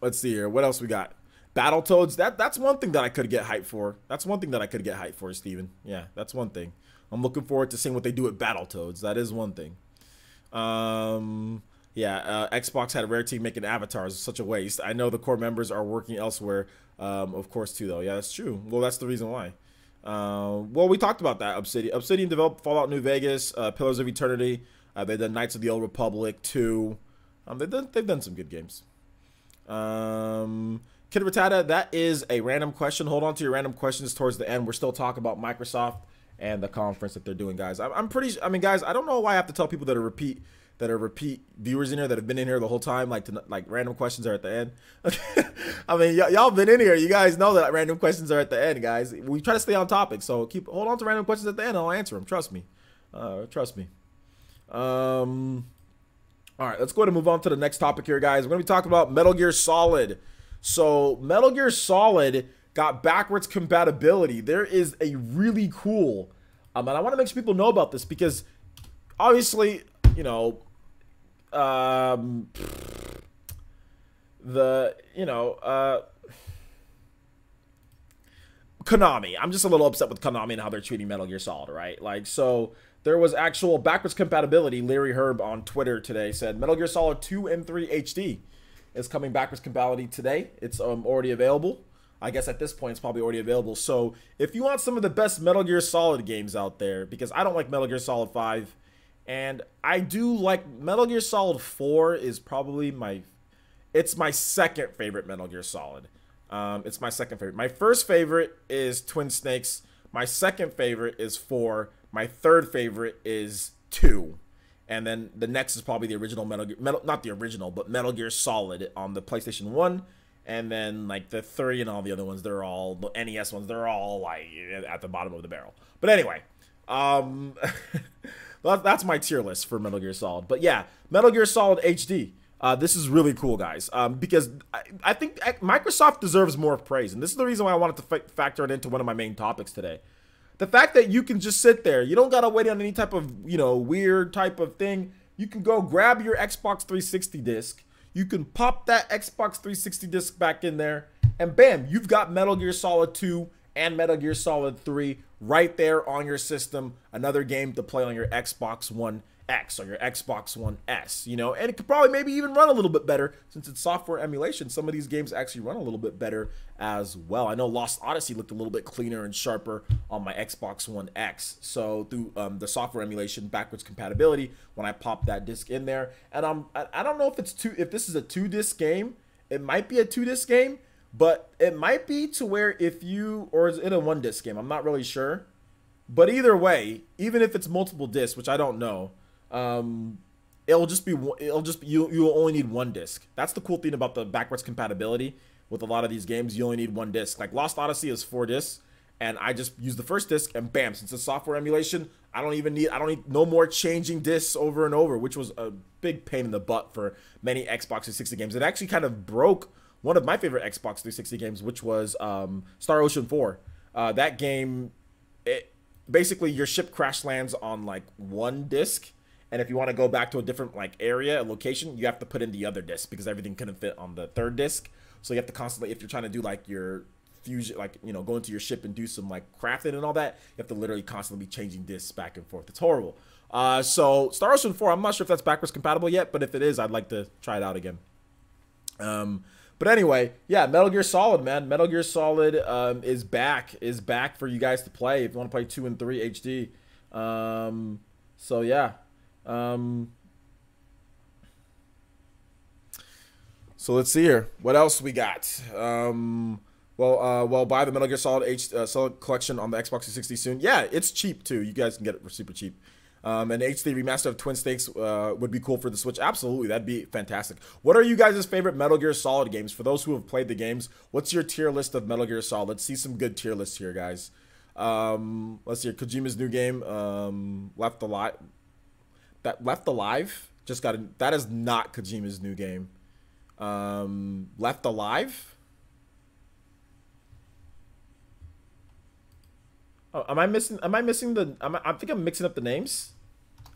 Let's see here. What else we got? Battletoads. That's one thing that I could get hyped for. That's one thing that I could get hyped for, Steven. Yeah, that's one thing. I'm looking forward to seeing what they do with Battletoads. That is one thing. Yeah, Xbox had a rare team making avatars. Such a waste. I know the core members are working elsewhere, of course, too, though. Yeah, that's true. Well, that's the reason why. Well, we talked about that. Obsidian developed Fallout New Vegas, Pillars of Eternity. They've done Knights of the Old Republic 2. They've done some good games. Kid Rattata, that is a random question. Hold on to your random questions towards the end. We're still talking about Microsoft and the conference that they're doing, guys. I mean, guys, I don't know why I have to tell people that are repeat viewers in here that have been in here the whole time, like random questions are at the end. I mean, y'all been in here. You guys know that random questions are at the end, guys. We try to stay on topic, so hold on to random questions at the end. I'll answer them. Trust me. Trust me. All right, let's go ahead and move on to the next topic here, guys. We're gonna be talking about Metal Gear Solid. So Metal Gear Solid got backwards compatibility. There is a really cool, and I want to make sure people know about this because obviously, you know, Konami. I'm just a little upset with Konami and how they're treating Metal Gear Solid, right? Like, so there was actual backwards compatibility. Larry Herb on Twitter today said Metal Gear Solid 2 and 3 HD is coming backwards compatibility today. It's already available. I guess at this point it's probably already available. So if you want some of the best Metal Gear Solid games out there, because I don't like Metal Gear Solid 5, and I do like Metal Gear Solid 4 is probably it's my second favorite Metal Gear Solid. It's my second favorite. My first favorite is Twin Snakes. My second favorite is 4. My third favorite is 2. And then the next is probably the original not the original, but Metal Gear Solid on the PlayStation 1. And then like the 3 and all the other ones, they're all, the NES ones, they're all like at the bottom of the barrel. But anyway, that's my tier list for Metal Gear Solid. But yeah, Metal Gear Solid HD. This is really cool, guys, because I think Microsoft deserves more praise. And this is the reason why I wanted to factor it into one of my main topics today. The fact that you can just sit there, you don't got to wait on any type of, you know, weird type of thing. You can go grab your Xbox 360 disc. You can pop that Xbox 360 disc back in there. And bam, you've got Metal Gear Solid 2 and Metal Gear Solid 3 right there on your system. Another game to play on your Xbox One X or your Xbox One S, you know, and it could probably maybe even run a little bit better since it's software emulation. Some of these games actually run a little bit better as well. I know Lost Odyssey looked a little bit cleaner and sharper on my Xbox One X. So through the software emulation backwards compatibility, when I pop that disc in there, and I don't know if if this is a 2-disc game. It might be a 2-disc game, but it might be to where or is it a 1-disc game? I'm not really sure. But either way, even if it's multiple discs, which I don't know, you'll only need 1 disc. That's the cool thing about the backwards compatibility with a lot of these games. You only need 1 disc. Like Lost Odyssey is 4 discs, and I just use the first disc, and bam, since it's software emulation, I don't need no more changing discs over and over, which was a big pain in the butt for many Xbox 360 games. It actually kind of broke one of my favorite Xbox 360 games, which was Star Ocean 4. That game, basically your ship crash lands on like 1 disc. And if you want to go back to a different like area, a location, you have to put in the other disc because everything couldn't fit on the 3rd disc. So you have to constantly, if you're trying to do like your fusion, like, you know, go into your ship and do some like crafting and all that, you have to literally constantly be changing discs back and forth. It's horrible. So Star Ocean 4, I'm not sure if that's backwards compatible yet, but if it is, I'd like to try it out again. But anyway, yeah, Metal Gear Solid, man. Metal Gear Solid is back for you guys to play if you want to play 2 and 3 HD. So yeah. So let's see here. What else we got? Well, buy the Metal Gear Solid Solid collection on the Xbox 360 soon. Yeah, it's cheap too. You guys can get it for super cheap. An HD remaster of Twin Snakes would be cool for the Switch. Absolutely, that'd be fantastic. What are you guys' favorite Metal Gear Solid games? For those who have played the games, what's your tier list of Metal Gear Solid? Let's see some good tier lists here, guys. Let's see. Kojima's new game, Left Alive. Left Alive just got that is not Kojima's new game. Left Alive. Oh, am I missing the? I think I'm mixing up the names.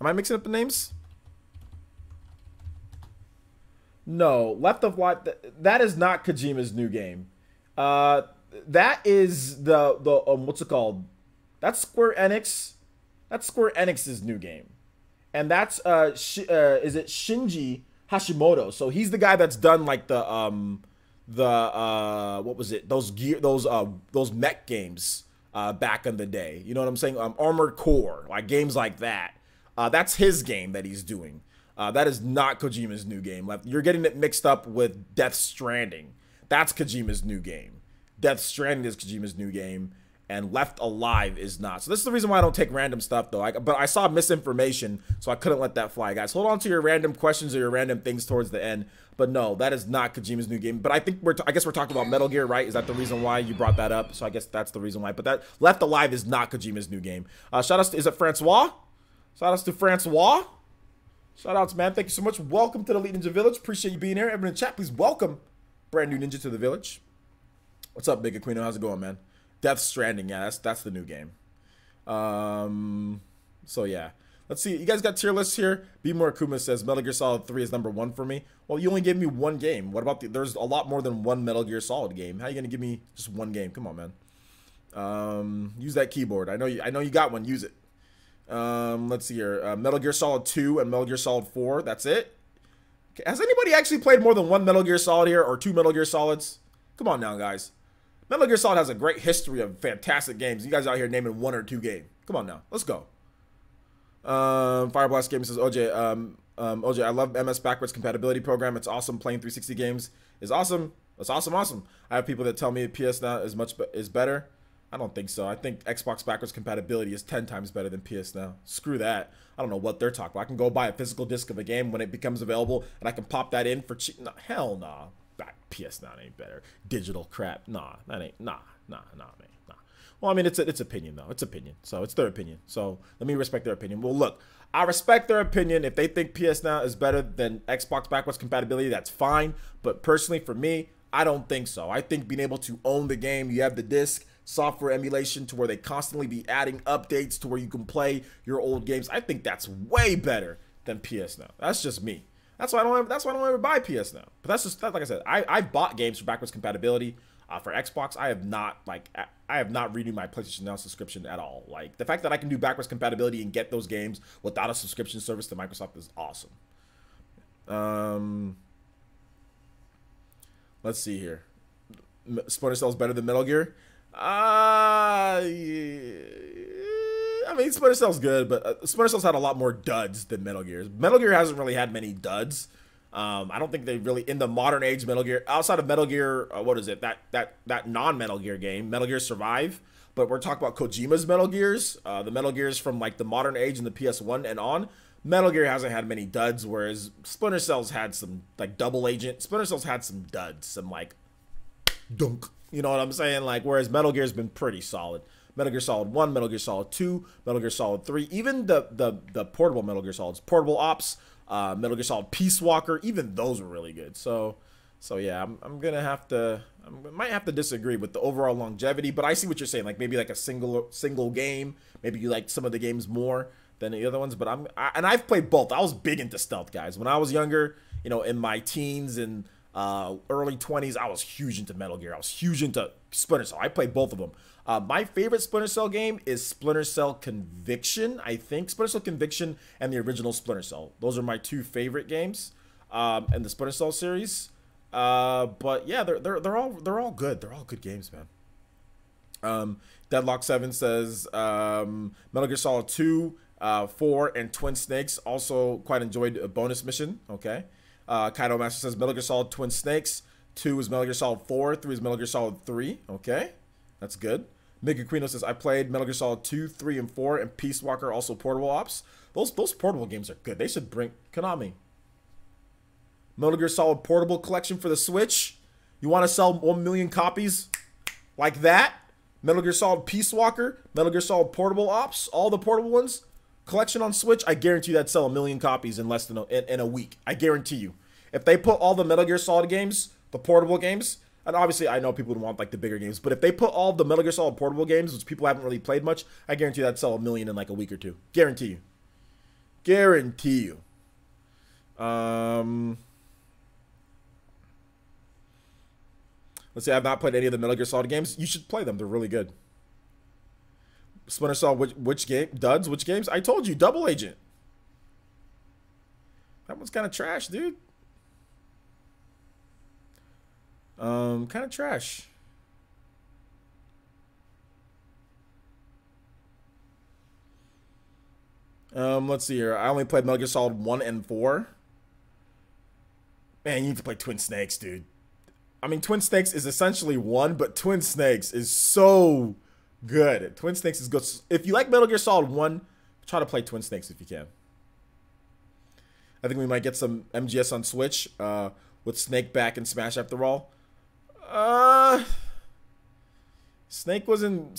Am I mixing up the names? No, Left of Life. That is not Kojima's new game. That is the what's it called? That's Square Enix. That's Square Enix's new game, and that's is it Shinji Hashimoto? So he's the guy that's done like the what was it? Those mech games back in the day. You know what I'm saying? Armored Core, like games like that. That's his game that he's doing. That is not Kojima's new game. You're getting it mixed up with Death Stranding. That's Kojima's new game. Death Stranding is Kojima's new game, and Left Alive is not. So this is the reason why I don't take random stuff, though. But I saw misinformation, so I couldn't let that fly, guys. Hold on to your random questions or your random things towards the end. But no, that is not Kojima's new game. But I think I guess we're talking about Metal Gear, right? Is that the reason why you brought that up? So I guess that's the reason why. But that Left Alive is not Kojima's new game. Shout outs to, is it Francois? Shout outs to Francois. Shout outs, man. Thank you so much. Welcome to the Elite Ninja Village. Appreciate you being here. Everyone in chat, please welcome brand new ninja to the village. What's up, Big Aquino? How's it going, man? Death Stranding, yeah, that's the new game. So yeah, let's see. You guys got tier lists here. B More Akuma says Metal Gear Solid 3 is #1 for me. Well, you only gave me one game. What about there's a lot more than one Metal Gear Solid game. How are you gonna give me just one game? Come on, man. Use that keyboard. I know you got one. Use it. Let's see here. Metal Gear Solid 2 and Metal Gear Solid 4. That's it. Okay. Has anybody actually played more than one Metal Gear Solid here or two Metal Gear Solids? Come on now, guys. Metal Gear Solid has a great history of fantastic games. You guys out here naming one or two games. Come on now. Let's go. Fireblast Gaming says, OJ, I love MS backwards compatibility program. It's awesome. Playing 360 games is awesome. That's awesome. I have people that tell me PS Now is better. I don't think so. I think Xbox backwards compatibility is 10 times better than PS Now. Screw that. I don't know what they're talking about. I can go buy a physical disc of a game when it becomes available, and I can pop that in for cheap. No, hell nah. PS Now ain't better. Digital crap. Nah, that ain't. Nah, man. Nah. Well, I mean, it's opinion, though. It's opinion. So it's their opinion. So let me respect their opinion. Well, look, I respect their opinion. If they think PS Now is better than Xbox backwards compatibility, that's fine. But personally, for me, I don't think so. I think being able to own the game, you have the disc, software emulation to where they constantly be adding updates to where you can play your old games. I think that's way better than PS Now. That's just me. That's why I don't ever buy PS Now. But that's just like I said. I bought games for backwards compatibility for Xbox. I have not renewed my PlayStation Now subscription at all. Like the fact that I can do backwards compatibility and get those games without a subscription service to Microsoft is awesome. Let's see here. Splinter Cell is better than Metal Gear. Yeah. I mean, Splinter Cell's good, but Splinter Cell's had a lot more duds than Metal Gear. Metal Gear hasn't really had many duds. I don't think they really, in the modern age Metal Gear, outside of Metal Gear, what is it? That non-Metal Gear game, Metal Gear Survive. But we're talking about Kojima's Metal Gears, the Metal Gears from like the modern age and the PS1 and on. Metal Gear hasn't had many duds, whereas Splinter Cell's had some, like Double Agent. Splinter Cell's had some duds, some like dunk. You know what I'm saying? Like, whereas Metal Gear's been pretty solid. Metal Gear Solid 1, Metal Gear Solid 2, Metal Gear Solid 3, even the portable Metal Gear Solids, Portable Ops, Metal Gear Solid Peace Walker, even those were really good. So yeah, I might have to disagree with the overall longevity, but I see what you're saying. Like maybe like a single game, maybe you like some of the games more than the other ones. But I've played both. I was big into stealth, guys. When I was younger, you know, in my teens and early 20s, I was huge into Metal Gear. I was huge into Splinter Cell. I played both of them. My favorite Splinter Cell game is Splinter Cell Conviction, I think. Splinter Cell Conviction and the original Splinter Cell. Those are my two favorite games in the Splinter Cell series. But yeah, they're all good. They're all good games, man. Deadlock 7 says Metal Gear Solid 2, 4, and Twin Snakes. Also quite enjoyed a bonus mission. Okay. Kaido Master says Metal Gear Solid Twin Snakes. 2 is Metal Gear Solid 4. 3 is Metal Gear Solid 3. Okay. That's good. Mega Aquino says, I played Metal Gear Solid 2, 3, and 4, and Peace Walker, also Portable Ops. Those portable games are good. They should bring Konami. Metal Gear Solid Portable Collection for the Switch. You want to sell 1 million copies like that? Metal Gear Solid Peace Walker, Metal Gear Solid Portable Ops, all the portable ones. Collection on Switch, I guarantee you that'd sell 1 million copies in less than in a week. I guarantee you. If they put all the Metal Gear Solid games, the portable games, and obviously I know people would want like the bigger games, but if they put all the Metal Gear Solid portable games, which people haven't really played much, I guarantee that'd sell 1 million in like a week or two. Guarantee you. Guarantee you. Let's say I've not played any of the Metal Gear Solid games. You should play them. They're really good. Splinter Cell, which game? Duds, which games? I told you, Double Agent. That one's kind of trash, dude. Kind of trash. Let's see here. I only played Metal Gear Solid 1 and 4. Man, you need to play Twin Snakes, dude. I mean, Twin Snakes is essentially 1, but Twin Snakes is so good. Twin Snakes is good. If you like Metal Gear Solid 1, try to play Twin Snakes if you can. I think we might get some MGS on Switch with Snake back in Smash after all. Snake was in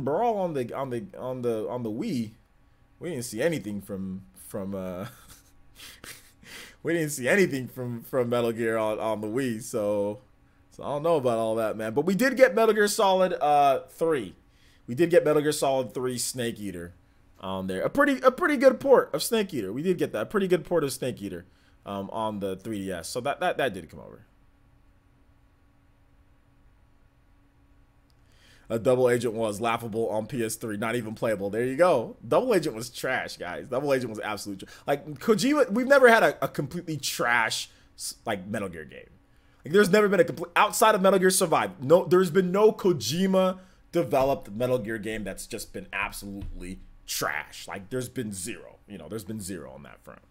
Brawl on the Wii. We didn't see anything from we didn't see anything from Metal Gear on the Wii, so I don't know about all that, man. But we did get Metal Gear Solid 3. We did get Metal Gear Solid 3 Snake Eater on there. A pretty good port of Snake Eater. We did get that. A pretty good port of Snake Eater on the 3DS. So that did come over. A Double Agent was laughable on PS3, not even playable. There you go. Double Agent was trash, guys. Double Agent was absolute trash. Like Kojima, we've never had a completely trash like Metal Gear game. Like there's never been a complete outside of Metal Gear Survive. No, there's been no Kojima developed Metal Gear game that's just been absolutely trash. Like there's been zero. You know, there's been zero on that front.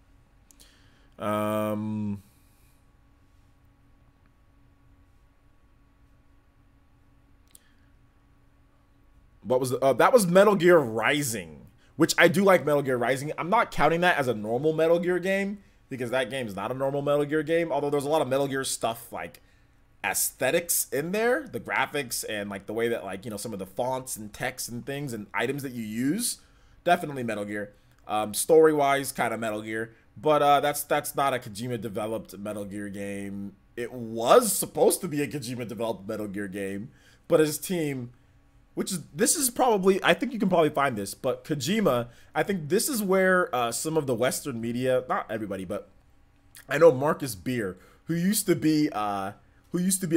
What was that was Metal Gear Rising, which I do like Metal Gear Rising. I'm not counting that as a normal Metal Gear game because that game is not a normal Metal Gear game. Although there's a lot of Metal Gear stuff like aesthetics in there, the graphics and like the way that like, you know, some of the fonts and text and things and items that you use, definitely Metal Gear. Story-wise, kind of Metal Gear, but that's not a Kojima developed Metal Gear game. It was supposed to be a Kojima developed Metal Gear game, but his team. This is probably, I think you can probably find this, but Kojima, I think this is where some of the Western media, not everybody, but I know Marcus Beer, who used to be a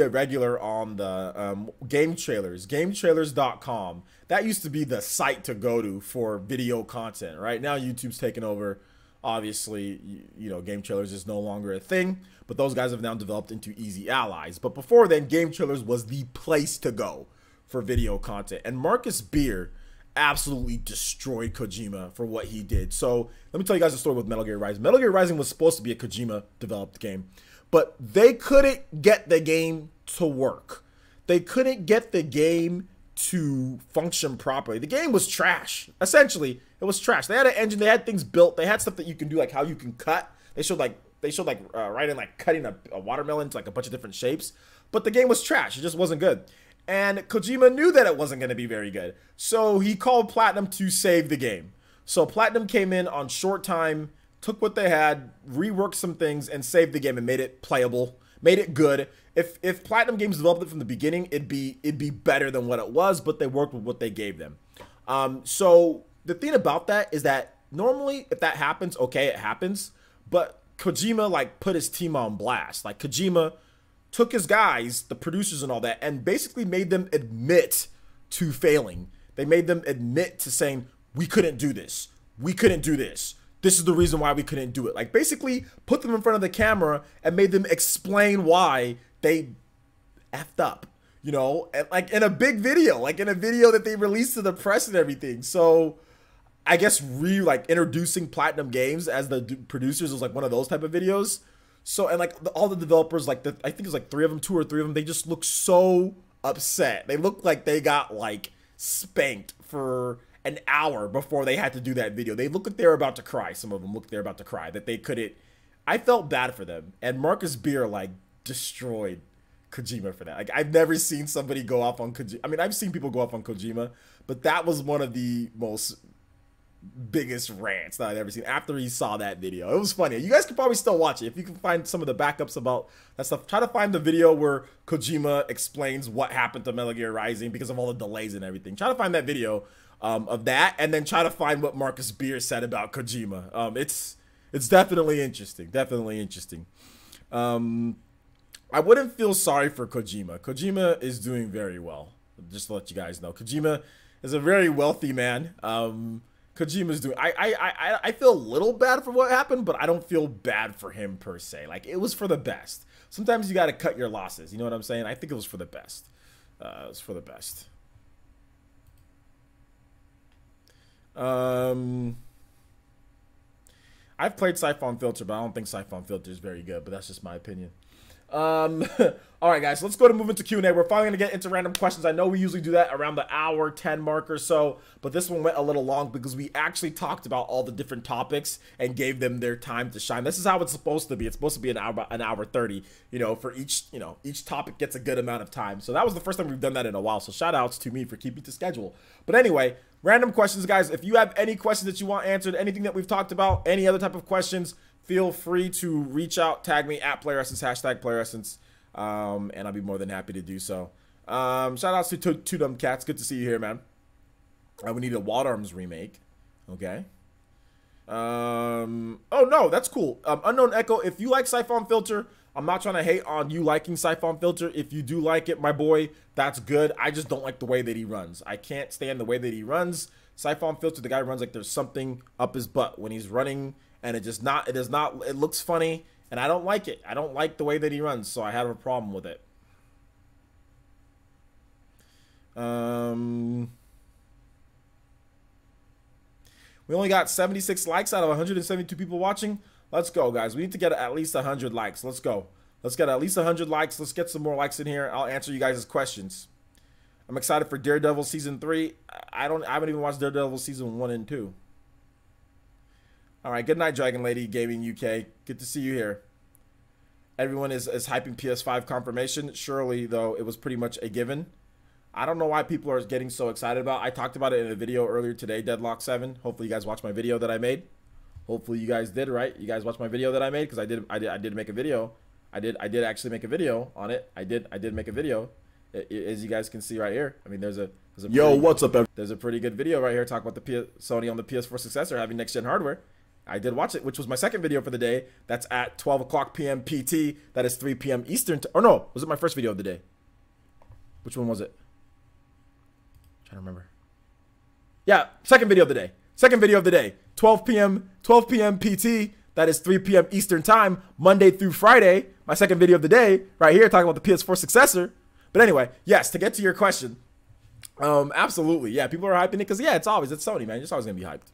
regular on the game trailers, gametrailers.com. That used to be the site to go to for video content. Right now, YouTube's taken over. Obviously, you know, Game Trailers is no longer a thing, but those guys have now developed into Easy Allies. But before then, Game Trailers was the place to go for video content, and Marcus Beer absolutely destroyed Kojima for what he did. So let me tell you guys a story with Metal Gear Rising. Metal Gear Rising was supposed to be a Kojima developed game, but they couldn't get the game to work. They couldn't get the game to function properly. The game was trash. Essentially, it was trash. They had an engine, they had things built, they had stuff that you can do, like how you can cut. They showed right in like cutting a watermelon to like a bunch of different shapes, but the game was trash. It just wasn't good. And Kojima knew that it wasn't going to be very good. So he called Platinum to save the game. So Platinum came in on short time, took what they had, reworked some things, and saved the game and made it playable, made it good. If Platinum Games developed it from the beginning, it'd be better than what it was, but they worked with what they gave them. So the thing about that is that normally if that happens, okay, it happens. But Kojima like put his team on blast. Like Kojima took his guys, the producers and all that, and basically made them admit to failing. They made them admit to saying, we couldn't do this. We couldn't do this. This is the reason why we couldn't do it. Like basically put them in front of the camera and made them explain why they effed up, you know, and like in a big video, like in a video that they released to the press and everything. So I guess introducing Platinum Games as the producers was like one of those type of videos. So, and like all the developers, like I think it's like 2 or 3 of them, they just look so upset. They look like they got like spanked for an hour before they had to do that video. They look like they're about to cry. Some of them look like they're about to cry that they couldn't. I felt bad for them. And Marcus Beer like destroyed Kojima for that. Like I've never seen somebody go off on Kojima. I mean, I've seen people go off on Kojima, but that was one of the most biggest rants that I've ever seen after he saw that video. It was funny. You guys can probably still watch it if you can find some of the backups about that stuff. Try to find the video where Kojima explains what happened to Metal Gear Rising because of all the delays and everything. Try to find that video of that, and then try to find what Marcus Beer said about Kojima. It's definitely interesting. Definitely interesting. I wouldn't feel sorry for Kojima. Kojima is doing very well. Just to let you guys know, Kojima is a very wealthy man. Kojima's doing. I feel a little bad for what happened, but I don't feel bad for him per se. Like, it was for the best. Sometimes you got to cut your losses. You know what I'm saying? I think it was for the best. It was for the best. I've played Siphon Filter, but I don't think Siphon Filter is very good. But that's just my opinion. All right, guys, let's go to move into Q&A. We're finally gonna get into random questions. I know we usually do that around the hour 10 mark or so, but this one went a little long because we actually talked about all the different topics and gave them their time to shine. This is how it's supposed to be. It's supposed to be an hour 30, you know, for each topic gets a good amount of time. So that was the first time we've done that in a while. So shout outs to me for keeping to schedule. But anyway, random questions, guys. If you have any questions that you want answered, anything that we've talked about, any other type of questions, feel free to reach out, tag me at PlayerEssence, hashtag PlayerEssence, and I'll be more than happy to do so. Shout outs to Two Dumb Cats. Good to see you here, man. We need a Wild Arms remake. Okay. Oh, no, that's cool. Unknown Echo, if you like Siphon Filter, I'm not trying to hate on you liking Siphon Filter. If you do like it, my boy, that's good. I just don't like the way that he runs. I can't stand the way that he runs. Siphon Filter, the guy runs like there's something up his butt when he's running. And it looks funny, and I don't like it. I don't like the way that he runs, so I have a problem with it. We only got 76 likes out of 172 people watching. Let's go, guys. We need to get at least 100 likes. Let's go. Let's get at least 100 likes. Let's get some more likes in here. I'll answer you guys' questions. I'm excited for Daredevil Season 3. I haven't even watched Daredevil Season 1 and 2. All right, good night, Dragon Lady Gaming UK. Good to see you here. Everyone is hyping PS5 confirmation. Surely, though, it was pretty much a given. I don't know why people are getting so excited about it. I talked about it in a video earlier today, Deadlock 7. Hopefully, you guys watched my video that I made. Hopefully, you guys did, right? You guys watched my video that I made because I did make a video. I did actually make a video on it. I did make a video, as you guys can see right here. I mean, there's a what's up, everyone? There's a pretty good video right here talking about the Sony on the PS4 successor having next gen hardware. I did watch it, which was my second video for the day. That's at 12 o'clock p.m. PT. That is 3 p.m. Eastern. Or no, was it my first video of the day? Which one was it? I'm trying to remember. Yeah, second video of the day. Second video of the day. 12 p.m. PT. That is 3 p.m. Eastern time, Monday through Friday. My second video of the day, right here, talking about the PS4 successor. But anyway, yes, to get to your question, absolutely, yeah, people are hyping it because, yeah, it's Sony, man. It's always gonna be hyped.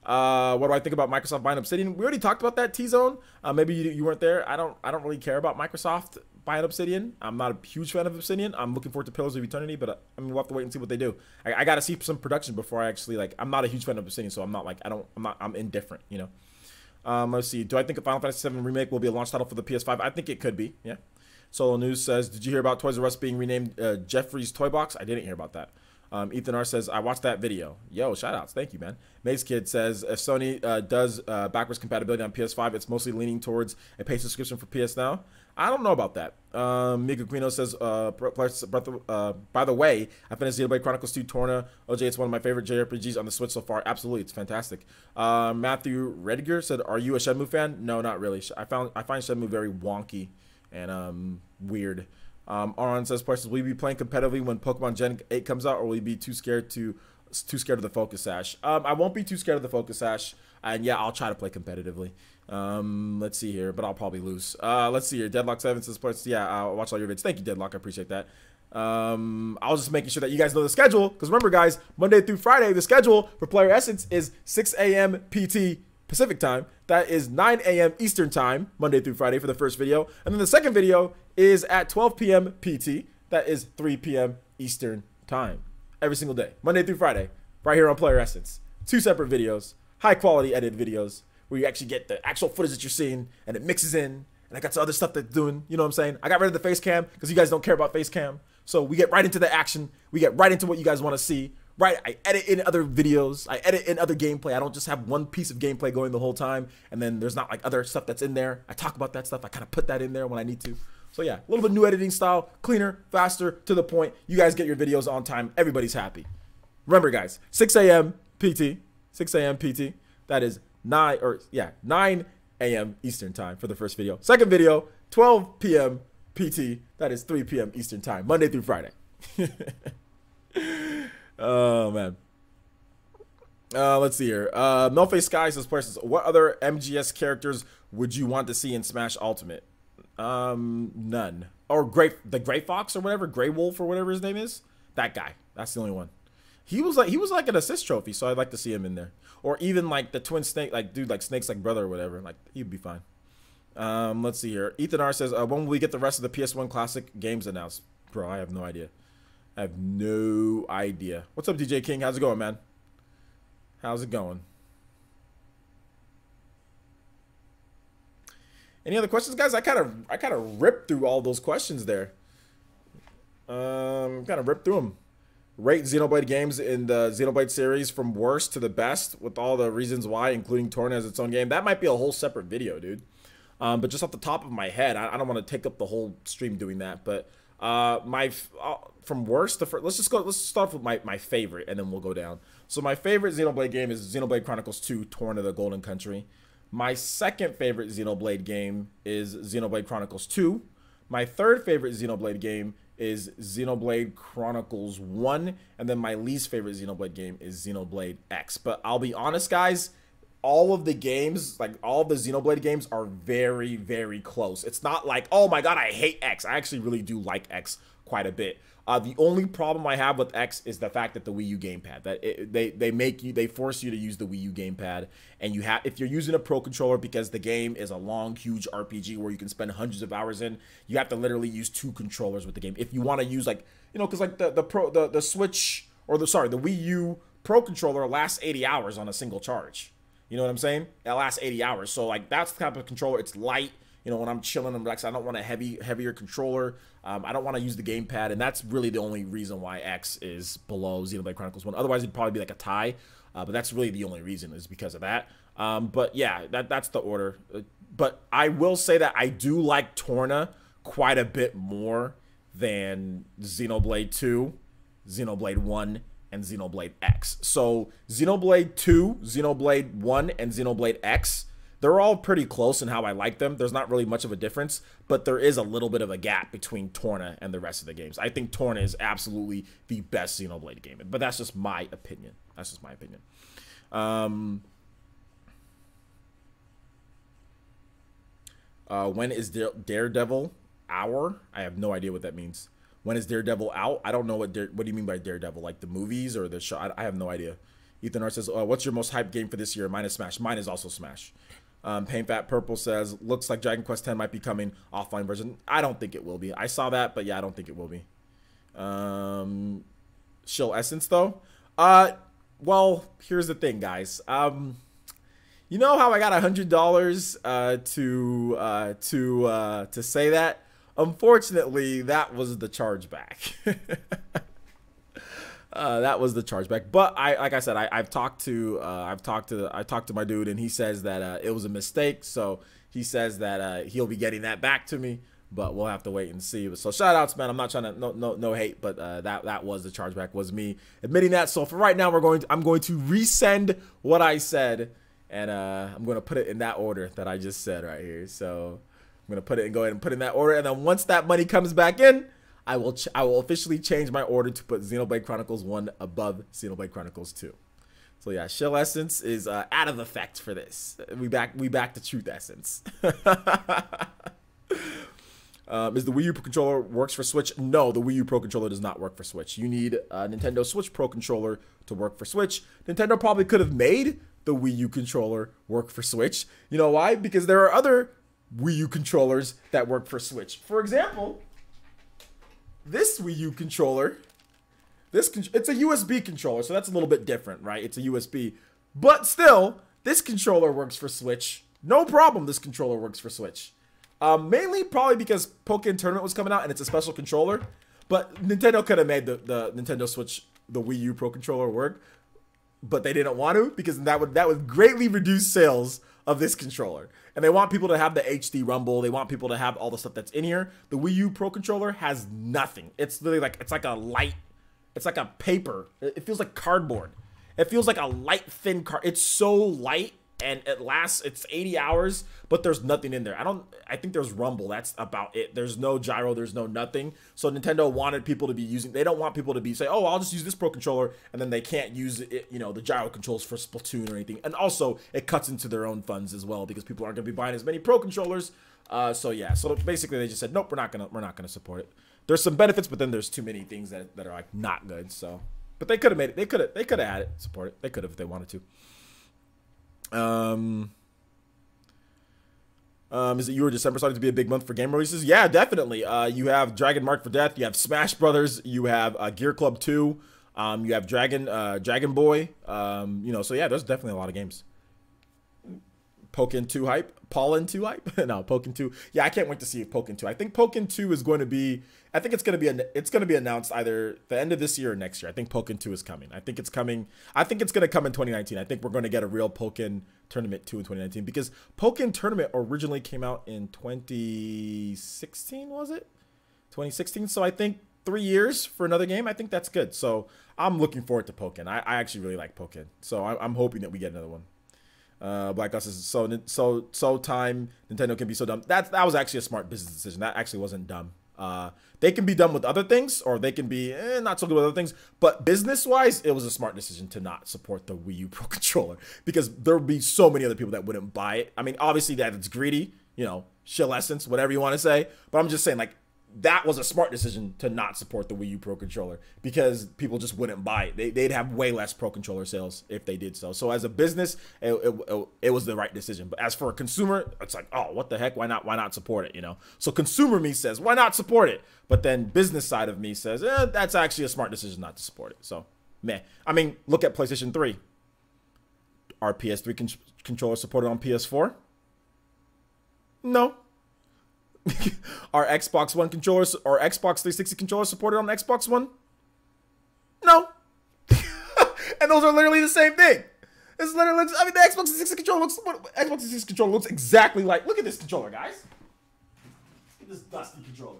What do I think about Microsoft buying Obsidian? We already talked about that, T-Zone. Maybe you weren't there. I don't really care about Microsoft buying Obsidian. I'm not a huge fan of Obsidian. I'm looking forward to Pillars of Eternity, but I mean, we'll have to wait and see what they do. I got to see some production before I actually, like, I'm not a huge fan of Obsidian, so I'm not like, I'm indifferent, you know. Let's see. Do I think a Final Fantasy VII Remake will be a launch title for the PS5? I think it could be, yeah. Solo News says, did you hear about Toys R Us being renamed Jeffrey's Toy Box? I didn't hear about that. Ethan R says, I watched that video. Yo, shout outs. Thank you, man. Maze Kid says, if Sony does backwards compatibility on PS5, it's mostly leaning towards a paid subscription for PS Now. I don't know about that. Mika Guino says, by the way, I finished Xenoblade Chronicles 2 Torna. OJ, it's one of my favorite JRPGs on the Switch so far. Absolutely, it's fantastic. Matthew Rediger said, are you a Shenmue fan? No, not really. I find Shenmue very wonky and weird. Aron says, will you be playing competitively when Pokemon Gen 8 comes out, or will you be too scared of the Focus Sash? I won't be too scared of the Focus Sash, and yeah, I'll try to play competitively. Let's see here, but I'll probably lose. Let's see here. Deadlock 7 says, yeah, I'll watch all your vids. Thank you, Deadlock. I appreciate that. I was just making sure that you guys know the schedule, because remember, guys, Monday through Friday, the schedule for Player Essence is 6 a.m. PT Pacific time. That is 9 a.m. Eastern time, Monday through Friday for the first video. And then the second video is at 12 p.m. PT. That is 3 p.m. Eastern time. Every single day, Monday through Friday, right here on Player Essence. 2 separate videos, high quality edited videos, where you actually get the actual footage that you're seeing, and it mixes in, and I got some other stuff that's doing, you know what I'm saying? I got rid of the face cam, because you guys don't care about face cam. So we get right into the action. We get right into what you guys want to see. Right, I edit in other videos, I edit in other gameplay. I don't just have one piece of gameplay going the whole time, and then there's not like other stuff that's in there. I talk about that stuff, I kind of put that in there when I need to. So yeah, a little bit new editing style, cleaner, faster, to the point. You guys get your videos on time, everybody's happy. Remember guys, 6 a.m. PT, 6 a.m. PT, that is 9 a.m. Eastern time for the first video. Second video, 12 p.m. PT. That is 3 p.m. Eastern time, Monday through Friday. Oh man. Let's see here. Millface Sky says, what other MGS characters would you want to see in Smash Ultimate? None. Or the Gray Fox or whatever, Gray Wolf or whatever his name is. That guy. That's the only one. He was like an assist trophy, so I'd like to see him in there. Or even like the twin snake, like dude, like Snake's like brother or whatever. Like he'd be fine. Let's see here. Ethan R says, when will we get the rest of the PS1 classic games announced? Bro, I have no idea. I have no idea. What's up, DJ King? How's it going, man? How's it going? Any other questions, guys? I kind of ripped through all those questions there. Kind of ripped through them. Rate Xenoblade games in the Xenoblade series from worst to the best with all the reasons why, including Torna as its own game. That might be a whole separate video, dude. But just off the top of my head, I don't want to take up the whole stream doing that. But from worst to let's start with my favorite, and then we'll go down. So my favorite Xenoblade game is Xenoblade Chronicles 2: Torn of the Golden Country. My second favorite Xenoblade game is Xenoblade Chronicles 2. My third favorite Xenoblade game is Xenoblade Chronicles 1. And then my least favorite Xenoblade game is Xenoblade X. But I'll be honest, guys, all of the games, like all of the Xenoblade games are very, very close. It's not like, oh my god, I hate X. I actually really do like X quite a bit. The only problem I have with X is the fact that the Wii U gamepad, that they force you to use the Wii U gamepad, and if you're using a Pro controller, because the game is a long, huge RPG where you can spend hundreds of hours in, you have to literally use 2 controllers with the game. If you want to use, like, you know, because like the Switch, or the Wii U Pro controller lasts 80 hours on a single charge. You know what I'm saying? It lasts 80 hours. So like that's the type of controller. It's light. You know, when I'm chilling and relaxed, I don't want a heavier controller. I don't want to use the gamepad, and that's really the only reason why X is below Xenoblade Chronicles 1. Otherwise, it'd probably be like a tie, but that's really the only reason, is because of that. But yeah, that's the order. But I will say that I do like Torna quite a bit more than Xenoblade 2, Xenoblade 1, and Xenoblade X. So Xenoblade 2, Xenoblade 1, and Xenoblade X, they're all pretty close in how I like them. There's not really much of a difference, but there is a little bit of a gap between Torna and the rest of the games. I think Torna is absolutely the best Xenoblade game, but that's just my opinion. That's just my opinion. When is Daredevil Hour? I have no idea what that means. When is Daredevil out? I don't know what do you mean by Daredevil? Like the movies or the show? I have no idea. Ethan R says, what's your most hyped game for this year? Mine is Smash. Mine is also Smash. Paint Fat Purple says, looks like Dragon Quest X might be coming offline version. I don't think it will be. I saw that, but yeah, I don't think it will be. Shill Essence though. Well, here's the thing, guys. You know how I got $100 to say that? Unfortunately, that was the chargeback. That was the chargeback. But like I said, I've talked to my dude, and he says that it was a mistake. So he says that he'll be getting that back to me, but we'll have to wait and see. So shout outs, man. I'm not trying to no hate, but that was the chargeback, was me admitting that. So for right now, I'm going to resend what I said, and I'm going to put it in that order that I just said right here. So I'm going to go ahead and put in that order, and then once that money comes back in, I will officially change my order to put Xenoblade Chronicles 1 above Xenoblade Chronicles 2. So yeah, Shill Essence is out of effect for this. We back to Truth Essence. Is the Wii U Pro controller works for Switch? No, the Wii U Pro controller does not work for Switch. You need a Nintendo Switch Pro controller to work for Switch. Nintendo probably could have made the Wii U controller work for Switch. You know why? Because there are other Wii U controllers that work for Switch. For example, this Wii U controller, it's a USB controller, so that's a little bit different, right? It's a USB, but still, this controller works for Switch. No problem, this controller works for Switch. Mainly probably because Pokken Tournament was coming out and it's a special controller, but Nintendo could have made the Nintendo Switch, the Wii U Pro controller work, but they didn't want to, because that would greatly reduce sales of this controller. And they want people to have the HD rumble. They want people to have all the stuff that's in here. The Wii U Pro controller has nothing. It's literally like, it's like a paper. It feels like cardboard. It feels like a light, thin card. It's so light and it lasts, it's 80 hours, but there's nothing in there. I think there's Rumble. That's about it. There's no gyro, there's no nothing. So Nintendo wanted people to be using, they don't want people to be say, oh, I'll just use this Pro Controller, and then they can't use it, you know, the gyro controls for Splatoon or anything. And also it cuts into their own funds as well, because people aren't going to be buying as many Pro Controllers. So yeah, so basically they just said, nope, we're not gonna support it. There's some benefits, but then there's too many things that are like not good. So, but they could have made it. They could have had it, support it. They could have if they wanted to. Is it you or December starting to be a big month for game releases? Yeah, definitely. You have Dragon Mark for Death. You have Smash Brothers. You have Gear Club 2. You have Dragon Boy. You know, so yeah, there's definitely a lot of games. Pokken 2 hype. Pollen 2 hype. No, Pokken 2. Yeah, I can't wait to see Pokken 2. I think Pokken 2 is going to be. I think it's going to be announced either the end of this year or next year. I think Pokken 2 is coming. I think it's coming. I think it's going to come in 2019. I think we're going to get a real Pokken Tournament 2 in 2019, because Pokken Tournament originally came out in 2016, was it? 2016. So I think 3 years for another game. I think that's good. So I'm looking forward to Pokken. I actually really like Pokken. So I'm hoping that we get another one. Black Ops is so time. Nintendo can be so dumb. That was actually a smart business decision. That actually wasn't dumb. They can be done with other things, or they can be not so good with other things. But business-wise, it was a smart decision to not support the Wii U Pro Controller, because there would be so many other people that wouldn't buy it. I mean, obviously that it's greedy, you know, shill essence, whatever you want to say. But I'm just saying, like, that was a smart decision to not support the Wii U Pro Controller, because people just wouldn't buy it. They'd have way less Pro Controller sales if they did so. So as a business, it was the right decision. But as for a consumer, it's like, oh, what the heck? Why not support it? You know. So consumer me says, why not support it? But then business side of me says, that's actually a smart decision not to support it. So, meh. I mean, look at PlayStation 3. Are PS3 controllers supported on PS4? No. Are Xbox One controllers or Xbox 360 controllers supported on Xbox One? No. And those are literally the same thing. It's literally, I mean, the Xbox 360 controller looks exactly like, look at this controller, guys. Look at this dusty controller.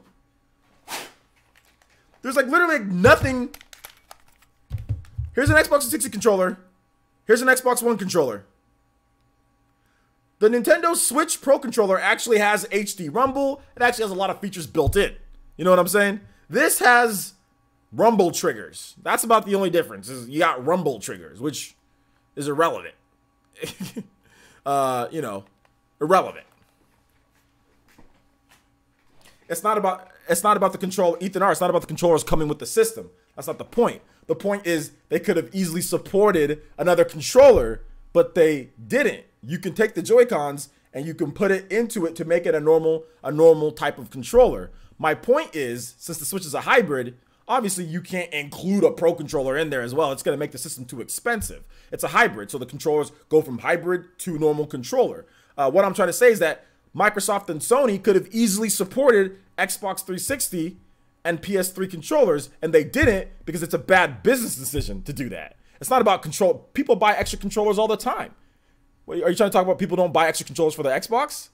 There's like literally nothing. Here's an Xbox 360 controller. Here's an Xbox One controller. The Nintendo Switch Pro Controller actually has HD Rumble. It actually has a lot of features built in. You know what I'm saying? This has Rumble triggers. That's about the only difference. Is you got Rumble triggers, which is irrelevant. You know, irrelevant. It's not about the control, Ethan R. It's not about the controllers coming with the system. That's not the point. The point is they could have easily supported another controller, but they didn't. You can take the Joy-Cons and you can put it into it to make it a normal type of controller. My point is, since the Switch is a hybrid, obviously you can't include a Pro Controller in there as well. It's going to make the system too expensive. It's a hybrid, so the controllers go from hybrid to normal controller. What I'm trying to say is that Microsoft and Sony could have easily supported Xbox 360 and PS3 controllers, and they didn't, because it's a bad business decision to do that. It's not about control. People buy extra controllers all the time. Are you trying to talk about people don't buy extra controllers for the Xbox?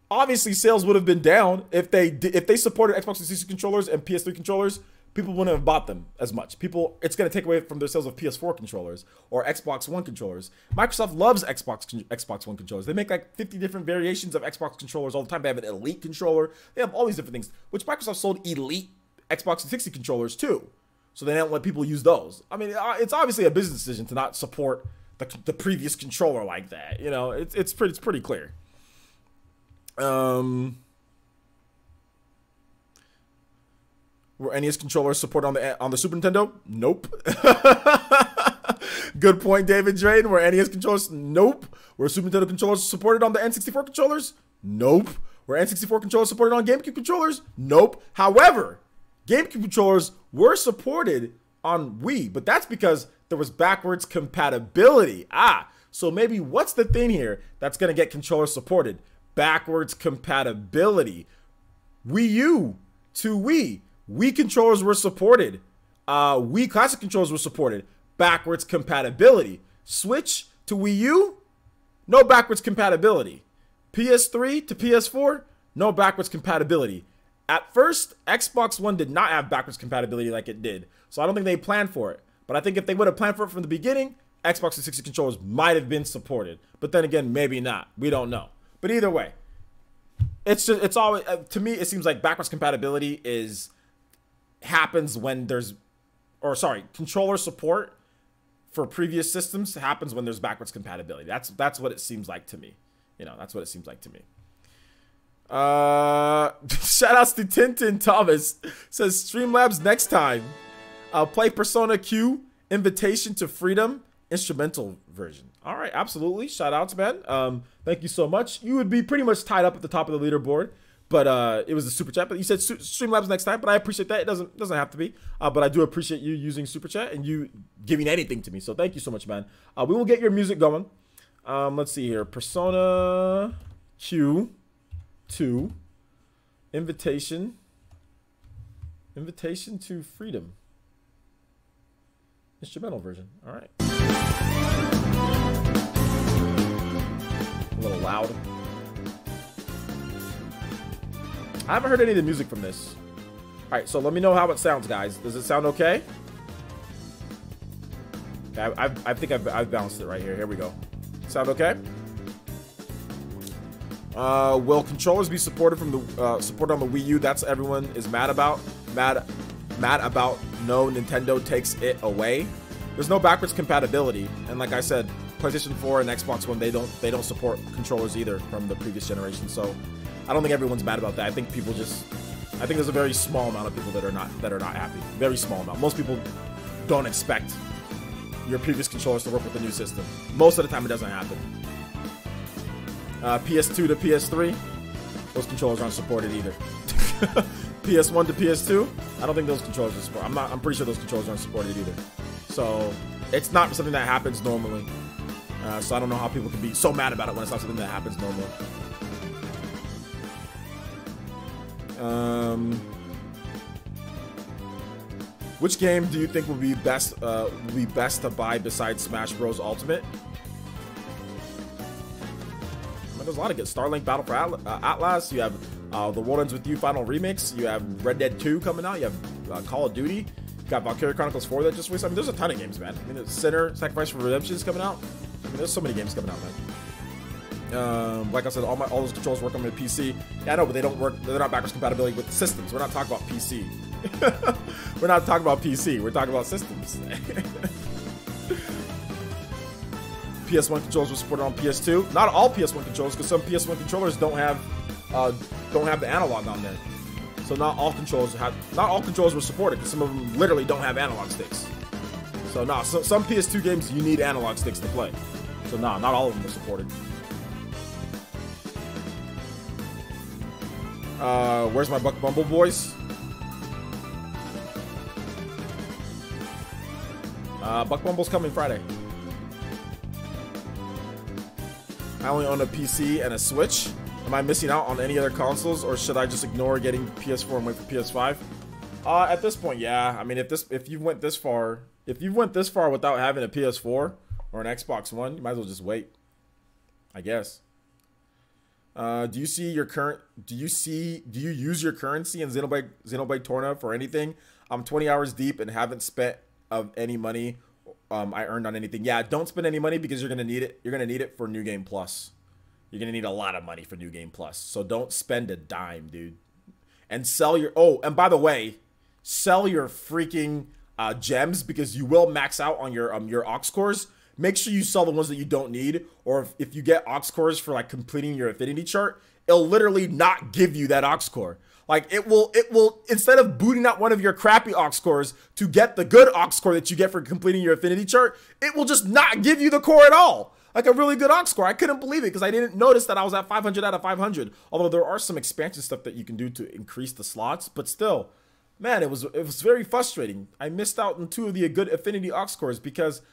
Obviously, sales would have been down if they supported Xbox 360 controllers and PS3 controllers. People wouldn't have bought them as much. It's going to take away from their sales of PS4 controllers or Xbox One controllers. Microsoft loves Xbox One controllers. They make like 50 different variations of Xbox controllers all the time. They have an Elite controller. They have all these different things, which Microsoft sold Elite Xbox 360 controllers too. So they don't let people use those. I mean, it's obviously a business decision to not support the previous controller like that. You know, it's pretty clear. Were NES controllers supported on the Super Nintendo? Nope. Good point, David Drain. Were NES controllers? Nope. Were Super Nintendo controllers supported on the N64 controllers? Nope. Were N64 controllers supported on GameCube controllers? Nope. However, GameCube controllers were supported on Wii, but that's because there was backwards compatibility. So maybe what's the thing here that's going to get controllers supported? Backwards compatibility. Wii U to Wii. Wii controllers were supported. Wii Classic controllers were supported. Backwards compatibility. Switch to Wii U, no backwards compatibility. PS3 to PS4, no backwards compatibility. At first, Xbox One did not have backwards compatibility like it did. So I don't think they planned for it. But I think if they would have planned for it from the beginning, Xbox 360 controllers might have been supported, but then again, maybe not. We don't know. But either way, it's always to me. It seems like backwards compatibility happens when there's, or sorry, controller support for previous systems happens when there's backwards compatibility. That's what it seems like to me. You know, that's what it seems like to me. Shout outs to Tintin Thomas. Says Streamlabs next time. Play Persona Q Invitation to Freedom instrumental version. All right, absolutely. Shout outs, man. Thank you so much. You would be pretty much tied up at the top of the leaderboard, but it was a super chat. But you said Streamlabs next time, but I appreciate that. It doesn't have to be, but I do appreciate you using super chat and you giving anything to me. So thank you so much, man. We will get your music going. Let's see here. Persona Q 2 Invitation to Freedom instrumental version. All right. A little loud. I haven't heard any of the music from this. All right, so let me know how it sounds, guys. Does it sound okay? Okay, I think I've balanced it right here. Here we go. Sound okay? Will controllers be supported from the support on the Wii U? That's everyone is mad about. Mad about no Nintendo takes it away. There's no backwards compatibility, and like I said, PlayStation 4 and Xbox One they don't support controllers either from the previous generation. So I don't think everyone's mad about that. I think there's a very small amount of people that are not happy. Very small amount. Most people don't expect your previous controllers to work with the new system. Most of the time it doesn't happen. PS2 to PS3, those controllers aren't supported either. PS1 to PS2, I don't think those controllers are supported. I'm pretty sure those controllers aren't supported either. So it's not something that happens normally. So I don't know how people can be so mad about it when it's not something that happens normally. Which game do you think would be best to buy besides Smash Bros. Ultimate? There's a lot of good. Starlink Battle for Atlas. You have The World Ends With You Final Remix. You have Red Dead 2 coming out. You have Call of Duty. You got Valkyria Chronicles 4 that just released. I mean, there's a ton of games, man. I mean, there's Sinner, Sacrifice for Redemption is coming out. I mean, there's so many games coming out, man. Like I said, all those controls work on my PC. Yeah, I know, but they don't work. They're not backwards compatibility with the systems. We're not talking about PC. We're not talking about PC. We're talking about systems. PS1 controllers were supported on PS2. Not all PS1 controllers, because some PS1 controllers don't have the analog on there. So not all controllers were supported, because some of them literally don't have analog sticks. So some PS2 games you need analog sticks to play. So not all of them are supported. Where's my Buck Bumble boys? Buck Bumble's coming Friday. I only own a PC and a Switch. Am I missing out on any other consoles, or should I just ignore getting PS4 and wait for PS5? At this point, yeah. I mean, if you went this far without having a PS4 or an Xbox One, you might as well just wait, I guess. Do you use your currency in Xenoblade Torna for anything? I'm 20 hours deep and haven't spent of any money I earned on anything. Yeah, don't spend any money because you're gonna need it. You're gonna need it for New Game Plus. You're gonna need a lot of money for New Game Plus. So don't spend a dime, dude. And sell your and by the way, sell your freaking gems, because you will max out on your aux cores. Make sure you sell the ones that you don't need, or if you get aux cores for like completing your affinity chart, it'll literally not give you that aux core. Like it will instead of booting out one of your crappy aux cores to get the good aux core that you get for completing your affinity chart, it will just not give you the core at all. Like a really good aux core. I couldn't believe it because I didn't notice that I was at 500 out of 500. Although there are some expansion stuff that you can do to increase the slots, but still, man, it was very frustrating. I missed out on 2 of the good affinity aux cores because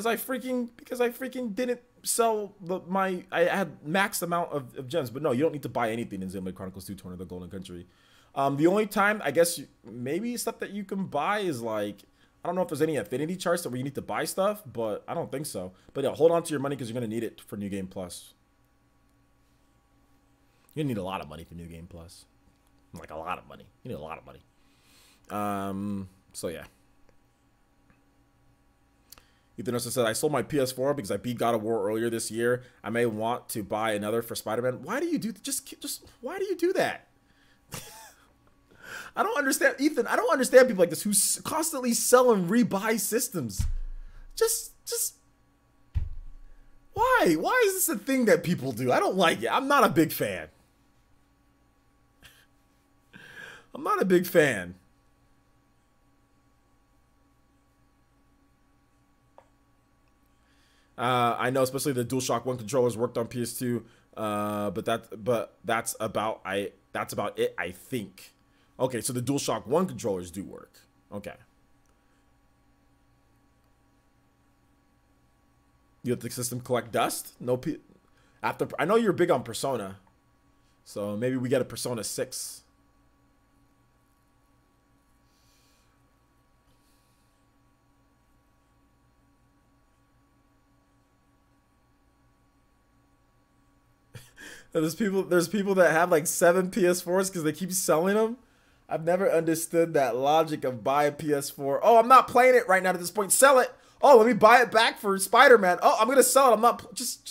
I freaking didn't sell I had maxed amount of gems. But no, you don't need to buy anything in Xenoblade Chronicles 2 Torna: The Golden Country. The only time I guess maybe stuff that you can buy is like, I don't know if there's any affinity charts where you need to buy stuff, but I don't think so. But yeah, hold on to your money because you're gonna need it for New Game Plus. You need a lot of money for New Game Plus. Like a lot of money. You need a lot of money. So yeah. Ethan also said, I sold my PS4 because I beat God of War earlier this year. I may want to buy another for Spider-Man. Why do you do why do you do that? I don't understand, Ethan. I don't understand people like this who constantly sell and rebuy systems. Just why? Why is this a thing that people do? I don't like it. I'm not a big fan. I'm not a big fan. I know, especially the DualShock 1 controllers worked on PS2, but that's about it, I think. Okay, so the DualShock 1 controllers do work. Okay. You let the system collect dust? No, after I know you're big on Persona, so maybe we get a Persona 6. There's people that have like 7 PS4s because they keep selling them. I've never understood that logic of buy a PS4. Oh, I'm not playing it right now at this point. Sell it. Oh, let me buy it back for Spider-Man. Oh, I'm gonna sell it. I'm not just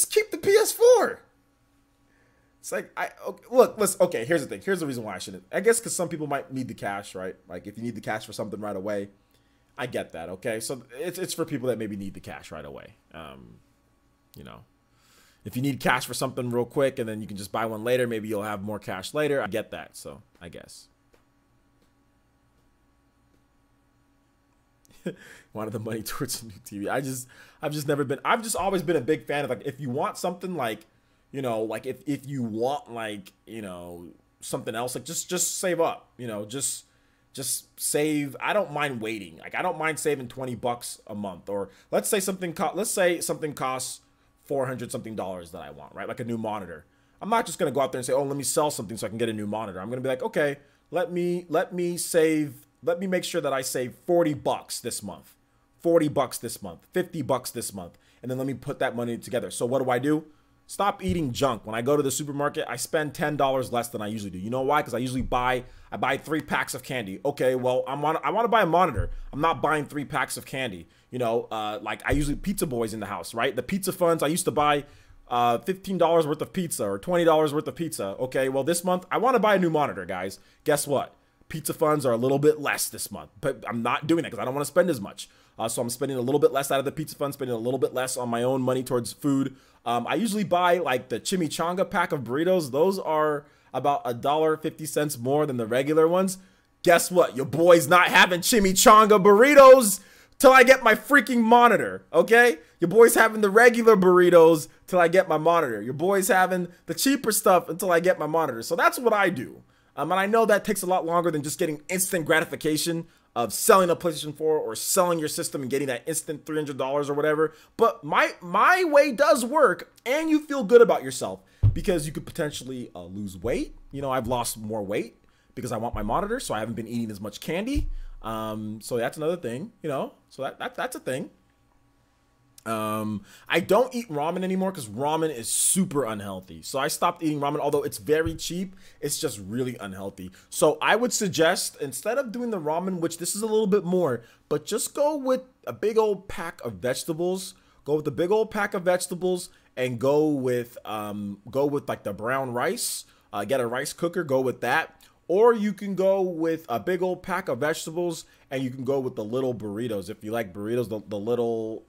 keep the PS4. It's like look, listen. Okay, here's the thing. Here's the reason why I shouldn't. I guess because some people might need the cash, right? Like if you need the cash for something right away, I get that. Okay, so it's for people that maybe need the cash right away. You know. If you need cash for something real quick and then you can just buy one later, maybe you'll have more cash later. I get that, so I guess. Wanted the money towards a new TV. I've just always been a big fan of, like, if you want something, like, you know, like if you want, like, you know, something else, like just save up, you know, just save. I don't mind waiting. Like I don't mind saving $20 a month, or let's say something costs $400 something that I want, right? Like a new monitor. I'm not just gonna go out there and say, oh, let me sell something so I can get a new monitor. I'm gonna be like, okay, let me make sure that I save $40 this month, $40 this month, $50 this month, and then let me put that money together. So what do? Stop eating junk. When I go to the supermarket, I spend $10 less than I usually do. You know why? Because I usually buy 3 packs of candy. Okay, well, I want to buy a monitor. I'm not buying 3 packs of candy. You know, like I usually pizza boys in the house, right? The pizza funds, I used to buy $15 worth of pizza or $20 worth of pizza. Okay, well, this month I want to buy a new monitor, guys. Guess what? Pizza funds are a little bit less this month, but I'm not doing that because I don't want to spend as much. So I'm spending a little bit less out of the pizza fund, spending a little bit less on my own money towards food. I usually buy like the chimichanga pack of burritos. Those are about $1.50 more than the regular ones. Guess what? Your boy's not having chimichanga burritos till I get my freaking monitor, okay? Your boy's having the regular burritos till I get my monitor. Your boy's having the cheaper stuff until I get my monitor. So that's what I do. And I know that takes a lot longer than just getting instant gratification of selling a PlayStation 4 or selling your system and getting that instant $300 or whatever. But my way does work, and you feel good about yourself because you could potentially lose weight. You know, I've lost more weight because I want my monitor, so I haven't been eating as much candy. So that's another thing, you know, so that's a thing. I don't eat ramen anymore because ramen is super unhealthy. So I stopped eating ramen, although it's very cheap. It's just really unhealthy. So I would suggest, instead of doing the ramen, which this is a little bit more, but just go with a big old pack of vegetables. Go with the big old pack of vegetables and go with like the brown rice. Get a rice cooker, go with that. Or you can go with a big old pack of vegetables and you can go with the little burritos. If you like burritos, the little,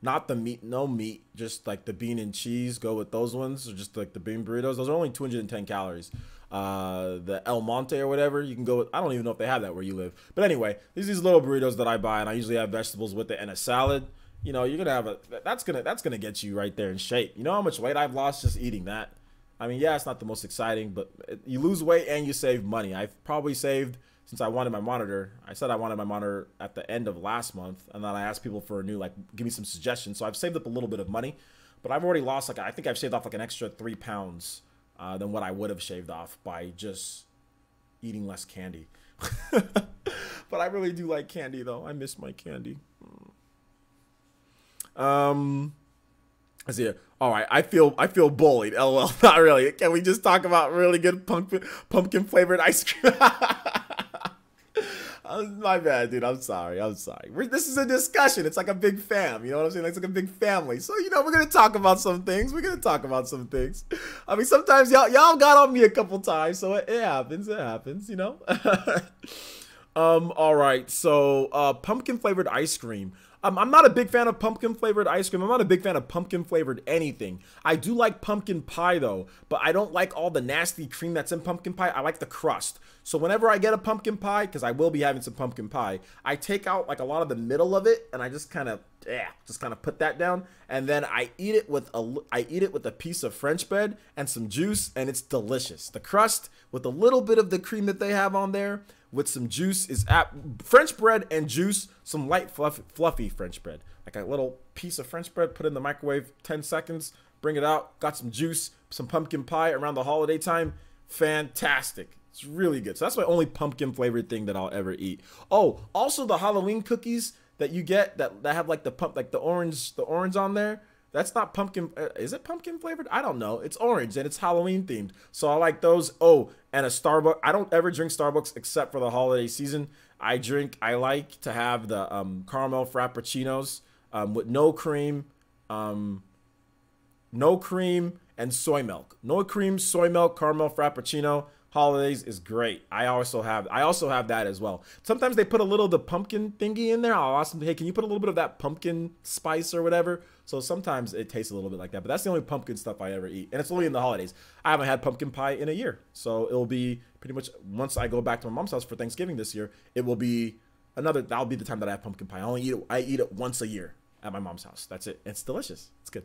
not the meat, no meat, just like the bean and cheese, go with those ones. Or just like the bean burritos. Those are only 210 calories. The El Monte or whatever, you can go with, I don't even know if they have that where you live. But anyway, these little burritos that I buy, and I usually have vegetables with it and a salad. You know, you're gonna have that's gonna get you right there in shape. You know how much weight I've lost just eating that? I mean, yeah, it's not the most exciting, but you lose weight and you save money. I've probably saved, since I wanted my monitor, I said I wanted my monitor at the end of last month, and then I asked people for a new, like, give me some suggestions. So I've saved up a little bit of money, but I've already lost, like, I think I've shaved off like an extra 3 pounds than what I would have shaved off by just eating less candy. But I really do like candy, though. I miss my candy. I see it. All right, I feel bullied. LOL. Not really. Can we just talk about really good pumpkin flavored ice cream? My bad, dude. I'm sorry. I'm sorry. This is a discussion. It's like a big fam. You know what I'm saying? It's like a big family. So, you know, we're going to talk about some things. We're going to talk about some things. I mean, sometimes y'all got on me a couple times. So it happens. It happens, you know? All right. So, pumpkin flavored ice cream. I'm not a big fan of pumpkin flavored ice cream. I'm not a big fan of pumpkin flavored anything. I do like pumpkin pie though, but I don't like all the nasty cream that's in pumpkin pie. I like the crust. So whenever I get a pumpkin pie, because I will be having some pumpkin pie, I take out like a lot of the middle of it and I just kind of put that down, and then I eat it with a piece of French bread and some juice, and it's delicious. The crust with a little bit of the cream that they have on there with some juice is French bread and juice, some light fluffy French bread, like a little piece of French bread, put in the microwave 10 seconds, bring it out, got some juice, some pumpkin pie around the holiday time. Fantastic. It's really good. So that's my only pumpkin flavored thing that I'll ever eat. Oh, also the Halloween cookies that you get that have like the orange on there. That's not pumpkin. Is it pumpkin flavored? I don't know. It's orange and it's Halloween themed. So I like those. Oh, and a Starbucks. I don't ever drink Starbucks except for the holiday season. I like to have the caramel frappuccinos with no cream and soy milk. No cream, soy milk, caramel frappuccino. Holidays is great. I also have that as well. Sometimes they put a little of the pumpkin thingy in there. I'll ask them, hey, can you put a little bit of that pumpkin spice or whatever? So sometimes it tastes a little bit like that, but that's the only pumpkin stuff I ever eat. And it's only in the holidays. I haven't had pumpkin pie in a year. So it'll be pretty much once I go back to my mom's house for Thanksgiving this year, that'll be the time that I have pumpkin pie. I eat it once a year at my mom's house. That's it. It's delicious. It's good.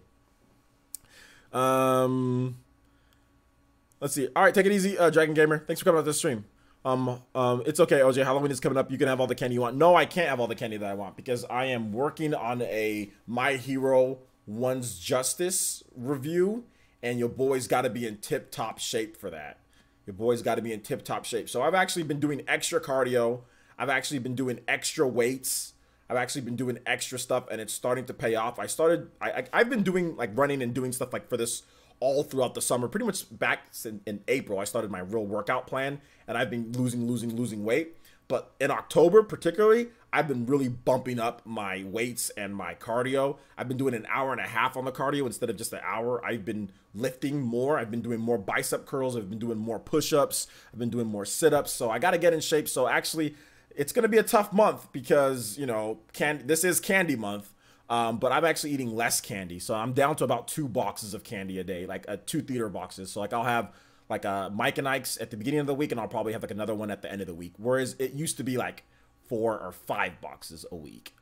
Let's see. All right, take it easy, Dragon Gamer. Thanks for coming out this stream. It's okay, OJ. Halloween is coming up. You can have all the candy you want. No, I can't have all the candy that I want because I am working on a My Hero One's Justice review, and your boy's got to be in tip-top shape for that. Your boy's got to be in tip-top shape. So I've actually been doing extra cardio. I've actually been doing extra weights. I've actually been doing extra stuff, and it's starting to pay off. I've been doing like running and doing stuff like for this all throughout the summer, pretty much back in April. I started my real workout plan, and I've been losing weight. But in October, particularly, I've been really bumping up my weights and my cardio. I've been doing an hour and a half on the cardio instead of just an hour. I've been lifting more. I've been doing more bicep curls. I've been doing more push-ups. I've been doing more sit-ups. So I got to get in shape. So actually, it's going to be a tough month because, you know, this is candy month. But I'm actually eating less candy. So I'm down to about 2 boxes of candy a day, like 2 theater boxes. So like I'll have like a Mike and Ike's at the beginning of the week, and I'll probably have like another one at the end of the week. Whereas it used to be like 4 or 5 boxes a week.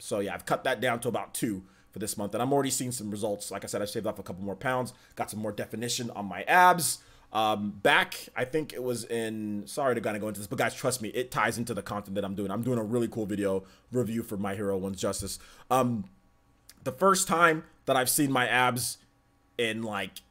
So yeah, I've cut that down to about 2 for this month, and I'm already seeing some results. Like I said, I shaved off a couple more pounds, got some more definition on my abs. Back, I think it was sorry to kind of go into this, but guys, trust me, it ties into the content that I'm doing. I'm doing a really cool video review for My Hero One's Justice. The first time that I've seen my abs in like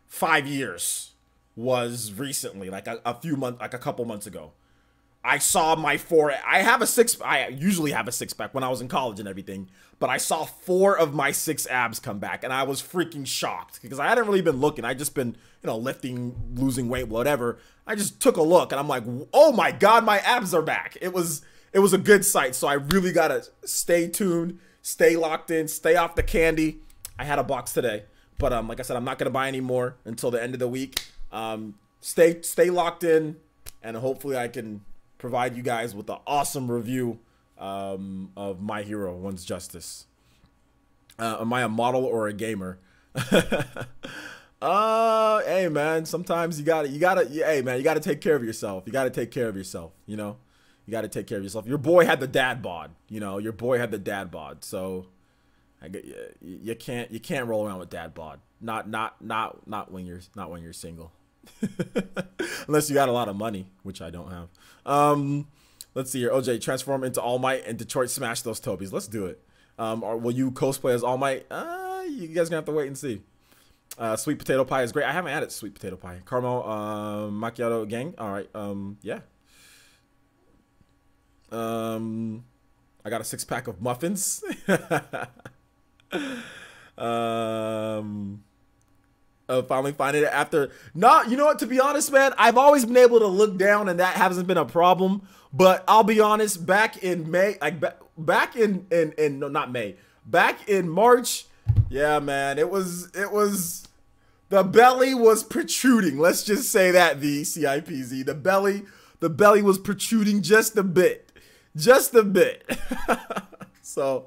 5 years was recently, like a couple months ago. I saw my I usually have a 6-pack when I was in college and everything, but I saw 4 of my 6 abs come back, and I was freaking shocked because I hadn't really been looking. I just been, you know, lifting, losing weight, whatever. I just took a look and I'm like, oh my God, my abs are back. It was a good sight. So I really gotta stay tuned, stay locked in, stay off the candy. I had a box today, but like I said, I'm not gonna buy any more until the end of the week. Stay locked in, and hopefully I can provide you guys with an awesome review of My Hero One's Justice. Am I a model or a gamer? Hey man, sometimes you gotta take care of yourself. You gotta take care of yourself, you know? You gotta take care of yourself. Your boy had the dad bod, you know? Your boy had the dad bod, so you can't roll around with dad bod. Not when you're single. Unless you got a lot of money, which I don't have. Let's see here. OJ, transform into All Might and Detroit smash those Tobys. Let's do it. Or will you cosplay as All Might? You guys gonna have to wait and see. Sweet potato pie is great. I haven't added sweet potato pie. Caramel macchiato gang. All right. Yeah. I got a 6-pack of muffins. of finally finding it after. No, you know what? To be honest, man, I've always been able to look down, and that hasn't been a problem. But I'll be honest, back in May, like back in no, not May, back in March, yeah, man, it was the belly was protruding. Let's just say that, CIPZ. The belly was protruding just a bit, just a bit. So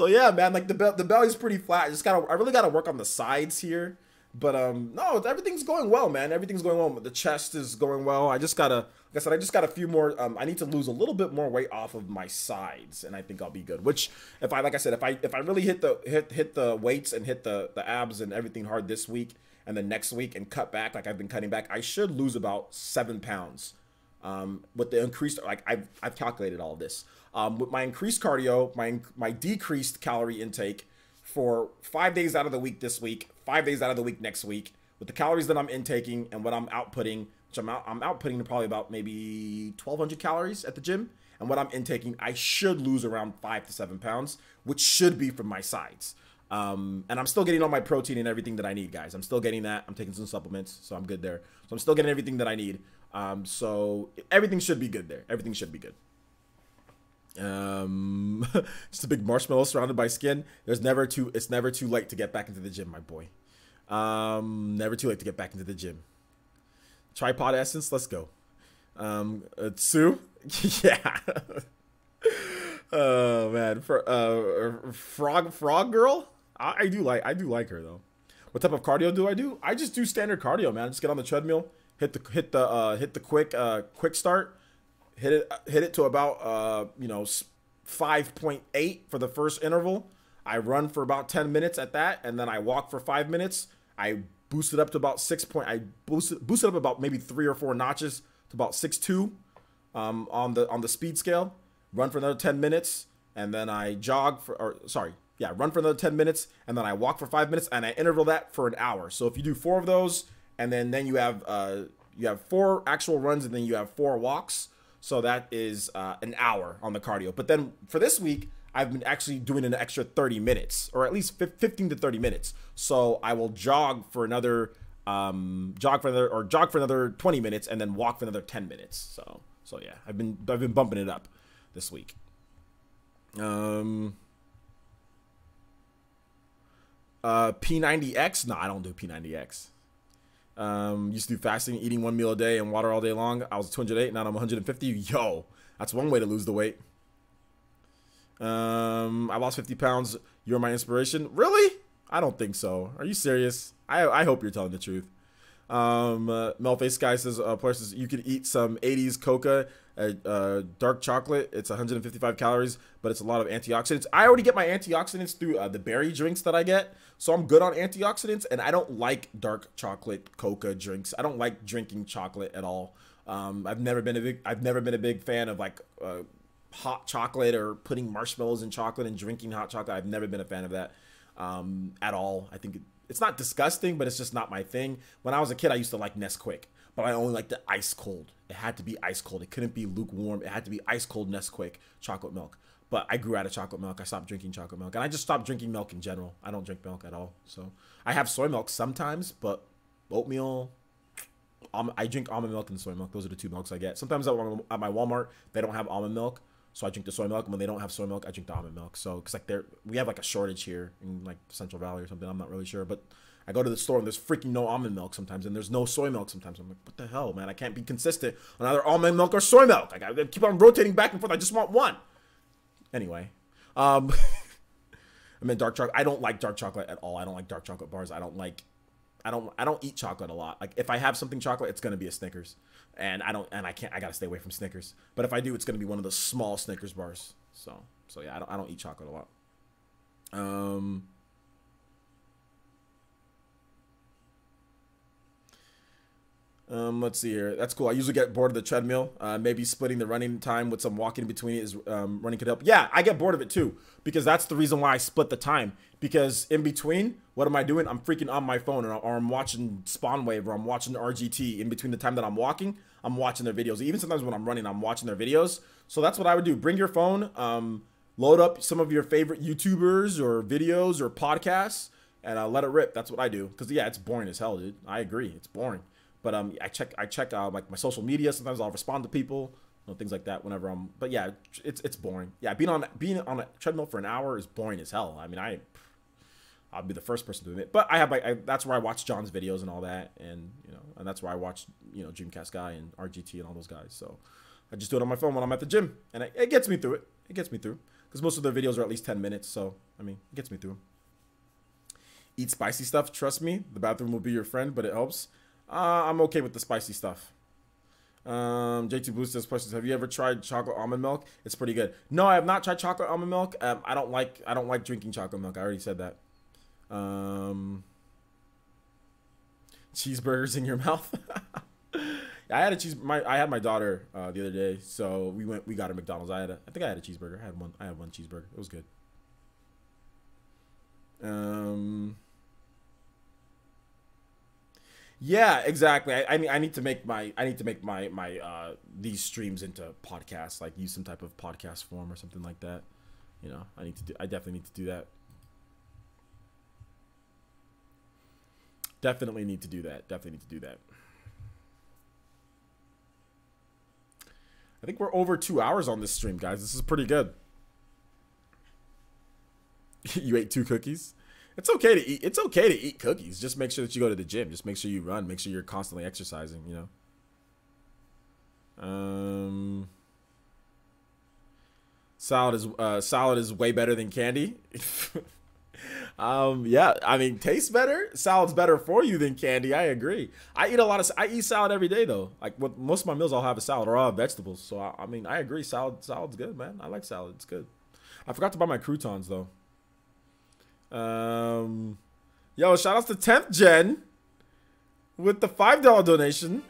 yeah, man, like the belly's pretty flat. I really gotta work on the sides here. But no, everything's going well, man. Everything's going well. The chest is going well. I just gotta, like I said, I just got a few more. I need to lose a little bit more weight off of my sides, and I think I'll be good. Which, like I said, if I really hit the weights and hit the abs and everything hard this week and then next week and cut back like I've been cutting back, I should lose about 7 pounds. With the increased, like I've calculated all of this. With my increased cardio, my decreased calorie intake for 5 days out of the week this week, 5 days out of the week next week, with the calories that I'm intaking and what I'm outputting, which I'm outputting probably about maybe 1,200 calories at the gym, and what I'm intaking, I should lose around 5 to 7 pounds, which should be from my sides. And I'm still getting all my protein and everything that I need, guys. I'm still getting that. I'm taking some supplements, so I'm good there. So I'm still getting everything that I need. So everything should be good there. Everything should be good. Just a big marshmallow surrounded by skin. It's never too late to get back into the gym, my boy. Never too late to get back into the gym. Tripod essence, let's go. Sue, yeah. Oh man, frog girl. I do like her though. What type of cardio do I do? I just do standard cardio, man. I just get on the treadmill, hit the quick start. Hit it to about 5.8 for the first interval. I run for about 10 minutes at that, and then I walk for 5 minutes. I boost it up to about 6 point. I boost it up about maybe 3 or 4 notches to about 6.2 on the speed scale. Run for another 10 minutes, and then I run for another 10 minutes, and then I walk for 5 minutes, and I interval that for an hour. So if you do 4 of those, and then you have 4 actual runs, and then you have 4 walks. So that is an hour on the cardio. But then for this week, I've been actually doing an extra 30 minutes, or at least 15 to 30 minutes. So I will jog for another 20 minutes, and then walk for another 10 minutes. So yeah, I've been bumping it up this week. P90X? No, I don't do P90X. Used to do fasting, eating 1 meal a day and water all day long. I was 208, now I'm 150. Yo, that's one way to lose the weight. I lost 50 pounds. You're my inspiration. Really? I don't think so. Are you serious? I hope you're telling the truth. Melface Guy says, you could eat some 80s coca, dark chocolate. It's 155 calories, but it's a lot of antioxidants. I already get my antioxidants through the berry drinks that I get, so I'm good on antioxidants. And I don't like dark chocolate coca drinks. I don't like drinking chocolate at all. I've never been a big fan of like hot chocolate or putting marshmallows in chocolate and drinking hot chocolate. I've never been a fan of that at all. I think it's not disgusting, but it's just not my thing. When I was a kid, I used to like Nesquik, but I only liked the ice cold. It had to be ice cold. It couldn't be lukewarm. It had to be ice cold Nesquik chocolate milk. But I grew out of chocolate milk. I stopped drinking chocolate milk, and I just stopped drinking milk in general. I don't drink milk at all. So I have soy milk sometimes, but oatmeal. I drink almond milk and soy milk. Those are the 2 milks I get. Sometimes at my Walmart, they don't have almond milk, so I drink the soy milk. And when they don't have soy milk, I drink the almond milk. So, cause like we have like a shortage here in like Central Valley or something. I'm not really sure, but I go to the store and there's freaking no almond milk sometimes, and there's no soy milk sometimes. I'm like, what the hell, man? I can't be consistent on either almond milk or soy milk. I gotta keep on rotating back and forth. I just want one. Anyway, I mean dark chocolate. I don't like dark chocolate at all. I don't like dark chocolate bars. I don't eat chocolate a lot. Like if I have something chocolate, it's gonna be a Snickers, and I gotta stay away from Snickers. But if I do, it's gonna be one of the small Snickers bars. So yeah, I don't eat chocolate a lot. Let's see here. That's cool. I usually get bored of the treadmill. Maybe splitting the running time with some walking in between is running could help. Yeah, I get bored of it too, because that's the reason why I split the time. Because in between, what am I doing? I'm freaking on my phone, or I'm watching Spawn Wave, or I'm watching RGT. In between the time that I'm walking, I'm watching their videos. Even sometimes when I'm running, I'm watching their videos. So that's what I would do. Bring your phone, load up some of your favorite YouTubers or videos or podcasts, and let it rip. That's what I do. Cause yeah, it's boring as hell, dude. I agree, it's boring. But I check like my social media. Sometimes I'll respond to people, things like that. Whenever I'm, but yeah, it's boring. Yeah, being on a treadmill for an hour is boring as hell. I mean, I'll be the first person to admit. But I have that's where I watch John's videos and all that, and and that's where I watch Dreamcast Guy and RGT and all those guys. So I just do it on my phone when I'm at the gym, and it gets me through it. It gets me through because most of their videos are at least 10 minutes. So I mean, it gets me through. Eat spicy stuff. Trust me, the bathroom will be your friend, but it helps. I'm okay with the spicy stuff. JT Blue says, questions. Have you ever tried chocolate almond milk? It's pretty good. No, I have not tried chocolate almond milk. I don't like drinking chocolate milk. I already said that. Cheeseburgers in your mouth. I had my daughter the other day, so we got a McDonald's. I think I had a cheeseburger. I had one cheeseburger. It was good. Yeah, exactly. I need to make my these streams into podcasts, like use some type of podcast form or something like that. I definitely need to do that. Definitely need to do that. I think we're over 2 hours on this stream, guys. This is pretty good. You ate 2 cookies? It's okay to eat. It's okay to eat cookies. Just make sure that you go to the gym. Just make sure you run. Make sure you're constantly exercising, Salad is way better than candy. Yeah, I mean, tastes better. Salad's better for you than candy. I agree. I eat salad every day though. Like with most of my meals, I'll have a salad or I'll have vegetables. So I mean, I agree. Salad's good, man. I like salad. It's good. I forgot to buy my croutons though. Yo, shout outs to 10th Gen with the $5 donation.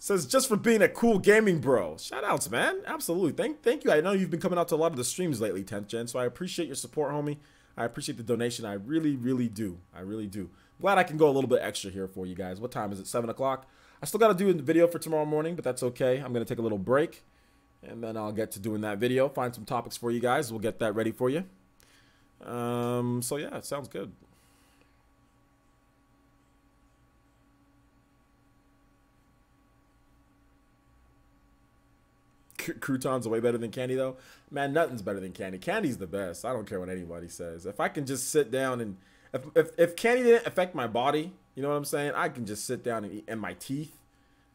Says, just for being a cool gaming bro. Shout outs, man. Absolutely. Thank you. I know you've been coming out to a lot of the streams lately, 10th Gen, so I appreciate your support, homie. I appreciate the donation. I really, really do. I really do. Glad I can go a little bit extra here for you guys. What time is it? 7 o'clock? I still got to do a video for tomorrow morning, but that's okay. I'm going to take a little break, and then I'll get to doing that video. Find some topics for you guys. We'll get that ready for you. So yeah, it sounds good. Croutons are way better than candy though. Man, nothing's better than candy. Candy's the best. I don't care what anybody says. If I can just sit down and if candy didn't affect my body, you know what I'm saying? I can just sit down and eat, and my teeth.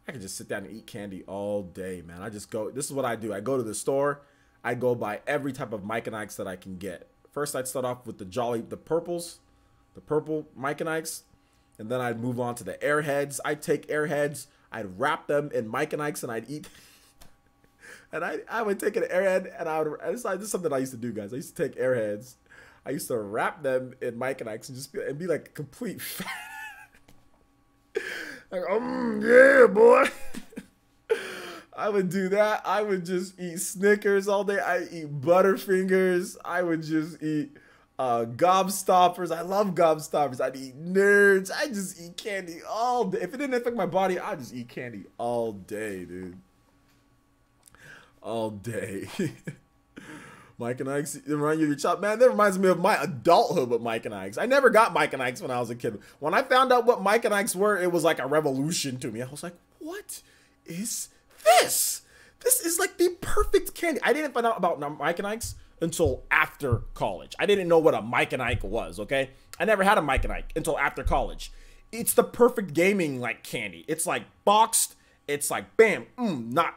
I can just sit down and eat candy all day, man. I just go, this is what I do. I go to the store. I go buy every type of Mike and Ike's that I can get. First, I'd start off with the purple Mike and Ike's, and then I'd move on to the Airheads. I'd take Airheads, I'd wrap them in Mike and Ike's, and I'd eat. And I would take an Airhead, and this is something I used to do, guys. I used to take Airheads, I used to wrap them in Mike and Ike's, and just be like a complete fat. Like, yeah, boy. I would do that. I would just eat Snickers all day. I eat Butterfingers. I would just eat Gobstoppers. I love Gobstoppers. I'd eat Nerds. I just eat candy all day. If it didn't affect my body, I'd just eat candy all day, dude. All day. Mike and Ike's remind you of your child. Man, that reminds me of my adulthood with Mike and Ike's. I never got Mike and Ike's when I was a kid. When I found out what Mike and Ike's were, it was like a revolution to me. I was like, what is this? This is like the perfect candy. I didn't find out about Mike and Ike's until after college. I didn't know what a Mike and Ike was, okay? I never had a Mike and Ike until after college. It's the perfect gaming like candy. It's like boxed. It's like bam,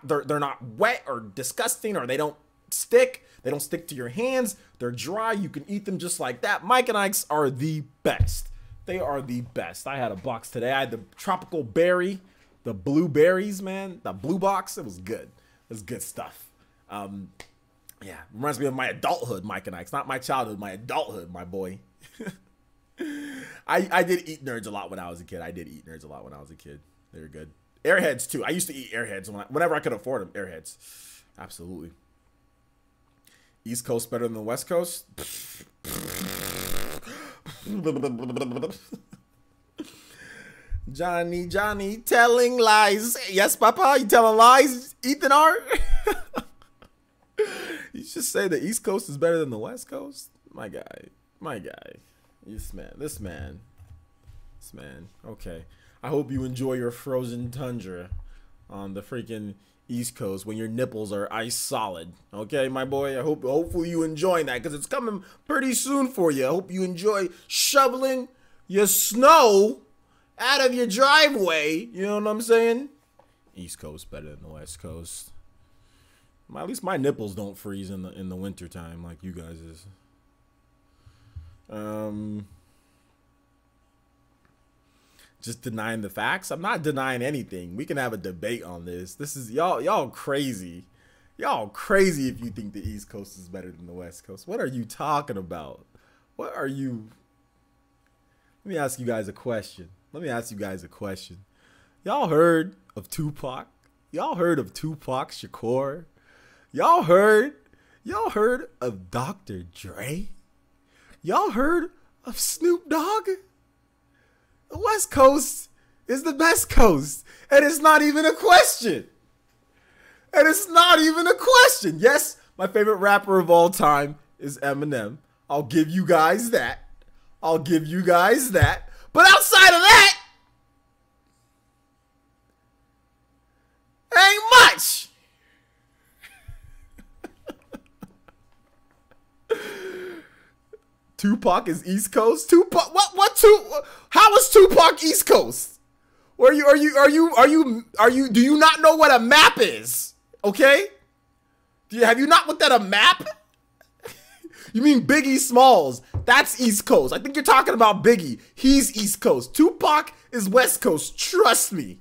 they're not wet or disgusting, or they don't stick. They don't stick to your hands. They're dry. You can eat them just like that. Mike and Ike's are the best. They are the best. I had a box today. I had the tropical berry, the blueberries, man. The blue box. It was good. It was good stuff. Yeah, reminds me of my adulthood, Mike and Ike's. Not my childhood, my adulthood, my boy. I did eat Nerds a lot when I was a kid. They were good. Airheads too. I used to eat Airheads whenever I could afford them. Airheads, absolutely. East Coast better than the West Coast? Johnny telling lies. Yes, Papa, you telling lies, Ethan R? You just say the East Coast is better than the West Coast? My guy. This man. Okay. I hope you enjoy your frozen tundra on the freaking East Coast when your nipples are ice solid. Okay, my boy. Hopefully you enjoying that because it's coming pretty soon for you. I hope you enjoy shoveling your snow out of your driveway. You know what I'm saying? East Coast better than the West Coast. At least my nipples don't freeze in the winter time like you guys is. Just denying the facts. I'm not denying anything. We can have a debate on this. This is y'all crazy. Y'all crazy if you think the East Coast is better than the West Coast. What are you talking about? What are you? Let me ask you guys a question. Y'all heard of Tupac? Y'all heard of Tupac Shakur? Y'all heard of Dr. Dre? Y'all heard of Snoop Dogg? The West Coast is the best coast. And it's not even a question. Yes, my favorite rapper of all time is Eminem. I'll give you guys that. But outside of that, ain't much. Tupac is East Coast. Tupac, how is Tupac East Coast? Do you not know what a map is? Okay? Have you not looked at a map? You mean Biggie Smalls? That's East Coast. I think you're talking about Biggie. He's East Coast. Tupac is West Coast. Trust me.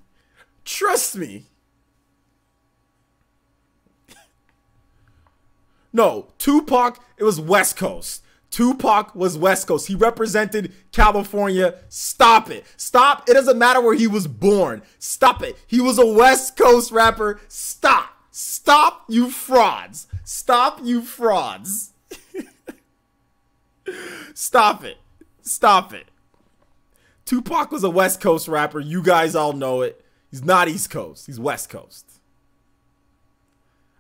No, Tupac, it was West Coast. Tupac was West Coast. He represented California. Stop it. Stop. It doesn't matter where he was born. Stop it. He was a West Coast rapper. Stop. Stop, you frauds. Stop it. Tupac was a West Coast rapper. You guys all know it. He's not East Coast. He's West Coast.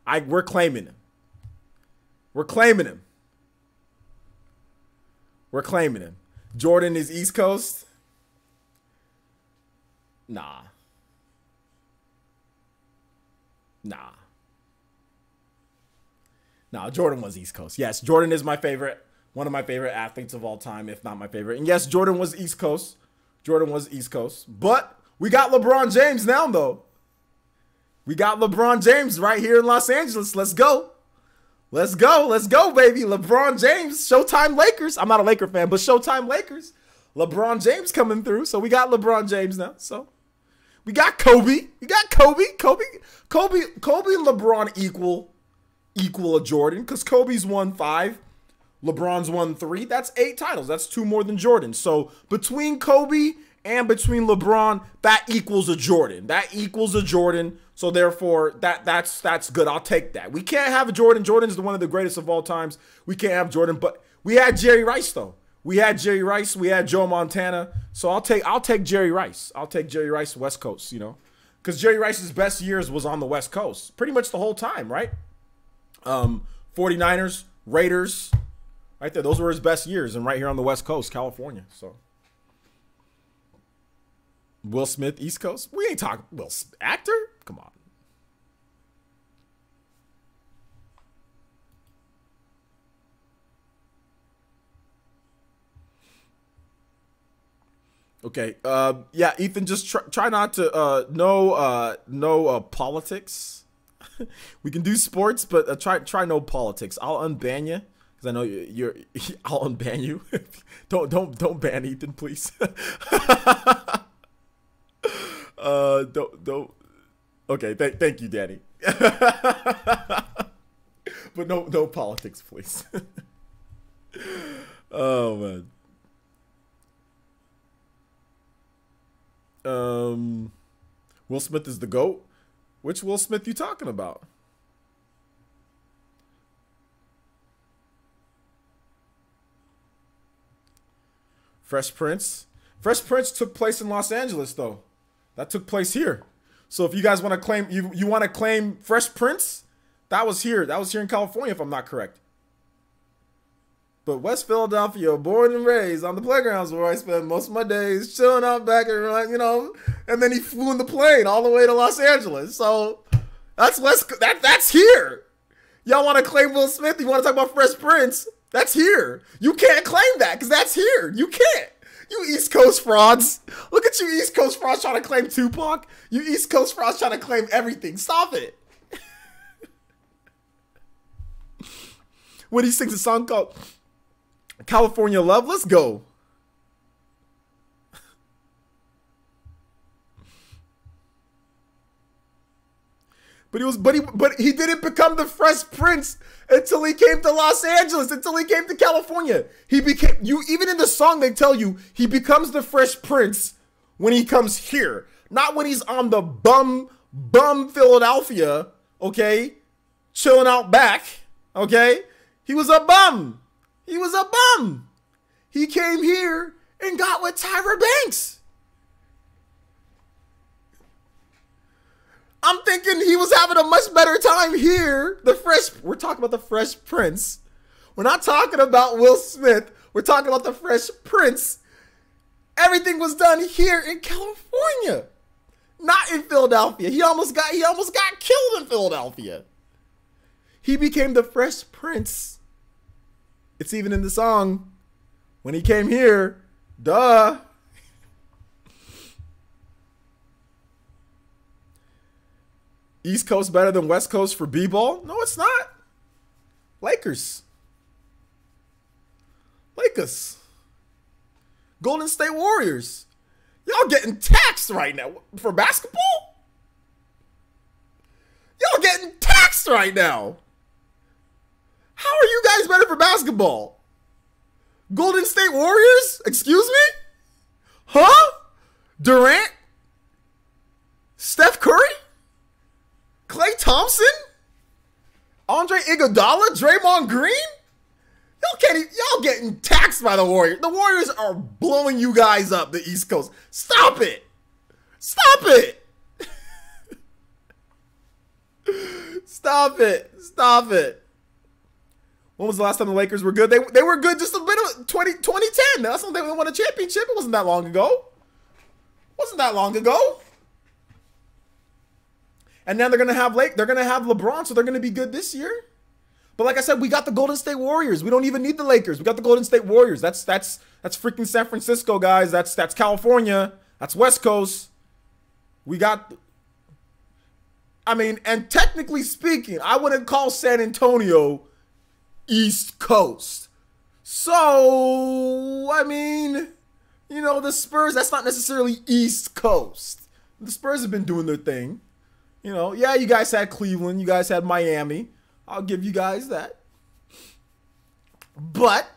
We're claiming him. Jordan is East Coast? Nah. Jordan was East Coast. Yes, Jordan is my favorite. One of my favorite athletes of all time, if not my favorite. And yes, Jordan was East Coast. But we got LeBron James now, though. We got LeBron James right here in Los Angeles. Let's go, baby. LeBron James, Showtime Lakers. I'm not a Laker fan, but Showtime Lakers. LeBron James coming through. So we got LeBron James now. So we got Kobe. Kobe and LeBron equal a Jordan because Kobe's won 5. LeBron's won 3. That's 8 titles. That's 2 more than Jordan. So between Kobe and between LeBron, that equals a Jordan. So therefore, that's good. I'll take that. We can't have a Jordan. Jordan's one of the greatest of all times. We can't have Jordan, but we had Jerry Rice though. We had Joe Montana. So I'll take Jerry Rice. West Coast, because Jerry Rice's best years was on the West Coast pretty much the whole time, right? 49ers, Raiders, right there. Those were his best years, and right here on the West Coast, California. So Will Smith, East Coast. We ain't talking Will Smith, actor. Come on. Okay. Yeah, Ethan, just try not to no politics. We can do sports, but try no politics. I'll unban you because I know you're. I'll unban you. don't ban Ethan, please. Don't. Okay, thank you, Danny. But no politics, please. Oh man. Will Smith is the GOAT. Which Will Smith you talking about? Fresh Prince. Fresh Prince took place in Los Angeles, though. That took place here. So if you guys want to claim, you want to claim Fresh Prince, that was here. That was here in California, if I'm not correct. But West Philadelphia, born and raised on the playgrounds where I spend most of my days chilling out back and like, you know, and then he flew in the plane all the way to Los Angeles. So that's that's here. Y'all want to claim Will Smith? You want to talk about Fresh Prince? That's here. You can't claim that because that's here. You can't. You East Coast frauds. Look at you East Coast frauds trying to claim Tupac. You East Coast frauds trying to claim everything. Stop it. When he sings a song called California Love, let's go. But he didn't become the Fresh Prince until he came to Los Angeles, until he came to California. He became, even in the song they tell you he becomes the Fresh Prince when he comes here, not when he's on the bum Philadelphia, okay, chilling out back, okay. He was a bum. He was a bum. He came here and got with Tyra Banks. I'm thinking he was having a much better time here. We're talking about the Fresh Prince. We're not talking about Will Smith. We're talking about the Fresh Prince. Everything was done here in California, not in Philadelphia. He almost got killed in Philadelphia. He became the Fresh Prince. It's even in the song. When he came here, duh. East Coast better than West Coast for B-ball? No, it's not. Lakers. Golden State Warriors. Y'all getting taxed right now. For basketball? Y'all getting taxed right now. How are you guys better for basketball? Golden State Warriors? Excuse me? Huh? Durant? Steph Curry? Klay Thompson? Andre Iguodala? Draymond Green? Y'all getting taxed by the Warriors. The Warriors are blowing you guys up, the East Coast. Stop it. Stop it. Stop it. Stop it. When was the last time the Lakers were good? They were good just a bit of 2010. That's when they won a championship. It wasn't that long ago. Wasn't that long ago. And now they're gonna have LeBron, so they're gonna be good this year. But like I said, we got the Golden State Warriors. We don't even need the Lakers. We got the Golden State Warriors. That's freaking San Francisco, guys. That's California. That's West Coast. We got. I mean, and technically speaking, I wouldn't call San Antonio East Coast. So, I mean, you know, the Spurs, that's not necessarily East Coast. The Spurs have been doing their thing. You know, yeah, you guys had Cleveland. You guys had Miami. I'll give you guys that. But,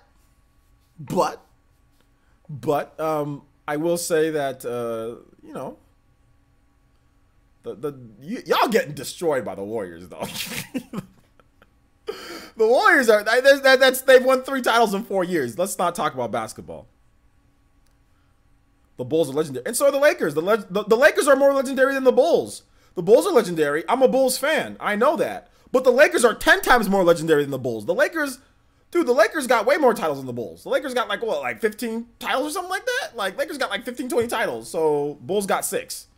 I will say that, you know, y'all getting destroyed by the Warriors, though. The Warriors are, they've won 3 titles in 4 years. Let's not talk about basketball. The Bulls are legendary. And so are the Lakers. The Lakers are more legendary than the Bulls. The Bulls are legendary. I'm a Bulls fan. I know that. But the Lakers are 10 times more legendary than the Bulls. The Lakers got way more titles than the Bulls. The Lakers got like 15 titles or something like that? Like, Lakers got like 15, 20 titles. So, Bulls got 6.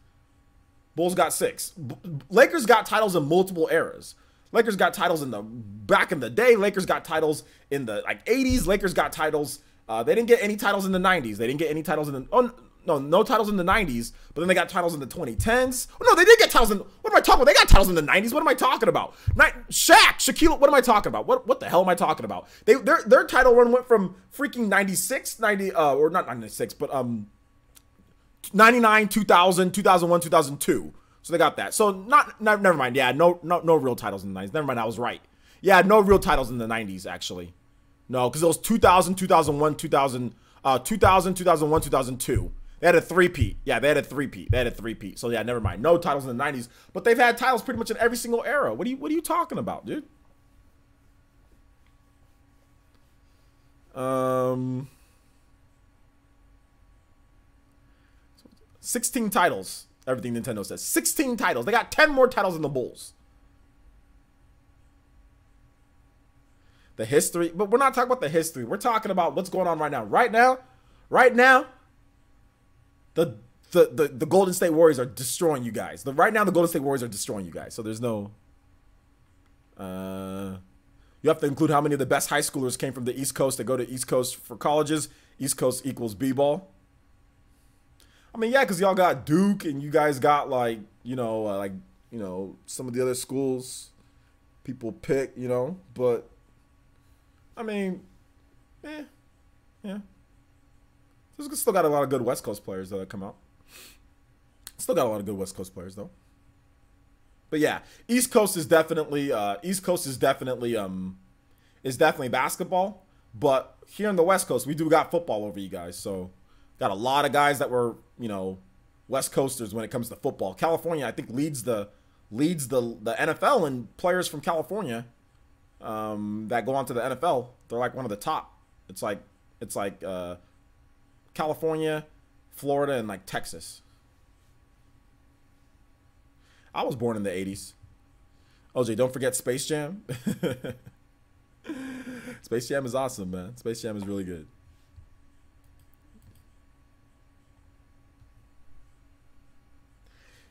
Lakers got titles in multiple eras. Lakers got titles back in the day. Lakers got titles in the 80s. Lakers got titles. They didn't get any titles in the 90s. They didn't get any titles in the no titles in the 90s, but then they got titles in the 2010s. Oh, no, they did get titles in, what am I talking about? They got titles in the 90s. What am I talking about? Shaquille, what am I talking about? What the hell am I talking about? Their title run went from freaking 90, or not 96, but 99, 2000, 2001, 2002. So they got that. So never mind. Yeah, no real titles in the 90s. Never mind, I was right. Yeah, no real titles in the 90s, actually. No, because it was 2000, 2001, 2000, 2001, 2002. They had a three-peat. Yeah, they had a three-peat. So yeah, never mind. No titles in the 90s. But they've had titles pretty much in every single era. What are you talking about, dude? 16 titles. Everything Nintendo says. 16 titles. They got 10 more titles than the Bulls. the history, but we're not talking about the history. We're talking about what's going on right now. Right now, the Golden State Warriors are destroying you guys. Right now, the Golden State Warriors are destroying you guys. So there's no. You have to include how many of the best high schoolers came from the East Coast that go to East Coast for colleges. East Coast equals B-ball. I mean, yeah, because y'all got Duke and you guys got like some of the other schools people pick, but I mean, yeah. There's still got a lot of good West Coast players that come out. Still got a lot of good West Coast players though. But yeah, East Coast is definitely basketball. But here in the West Coast, we do got football over you guys. So got a lot of guys that were, West Coasters when it comes to football. California, I think, leads the NFL in players from California that go on to the NFL. They're like one of the top. It's like California, Florida, and like Texas. I was born in the 80s. OJ, don't forget Space Jam. Space Jam is awesome, man. Space Jam is really good.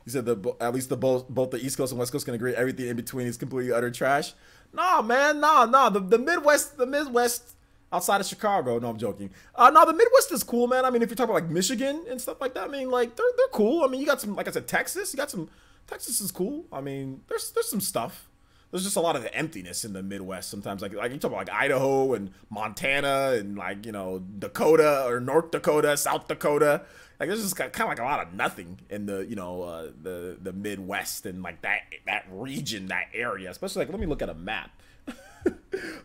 He said at least both the East Coast and West Coast can agree everything in between is completely utter trash. Nah, man, nah. The Midwest outside of Chicago. No, I'm joking. No, the Midwest is cool, man. I mean, if you're talking about like Michigan and stuff like that, I mean, like they're cool. I mean, you got some, like I said, Texas. You got some. Texas is cool. I mean, there's some stuff. There's just a lot of emptiness in the Midwest sometimes. Like you talk about like Idaho and Montana and like, Dakota or North Dakota, South Dakota. Like there's just kind of like a lot of nothing in the, the Midwest and like that region, that area. Especially like, let me look at a map.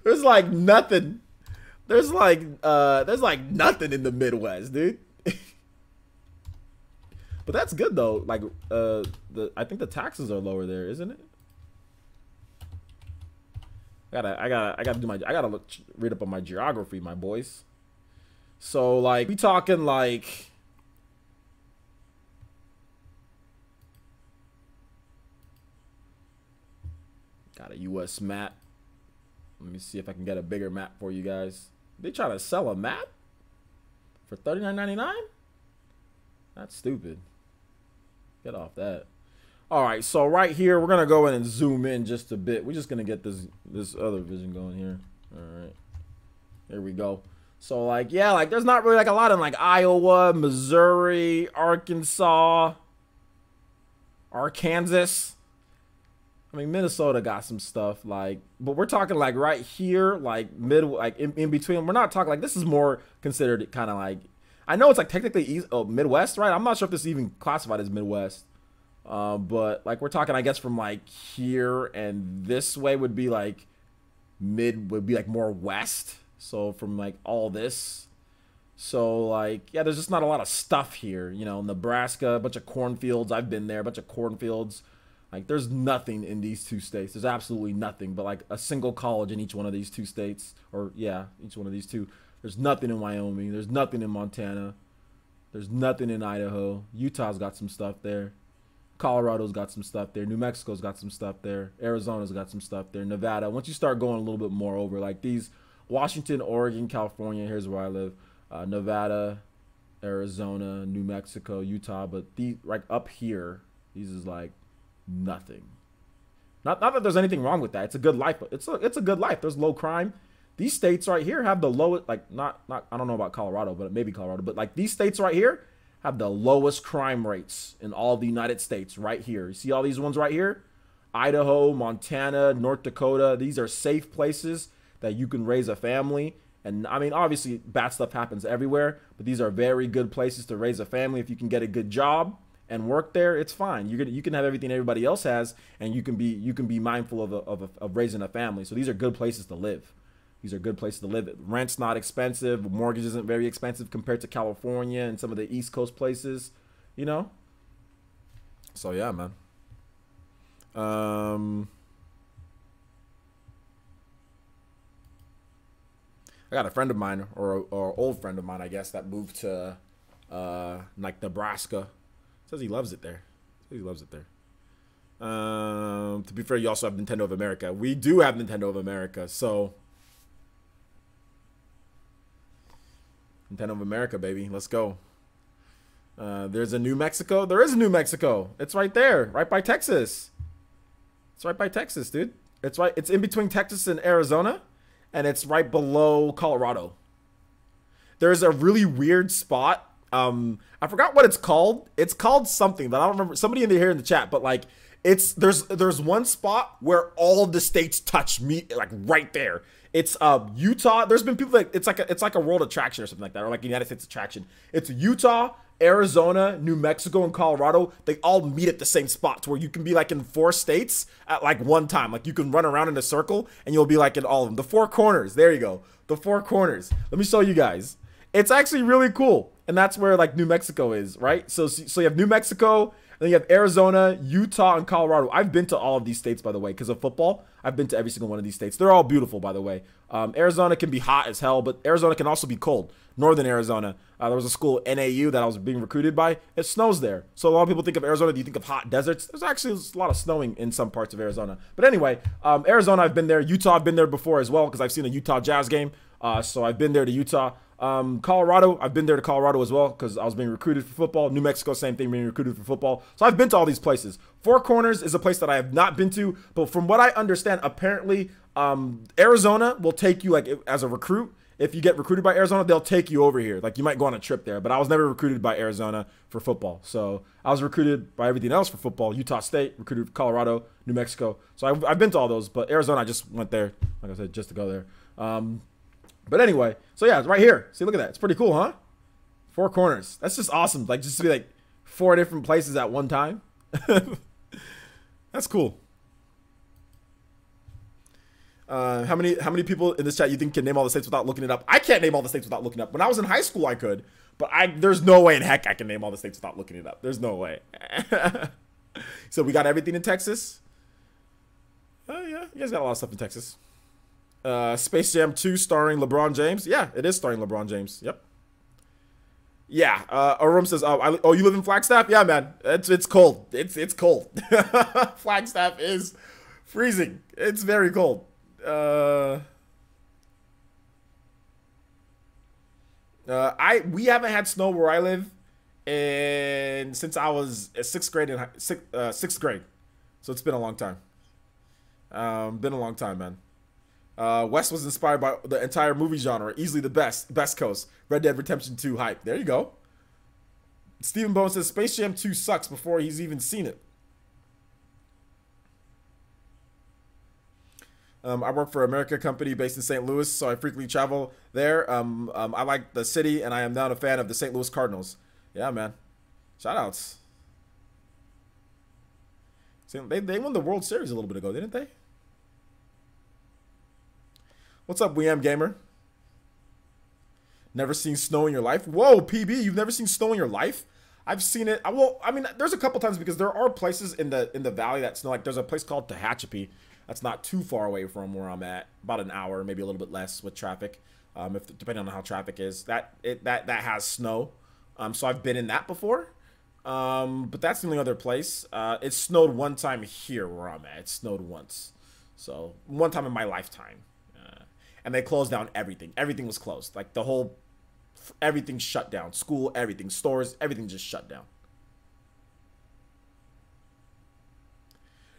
There's like nothing. There's like nothing in the Midwest, dude. But that's good though. Like I think the taxes are lower there, isn't it? I gotta read up on my geography, my boys. So like we talking like got a US map. Let me see if I can get a bigger map for you guys. They try to sell a map for $39.99? That's stupid. Get off that. All right, so right here, we're gonna go in and zoom in just a bit. We're just gonna get this other vision going here. All right, here we go. So like, yeah, like there's not really like a lot in like Iowa, Missouri, Arkansas, Arkansas. I mean, Minnesota got some stuff like, but we're talking like right here, like in between. We're not talking like this is more considered kind of like, I know it's like technically Midwest, right? I'm not sure if this is even classified as Midwest. But like we're talking, I guess from like here and this way would be like more west. So from like all this, so like yeah, there's just not a lot of stuff here. Nebraska, a bunch of cornfields. I've been there, a bunch of cornfields. Like there's nothing in these two states. There's absolutely nothing, but like a single college in each one of these two states, or yeah, each one of these two. There's nothing in Wyoming. There's nothing in Montana. There's nothing in Idaho. Utah's got some stuff there. Colorado's got some stuff there. New Mexico's got some stuff there. Arizona's got some stuff there. Nevada. Once you start going a little bit more over, like these, Washington, Oregon, California, here's where I live. Nevada, Arizona, New Mexico, Utah. But these, like up here, these is like nothing. Not that there's anything wrong with that. It's a good life. It's a good life. There's low crime. These states right here have the lowest, like not I don't know about Colorado, but maybe Colorado. But like these states right here have the lowest crime rates in all the United States right here. You see all these ones right here? Idaho, Montana, North Dakota. These are safe places that you can raise a family. And I mean, obviously bad stuff happens everywhere, but these are very good places to raise a family. If you can get a good job and work there, it's fine. You can have everything everybody else has, and you can be mindful of raising a family. So these are good places to live. These are good places to live. Rent's not expensive. Mortgage isn't very expensive compared to California and some of the East Coast places, So yeah, man. I got a friend of mine, or old friend of mine, I guess, that moved to like Nebraska. Says he loves it there. To be fair, you also have Nintendo of America. We do have Nintendo of America, so Nintendo of America, baby. Let's go. There's a New Mexico. There is a New Mexico. It's right there, right by Texas. It's right by Texas, dude. It's right. It's in between Texas and Arizona, and it's right below Colorado. There's a really weird spot. I forgot what it's called. It's called something, but I don't remember. Somebody in here in the chat, but like, there's one spot where all the states touch me, like right there. It's Utah. There's been people like it's like a world attraction or something like that, or like a United States attraction. It's Utah, Arizona, New Mexico, and Colorado. They all meet at the same spots where you can be like in 4 states at like one time. Like you can run around in a circle and you'll be like in all of them. The 4 corners. There you go. The 4 corners. Let me show you guys. It's actually really cool. And that's where like New Mexico is, right? So you have New Mexico, and then you have Arizona, Utah, and Colorado. I've been to all of these states, by the way, because of football. I've been to every single one of these states. They're all beautiful, by the way. Arizona can be hot as hell, but Arizona can also be cold. Northern Arizona. There was a school, NAU, that I was being recruited by. It snows there. So a lot of people think of Arizona. Do you think of hot deserts? There's actually a lot of snowing in some parts of Arizona. But anyway, Arizona, I've been there. Utah, I've been there before as well, because I've seen a Utah Jazz game. So I've been there to Utah. Colorado, I've been there to Colorado as well because I was being recruited for football. New Mexico, same thing, being recruited for football. So I've been to all these places. 4 Corners is a place that I have not been to, but from what I understand, apparently Arizona will take you like as a recruit. If you get recruited by Arizona, they'll take you over here. Like you might go on a trip there, but I was never recruited by Arizona for football. So I was recruited by everything else for football. Utah State, recruited for Colorado, New Mexico. So I've been to all those, but Arizona, I just went there, like I said, just to go there. But anyway, so yeah, it's right here. See, look at that. It's pretty cool, huh? 4 Corners. That's just awesome. Like just to be like 4 different places at one time. That's cool. How many people in this chat you think can name all the states without looking it up? I can't name all the states without looking it up. When I was in high school, I could, but there's no way in heck I can name all the states without looking it up. There's no way. So we got everything in Texas. Yeah, you guys got a lot of stuff in Texas. Space Jam 2 starring LeBron James. Yeah, it is starring LeBron James. Yep. Yeah. Arum says, "Oh, you live in Flagstaff? Yeah, man. It's cold. It's cold. Flagstaff is freezing. It's very cold. We haven't had snow where I live since I was 6th grade in 6th grade. So it's been a long time. Been a long time, man. West was inspired by the entire movie genre. Easily the best coast. Red Dead Redemption 2 hype. There you go. Stephen Bone says Space Jam 2 sucks before he's even seen it. I work for an America company based in St. Louis, so I frequently travel there. I like the city, and I am now a fan of the St. Louis Cardinals. Yeah, man. Shoutouts. They won the World Series a little bit ago, didn't they? What's up, WM Gamer? Never seen snow in your life? Whoa, PB, you've never seen snow in your life? I've seen it. I mean, there's a couple times because there are places in the valley that snow. Like there's a place called Tehachapi that's not too far away from where I'm at, about an hour, maybe a little bit less with traffic, depending on how traffic is. That has snow. So I've been in that before. But that's the only other place. It snowed one time here where I'm at. It snowed once. So one time in my lifetime. And they closed down everything. Everything was closed. Like everything shut down. School, everything. Stores, everything just shut down.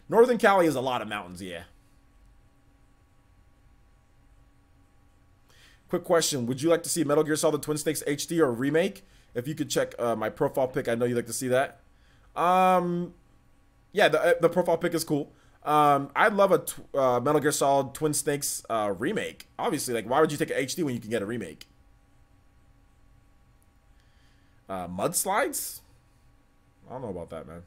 Northern Cali is a lot of mountains, yeah. Quick question. Would you like to see Metal Gear Solid Twin Snakes HD or remake? If you could check my profile pic, I know you'd like to see that. Yeah, the profile pic is cool. I'd love a Metal Gear Solid Twin Snakes remake. Obviously, like, why would you take an HD when you can get a remake? Mudslides? I don't know about that, man.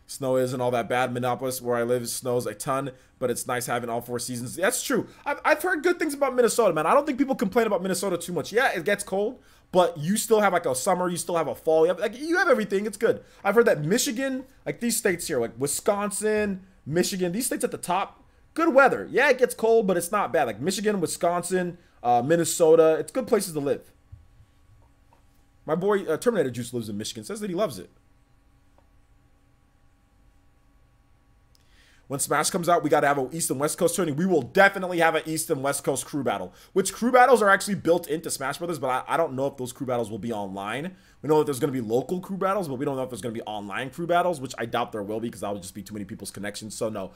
Snow isn't all that bad. Minneapolis, where I live, snows a ton, but it's nice having all 4 seasons. That's true. I've heard good things about Minnesota, man. I don't think people complain about Minnesota too much. Yeah, it gets cold, but you still have like a summer. You still have a fall. You have everything. It's good. I've heard that Michigan, like these states here, like Wisconsin, Michigan, these states at the top, good weather. Yeah, it gets cold, but it's not bad. Like Michigan, Wisconsin, Minnesota, it's good places to live. My boy Terminator Juice lives in Michigan. Says that he loves it. When Smash comes out, we got to have an East and West Coast tourney. We will definitely have an East and West Coast crew battle, which crew battles are actually built into Smash Brothers, but I don't know if those crew battles will be online. We know that there's going to be local crew battles, but we don't know if there's going to be online crew battles, which I doubt there will be because that would just be too many people's connections. So no,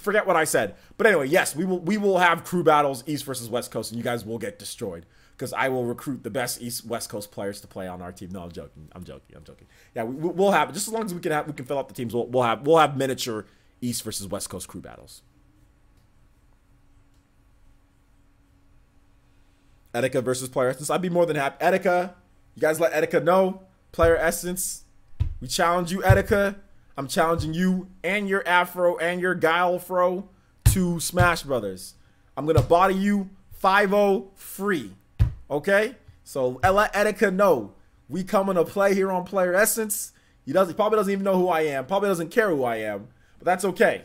forget what I said. But anyway, yes, we will have crew battles, East versus West Coast, and you guys will get destroyed because I will recruit the best East West Coast players to play on our team. No, I'm joking. I'm joking. Yeah, we'll have, just as long as we can fill out the teams. We'll have miniature East versus West Coast crew battles. Etika versus Player Essence. I'd be more than happy. Etika, you guys let Etika know. Player Essence, we challenge you, Etika. I'm challenging you and your Afro and your Guile Fro to Smash Brothers. I'm going to body you 5-0 free. Okay? So let Etika know. We coming to play here on Player Essence. He probably doesn't even know who I am. Probably doesn't care who I am. But that's okay.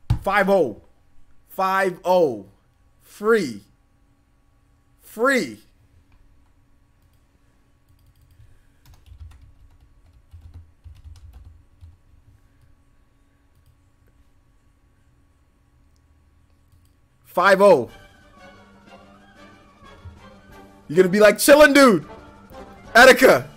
5-0. 5-0. Free. Free. You're gonna be like chillin', dude. Etika.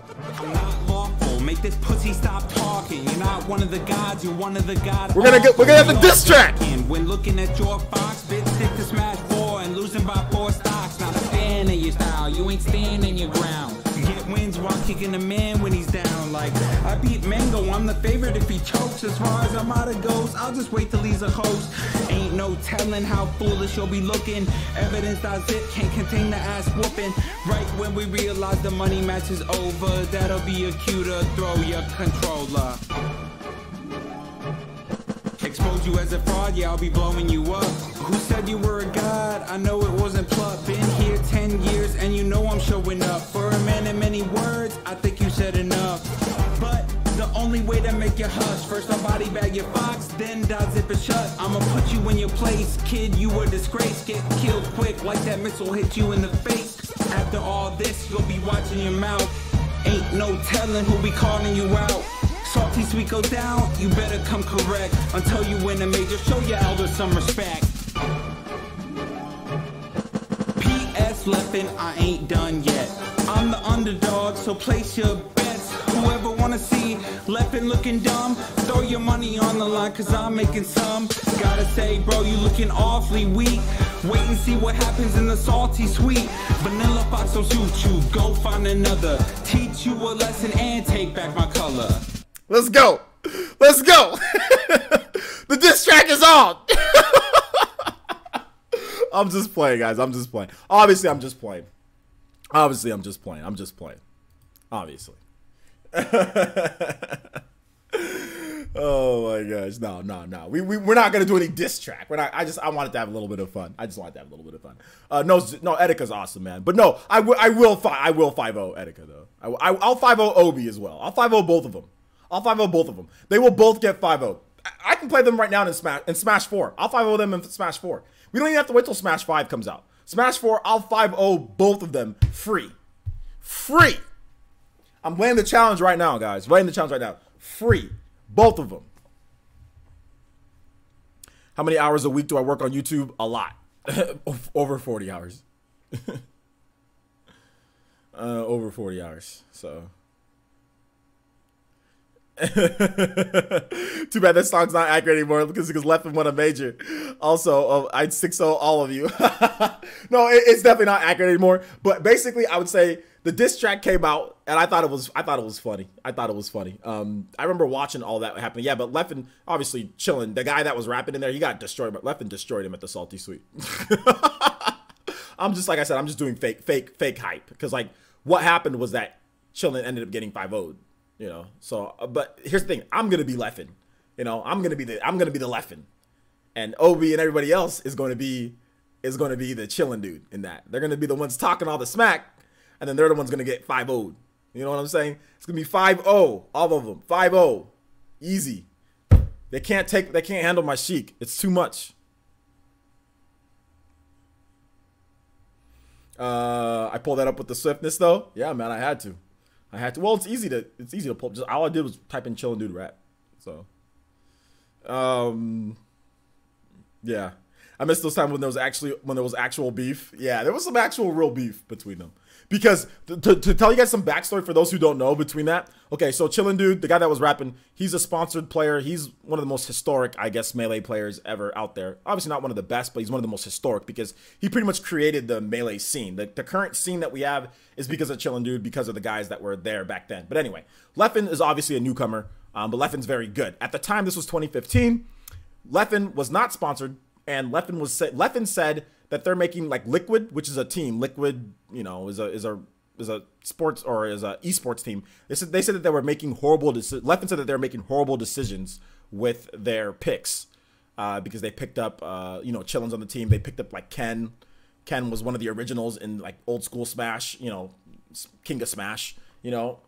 I'm not lawful. Make this pussy stop talking. You're not one of the gods. You're one of the gods. We're gonna have the diss track. When looking at your fox, bit stick to Smash 4 and losing by 4 stocks. Not a fan of your style. You ain't standing your ground. You get wins while kicking a man when he's down. Like I beat Mango. I'm the favorite if he chokes. As far as Armada goes, I'll just wait till he's a host. Ain't no telling how foolish you'll be looking. Evidence.zip can't contain the ass whooping. Right when we realize the money match is over, that'll be a cue to throw your controller. Expose you as a fraud, yeah, I'll be blowing you up. Who said you were a god? I know it wasn't plucked. Been here 10 years and you know I'm showing up. For a man in many words, I think you said enough. But the only way to make you hush, first I'll body bag your fox, then dot zip it shut. I'ma put you in your place, kid, you a disgrace. Get killed quick like that missile hit you in the face. After all this, you'll be watching your mouth. Ain't no telling who'll be calling you out. Salty sweet go down, you better come correct. Until you win a major, show your elders some respect. P.S. Leppin', I ain't done yet. I'm the underdog, so place your bets. Whoever wanna see Leppin' looking dumb, throw your money on the line, cause I'm making some. Gotta say, bro, you looking awfully weak. Wait and see what happens in the salty sweet. Vanilla Fox don't suit you, go find another. Teach you a lesson and take back my color. Let's go. Let's go. The diss track is on. I'm just playing, guys. I'm just playing. Obviously, I'm just playing. Obviously, I'm just playing. I'm just playing. Obviously. Oh my gosh. No. We're not gonna do any diss track. We're not. I wanted to have a little bit of fun. I just wanted to have a little bit of fun. No, Etika's awesome, man. But no, I will 5-0 Etika though. I'll 5-0 Obi as well. I'll 5-0 both of them. I'll 5-0 both of them. They will both get 5-0. I can play them right now in Smash 4. I'll 5-0 them in Smash 4. We don't even have to wait till Smash 5 comes out. Smash 4, I'll 5-0 both of them free. Free. I'm laying the challenge right now, guys. Laying the challenge right now. Free. Both of them. How many hours a week do I work on YouTube? A lot. Over 40 hours. Over 40 hours. So... Too bad that song's not accurate anymore because Leppin won a major. Also, I'd 6-0 all of you. No, it's definitely not accurate anymore. But basically, I would say the diss track came out, and I thought it was funny. I remember watching all that happen. Yeah, but Leppin obviously chilling. The guy that was rapping in there, he got destroyed, but Leppin destroyed him at the Salty Sweet. I'm just, like I said, I'm just doing fake hype because like what happened was that Chillin ended up getting 5-0'd. You know, so but here's the thing: I'm gonna be Leppin. You know, I'm gonna be the Leppin, and Obi and everybody else is gonna be the chillin' dude in that. They're gonna be the ones talking all the smack, and then they're the ones gonna get 5-0'd. You know what I'm saying? It's gonna be 5-0, all of them, 5-0, easy. They can't handle my Sheik. It's too much. I pulled that up with the swiftness though. Yeah, man, I had to. Well, it's easy to pull. Just all I did was type in "chillin' dude rap." So Yeah. I miss those times when there was actual beef. Yeah, there was some actual real beef between them. Because to tell you guys some backstory for those who don't know between that. Okay, so Chillin' Dude, the guy that was rapping, he's a sponsored player. He's one of the most historic, I guess, Melee players ever out there. Obviously not one of the best, but he's one of the most historic because he pretty much created the Melee scene. The current scene that we have is because of Chillin' Dude, because of the guys that were there back then. But anyway, Leffen is obviously a newcomer, but Leffen's very good. At the time, this was 2015. Leffen was not sponsored, and Leffen said that they're making like Liquid, which is a team. Liquid, you know, is a sports or is a esports team. They said that they were making horrible decisions. Leffen said that they were making horrible decisions with their picks because they picked up you know, Chillin's on the team. They picked up like Ken. Ken was one of the originals in like old school Smash, you know, King of Smash, you know.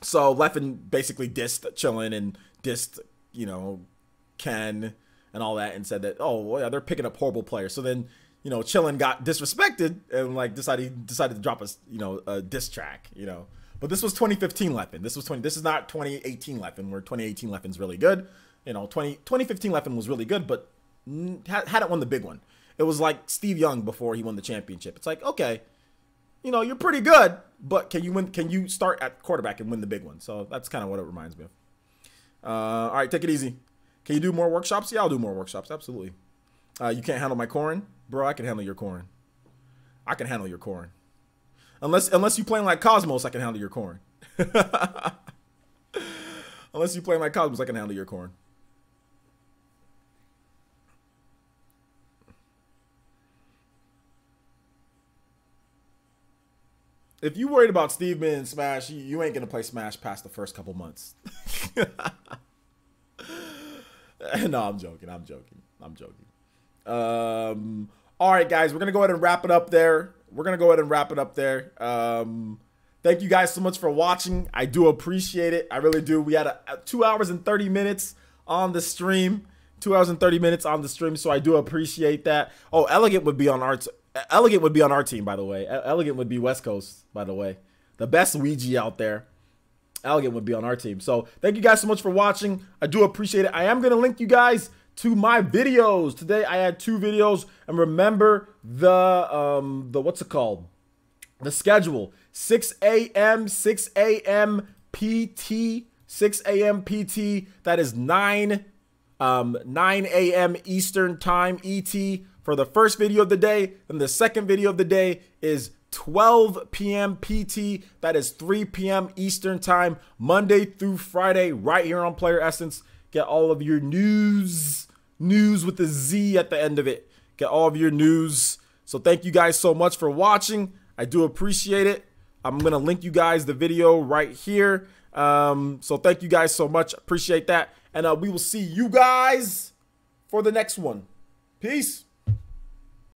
So Leffen basically dissed Chillin and dissed, you know, Ken and all that, and said that, oh, well, yeah, they're picking up horrible players. So then, you know, Chillin got disrespected and like decided to drop a diss track, you know. But this was 2015 Leffen. This is not 2018 Leffen, where 2018 Leffen's really good. You know, 2015 Leffen was really good, but hadn't won the big one. It was like Steve Young before he won the championship. It's like, okay, you know, you're pretty good, but can you start at quarterback and win the big one? So that's kind of what it reminds me of. All right, take it easy. Can you do more workshops? Yeah, I'll do more workshops. Absolutely. You can't handle my corn? Bro, I can handle your corn. I can handle your corn. Unless you playing like Cosmos, I can handle your corn. Unless you playing like Cosmos, I can handle your corn. If you worried about Steve being in Smash, you ain't gonna play Smash past the first couple months. No, I'm joking. All right, guys, we're gonna go ahead and wrap it up there. Thank you guys so much for watching. I do appreciate it. I really do. We had a 2 hours and 30 minutes on the stream. 2 hours and 30 minutes on the stream, so I do appreciate that. Oh, Elegant would be on our team, by the way. Elegant would be West Coast, by the way. The best Ouija out there. Elegant would be on our team. So thank you guys so much for watching. I do appreciate it. I am going to link you guys to my videos. Today I had 2 videos. And remember the what's it called? The schedule. 6 a.m. PT. 6 a.m. PT. That is 9 a.m. Eastern time ET for the first video of the day. And the second video of the day is 12 p.m. PT. That is 3 p.m. Eastern time, Monday through Friday, right here on Player Essence. Get all of your news with the Z at the end of it. Get all of your news. So thank you guys so much for watching. I do appreciate it. I'm going to link you guys the video right here. So thank you guys so much. Appreciate that. And we will see you guys for the next one. Peace.